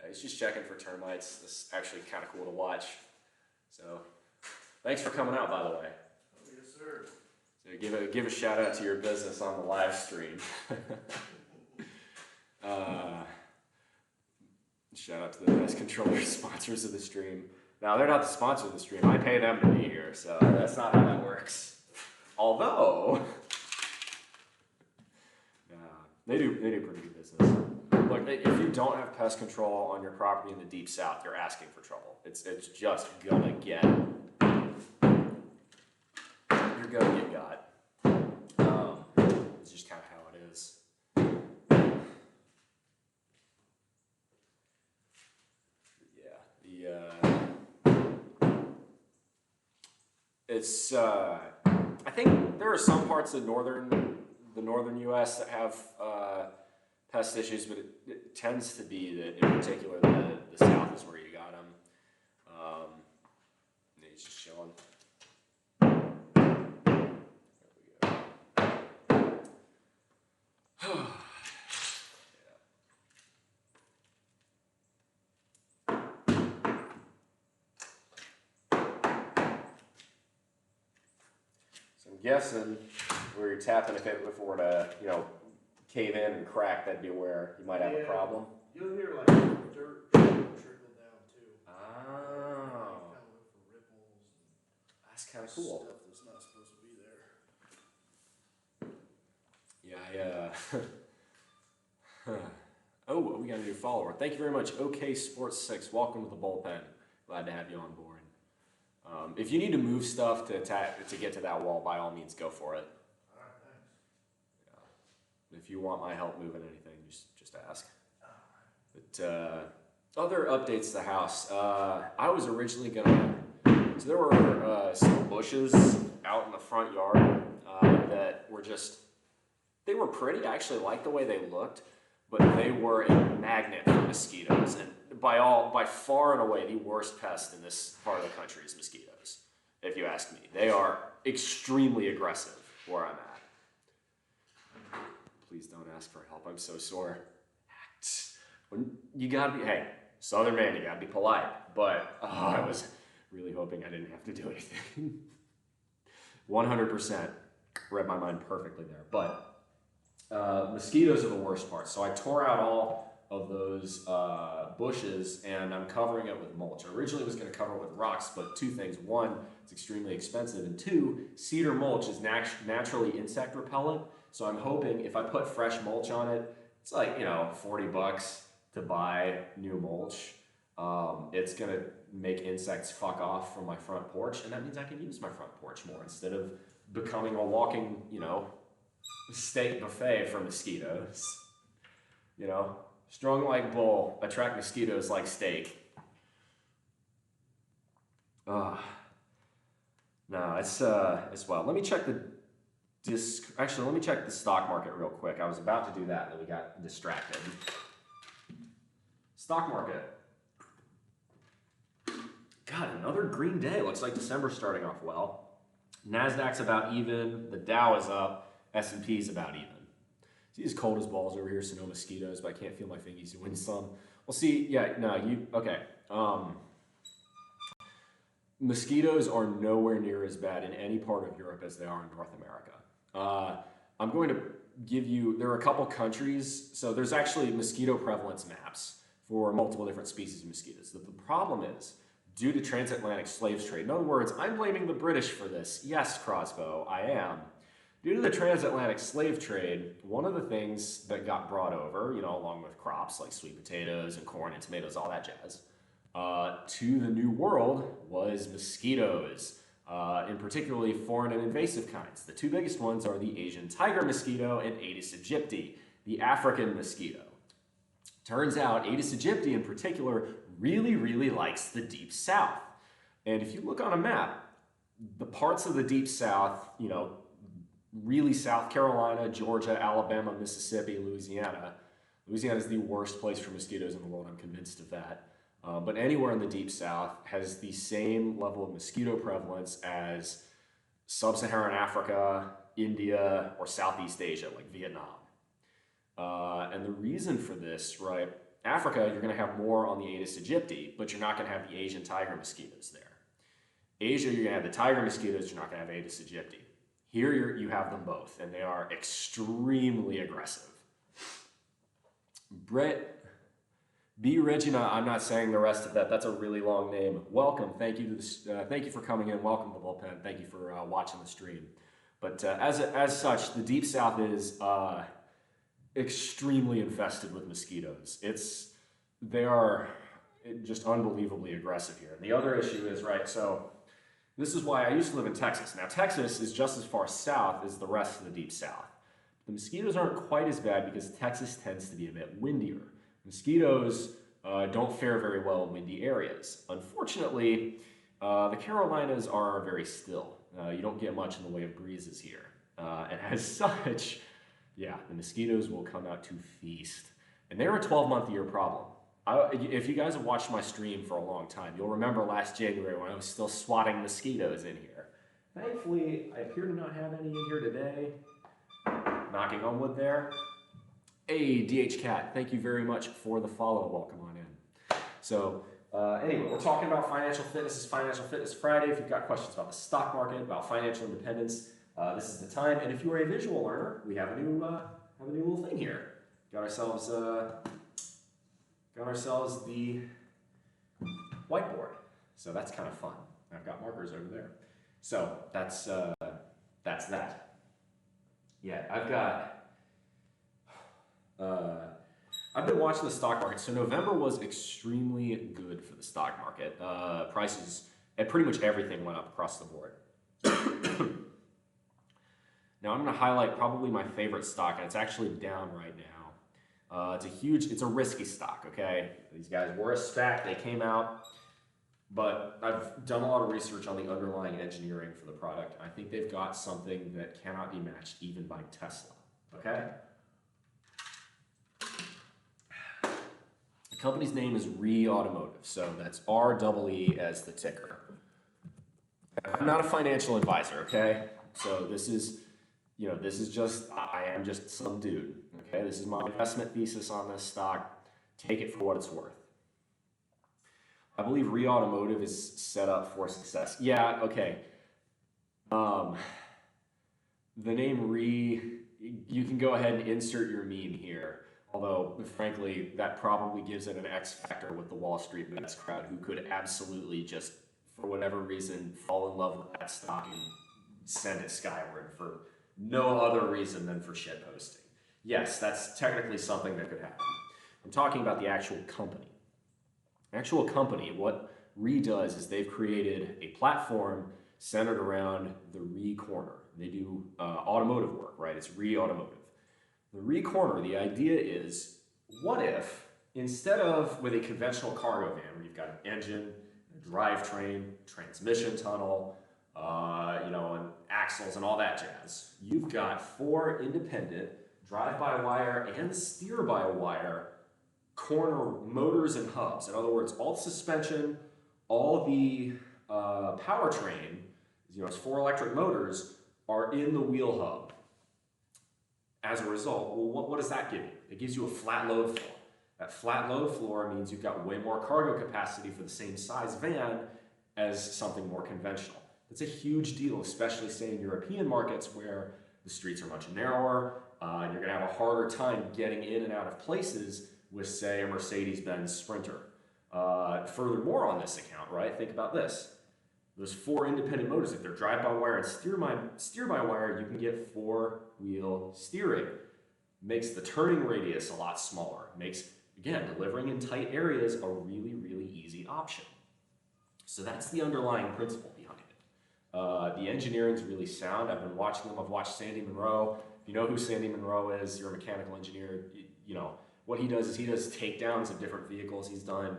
he's just checking for termites. This is actually kind of cool to watch. So thanks for coming out, by the way. Yes, sir. So give a shout out to your business on the live stream. Shout out to the pest controller sponsors of the stream. Now, they're not the sponsor of the stream. I pay them to be here, so that's not how that works. Although, they do pretty good business. Look, if you don't have pest control on your property in the deep South, you're asking for trouble. It's just gonna get, you're gonna get got. It's just kind of how it is. It's, I think there are some parts of the northern U.S. that have pest issues, but it tends to be that, in particular, the South is where you got them. He's just chilling. There we go. Guessing where you're tapping, if it were to, cave in and crack, that'd be where you might have a problem. You'll hear like dirt trickle down too. Oh. Kind of look for ripples and That's kind of cool. stuff that's not supposed to be there. Yeah, Oh, we got a new follower. Thank you very much, OK Sports 6. Welcome to the bullpen. Glad to have you on board. If you need to move stuff to get to that wall, by all means, go for it. All right, thanks. Yeah. If you want my help moving anything, just ask. But other updates to the house. I was originally gonna. So there were some bushes out in the front yard that were just. They were pretty. I actually liked the way they looked, but they were a magnet for mosquitoes, and by far and away the worst pest in this part of the country is mosquitoes. If you ask me, they are extremely aggressive where I'm at. Please don't ask for help. I'm so sore. You gotta be, hey, Southern man, you gotta be polite. But I was really hoping I didn't have to do anything. 100% read my mind perfectly there. But mosquitoes are the worst part. So I tore out all of those bushes and I'm covering it with mulch. I originally was gonna cover it with rocks, but two things. One, it's extremely expensive. And two, cedar mulch is naturally insect repellent. So I'm hoping if I put fresh mulch on it, it's like, $40 to buy new mulch. It's gonna make insects fuck off from my front porch, and that means I can use my front porch more instead of becoming a walking, steak buffet for mosquitoes. Strong like bull, attract mosquitoes like steak. No, it's wild. Let me check Actually, let me check the stock market real quick. I was about to do that, and then we got distracted. Stock market. God, another green day. Looks like December's starting off well. NASDAQ's about even. The Dow is up. S&P's about even. See, it's cold as balls over here, so no mosquitoes, but I can't feel my fingies doing some. Well, see, yeah, no, okay. Mosquitoes are nowhere near as bad in any part of Europe as they are in North America. I'm going to give you, there are a couple countries, so there's actually mosquito prevalence maps for multiple different species of mosquitoes. The problem is, due to transatlantic slaves trade, in other words, I'm blaming the British for this. Yes, Crossbow, I am. Due to the transatlantic slave trade, one of the things that got brought over, along with crops like sweet potatoes and corn and tomatoes, all that jazz, to the New World was mosquitoes, in particularly foreign and invasive kinds. The two biggest ones are the Asian tiger mosquito and Aedes aegypti, the African mosquito. Turns out Aedes aegypti in particular really, really likes the deep south. And if you look on a map, the parts of the deep south, really South Carolina, Georgia, Alabama, Mississippi, Louisiana. Louisiana is the worst place for mosquitoes in the world, I'm convinced of that. But anywhere in the deep south has the same level of mosquito prevalence as sub-Saharan Africa, India, or Southeast Asia, like Vietnam. And the reason for this, right, Africa, you're going to have more on the Aedes aegypti, but you're not going to have the Asian tiger mosquitoes there. Asia, you're going to have the tiger mosquitoes, you're not going to have Aedes aegypti. Here you have them both, and they are extremely aggressive. Brett B. Regina, I'm not saying the rest of that. That's a really long name. Welcome. Thank you to thank you for coming in. Welcome to the bullpen. Thank you for watching the stream. But as such, the Deep South is extremely infested with mosquitoes. They are just unbelievably aggressive here. And the other issue is, right, so this is why I used to live in Texas. Now, Texas is just as far south as the rest of the Deep South. The mosquitoes aren't quite as bad because Texas tends to be a bit windier. Mosquitoes don't fare very well in windy areas. Unfortunately, the Carolinas are very still. You don't get much in the way of breezes here. And as such, yeah, the mosquitoes will come out to feast. And they're a 12-month-a-year problem. If you guys have watched my stream for a long time, you'll remember last January when I was still swatting mosquitoes in here. Thankfully, I appear to not have any in here today. Knocking on wood there. Hey, DH Cat, thank you very much for the follow. Welcome on in. So, anyway, we're talking about financial fitness. It's Financial Fitness Friday. If you've got questions about the stock market, about financial independence, this is the time. And if you are a visual learner, we have a new little thing here. Got ourselves the whiteboard. So that's kind of fun. I've got markers over there. So that's that. Yeah, I've been watching the stock market. So November was extremely good for the stock market. Prices and pretty much everything went up across the board. Now I'm going to highlight probably my favorite stock, and it's actually down right now. It's a risky stock, okay? These guys were a SPAC, they came out, but I've done a lot of research on the underlying engineering for the product. I think they've got something that cannot be matched even by Tesla, okay? The company's name is RE Automotive, so that's REE as the ticker. I'm not a financial advisor, okay? So this is just, I am just some dude, okay? This is my investment thesis on this stock. Take it for what it's worth. I believe RE Automotive is set up for success. Yeah, okay. The name RE, you can go ahead and insert your meme here. Although, frankly, that probably gives it an X factor with the Wall Street bets crowd, who could absolutely just, for whatever reason, fall in love with that stock and send it skyward for no other reason than for shitposting. Yes, that's technically something that could happen. I'm talking about the actual company. Actual company, what RE does is they've created a platform centered around the RE Corner. They do automotive work, right? It's RE Automotive. The RE Corner, the idea is, what if, instead of with a conventional cargo van where you've got an engine, a drivetrain, transmission tunnel, and axles and all that jazz. You've got 4 independent drive-by-wire and steer-by-wire corner motors and hubs. In other words, all the suspension, all the powertrain, it's 4 electric motors, are in the wheel hub. As a result, well, what does that give you? It gives you a flat load floor. That flat load floor means you've got way more cargo capacity for the same size van as something more conventional. That's a huge deal, especially say in European markets where the streets are much narrower, and you're gonna have a harder time getting in and out of places with, say, a Mercedes-Benz Sprinter. Furthermore on this account, right, think about this. Those 4 independent motors, if they're drive-by-wire and steer-by-wire, you can get 4-wheel steering. Makes the turning radius a lot smaller. Makes, again, delivering in tight areas a really, really easy option. So that's the underlying principle behind it. The engineering's really sound. I've been watching them. I've watched Sandy Munro. If you know who Sandy Munro is, you're a mechanical engineer. What he does is he does takedowns of different vehicles. He's done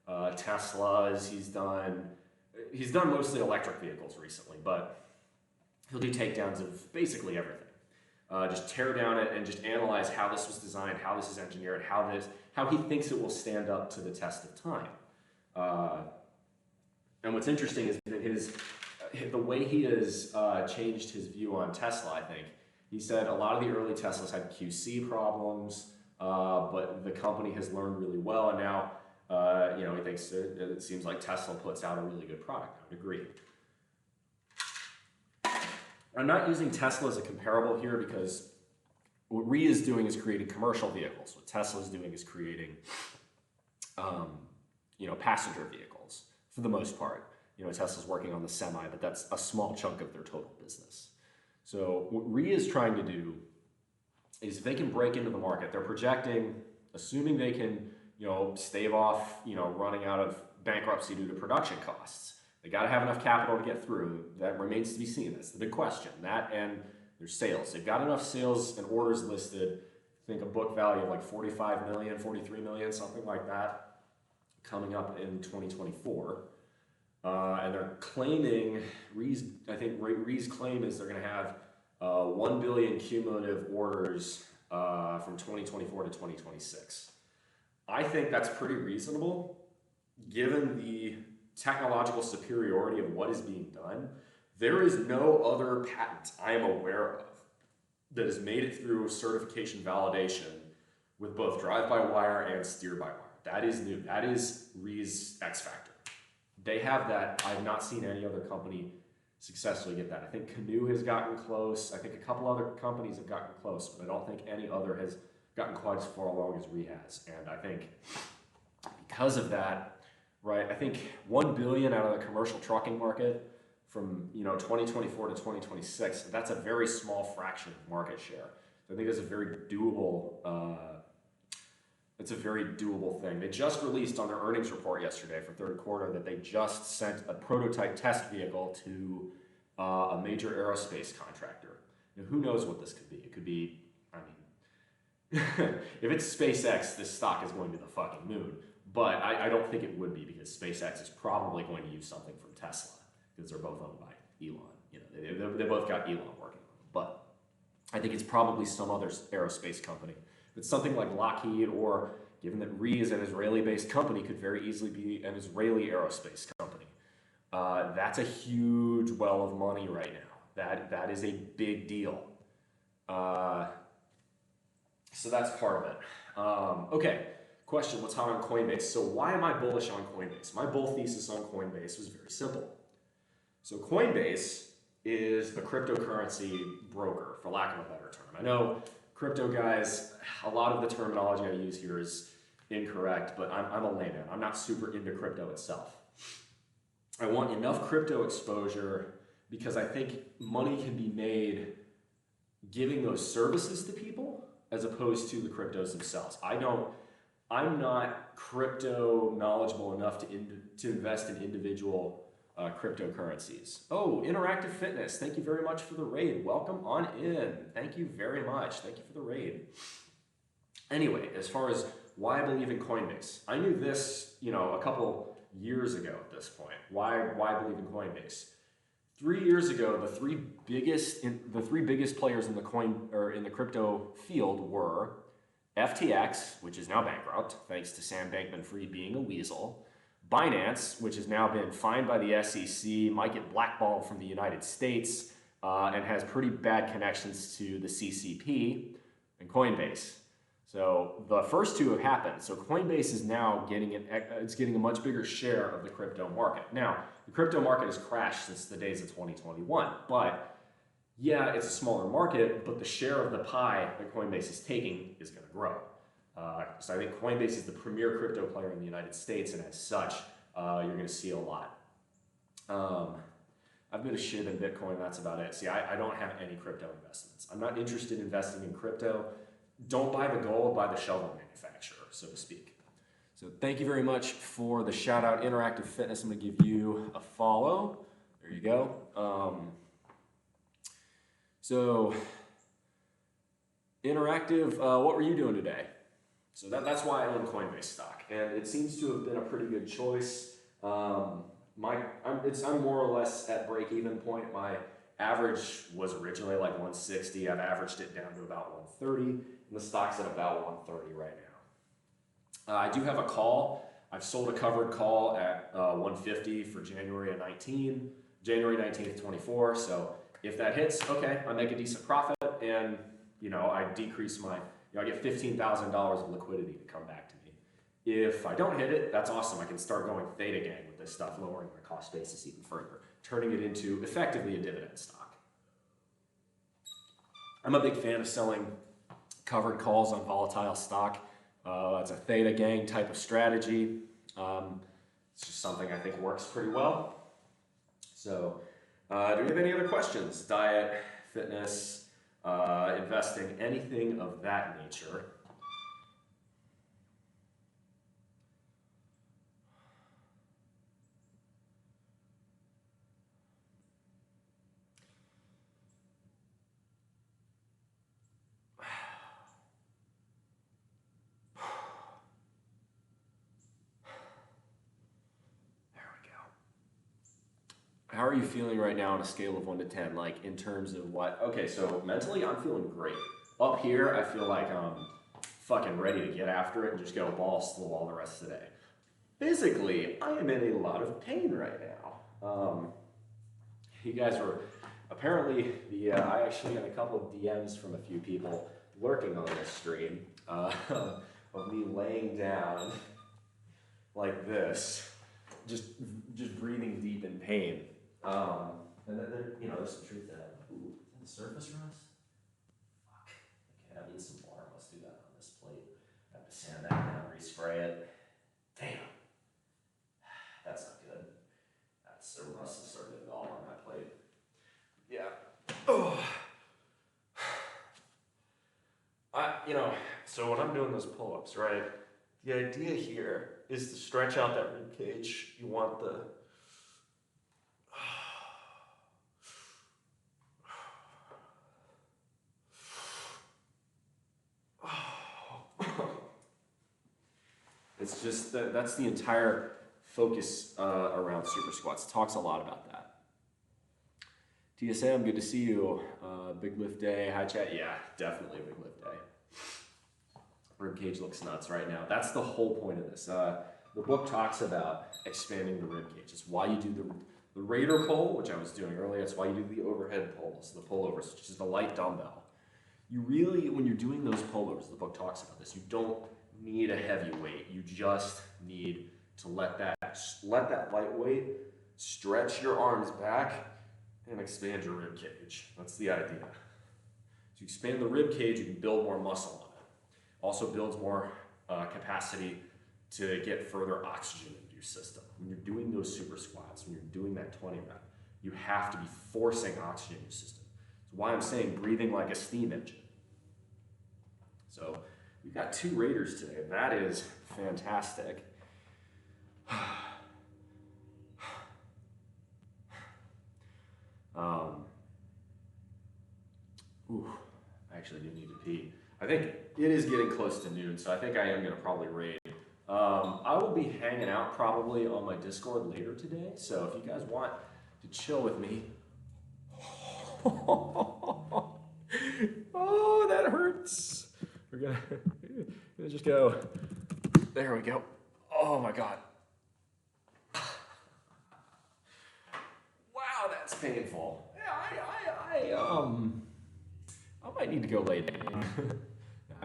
Teslas. He's done mostly electric vehicles recently, but he'll do takedowns of basically everything. Just tear down it and just analyze how this was designed, how this is engineered, how he thinks it will stand up to the test of time. And what's interesting is that the way he has changed his view on Tesla, I think. He said a lot of the early Teslas had QC problems, but the company has learned really well, and now he thinks it seems like Tesla puts out a really good product. I would agree. I'm not using Tesla as a comparable here because what RE is doing is creating commercial vehicles. What Tesla is doing is creating, passenger vehicles for the most part. Tesla's working on the Semi, but that's a small chunk of their total business. So what RE is trying to do is if they can break into the market, they're projecting, assuming they can, stave off, running out of bankruptcy due to production costs. They got to have enough capital to get through. That remains to be seen. That's the big question. That and their sales. They've got enough sales and orders listed. I think a book value of like 45 million, 43 million, something like that, coming up in 2024. And they're claiming, Re's claim is they're going to have 1 billion cumulative orders from 2024 to 2026. I think that's pretty reasonable, given the technological superiority of what is being done. There is no other patent I am aware of that has made it through certification validation with both drive-by-wire and steer-by-wire. That is new. That is RE's X factor. They have that. I have not seen any other company successfully get that. I think Canoe has gotten close. I think a couple other companies have gotten close, but I don't think any other has gotten quite as far along as RE has. And I think because of that, right, I think 1 billion out of the commercial trucking market from 2024 to 2026, that's a very small fraction of market share. So I think that's a very doable thing. They just released on their earnings report yesterday for third quarter that they just sent a prototype test vehicle to a major aerospace contractor. Who knows what this could be? It could be, if it's SpaceX, this stock is going to the fucking moon. But I don't think it would be, because SpaceX is probably going to use something from Tesla, because they're both owned by Elon. They both got Elon working on them. But I think it's probably some other aerospace company. If it's something like Lockheed, or given that RE is an Israeli-based company, could very easily be an Israeli aerospace company. That's a huge well of money right now. That is a big deal. So that's part of it. Okay. Question, what's hot on Coinbase? So why am I bullish on Coinbase? My bull thesis on Coinbase was very simple. So Coinbase is the cryptocurrency broker, for lack of a better term. I know crypto guys, a lot of the terminology I use here is incorrect, but I'm a layman. I'm not super into crypto itself. I want enough crypto exposure because I think money can be made giving those services to people as opposed to the cryptos themselves. I'm not crypto knowledgeable enough to invest in individual cryptocurrencies. Oh, Interactive Fitness, thank you very much for the raid. Welcome on in. Thank you very much. Thank you for the raid. Anyway, as far as why I believe in Coinbase, I knew this, a couple years ago at this point. Why believe in Coinbase? 3 years ago, the three biggest players in the in the crypto field were FTX, which is now bankrupt thanks to Sam Bankman-Fried being a weasel, Binance, which has now been fined by the SEC, might get blackballed from the United States, and has pretty bad connections to the CCP, and Coinbase. So the first two have happened. So Coinbase is now getting a much bigger share of the crypto market. Now, the crypto market has crashed since the days of 2021, but yeah, it's a smaller market, but the share of the pie that Coinbase is taking is going to grow. So I think Coinbase is the premier crypto player in the United States, and as such, you're going to see a lot. I've been a shit in Bitcoin, that's about it. See, I don't have any crypto investments. I'm not interested in investing in crypto. Don't buy the gold, buy the shovel manufacturer, so to speak. So thank you very much for the shout out, Interactive Fitness. I'm gonna give you a follow. There you go. So Interactive, what were you doing today? So that's why I own Coinbase stock, and it seems to have been a pretty good choice. I'm more or less at break-even point. My average was originally like 160. I've averaged it down to about 130, and the stock's at about 130 right now. I do have a call. I've sold a covered call at 150 for January 19th, 24. So if that hits, okay, I make a decent profit, and I decrease my, I get $15,000 of liquidity to come back to me. If I don't hit it, that's awesome. I can start going theta gang with this stuff, lowering my cost basis even further, turning it into effectively a dividend stock. I'm a big fan of selling covered calls on volatile stock. It's a theta gang type of strategy. It's just something I think works pretty well. So, do we have any other questions? Diet, fitness, investing, anything of that nature. How are you feeling right now on a scale of 1 to 10? Like in terms of what? Okay, so mentally I'm feeling great. Up here, I feel like I'm fucking ready to get after it and just go balls to the wall the rest of the day. Physically, I am in a lot of pain right now. You guys were apparently I actually got a couple of DMs from a few people lurking on this stream of me laying down like this, just breathing deep in pain. And then there's some truth to that. Ooh, is that the surface rust? Fuck. Okay, I need some water. Let's do that on this plate. I have to sand that down, respray it. Damn. That's not good. That's the rust is starting to all on my plate. Yeah. Oh. So when I'm doing those pull-ups, right? The idea here is to stretch out that rib cage. You want the it's just that's the entire focus around super squats. It talks a lot about that. TSM, good to see you. Big lift day. Hi chat. Yeah, definitely a big lift day. Rib cage looks nuts right now. That's the whole point of this. The book talks about expanding the rib cage. It's why you do the Raider pull, which I was doing earlier. It's why you do the overhead pulls, the pullovers, which is the light dumbbell. You really, when you're doing those pullovers, the book talks about this, you don't need a heavy weight. You just need to let that light weight stretch your arms back and expand your rib cage. That's the idea. So you expand the rib cage, you can build more muscle on it. Also builds more capacity to get further oxygen into your system. When you're doing those super squats, when you're doing that 20 rep, you have to be forcing oxygen in your system. That's why I'm saying breathing like a steam engine. So we've got 2 Raiders today. That is fantastic. I actually do need to pee. I think it is getting close to noon, so I think I am going to probably raid. I will be hanging out probably on my Discord later today, so if you guys want to chill with me Oh, that hurts. We're gonna just go. There we go. Oh my God. Wow, that's painful. Yeah, I might need to go lay down.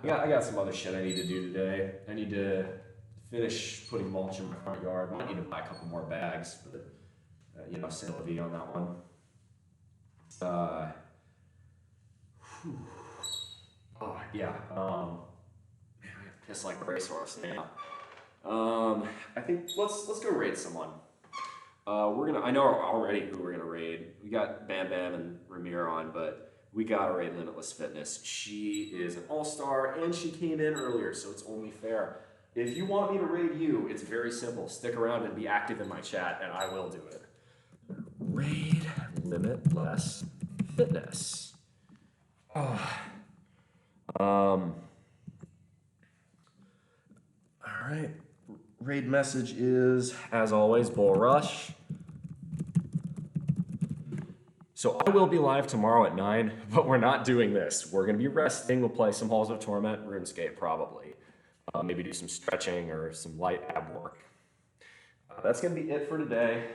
I got some other shit I need to do today. I need to finish putting mulch in my front yard. Might need to buy a couple more bags, but you know, c'est la vie on that one. Whew. Oh yeah. Man, I piss like a racehorse now. I think let's go raid someone. I know already who we're gonna raid. We got Bam Bam and Ramir on, but we gotta raid Limitless Fitness. She is an all-star and she came in earlier, so it's only fair. If you want me to raid you, it's very simple. Stick around and be active in my chat, and I will do it. Raid Limitless Fitness. All right. Raid message is, as always, Bull Rush. So I will be live tomorrow at 9, but we're not doing this. We're going to be resting. We'll play some Halls of Torment, RuneScape probably. Maybe do some stretching or some light ab work. That's going to be it for today.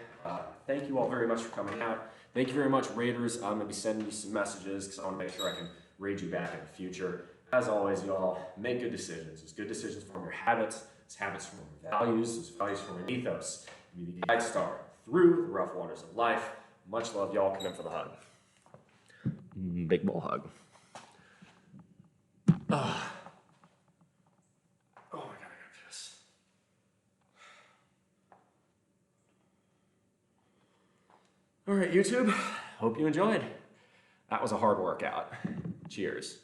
Thank you all very much for coming out. Thank you very much, Raiders. I'm going to be sending you some messages because I want to make sure I can raid you back in the future. As always, y'all, make good decisions. Those good decisions form your habits. Those habits form your values. Those values form your ethos. You be the guide star through the rough waters of life. Much love, y'all. Come in for the hug. Big bull hug. Oh my God, I gotta piss. All right, YouTube. Hope you enjoyed. That was a hard workout. Cheers.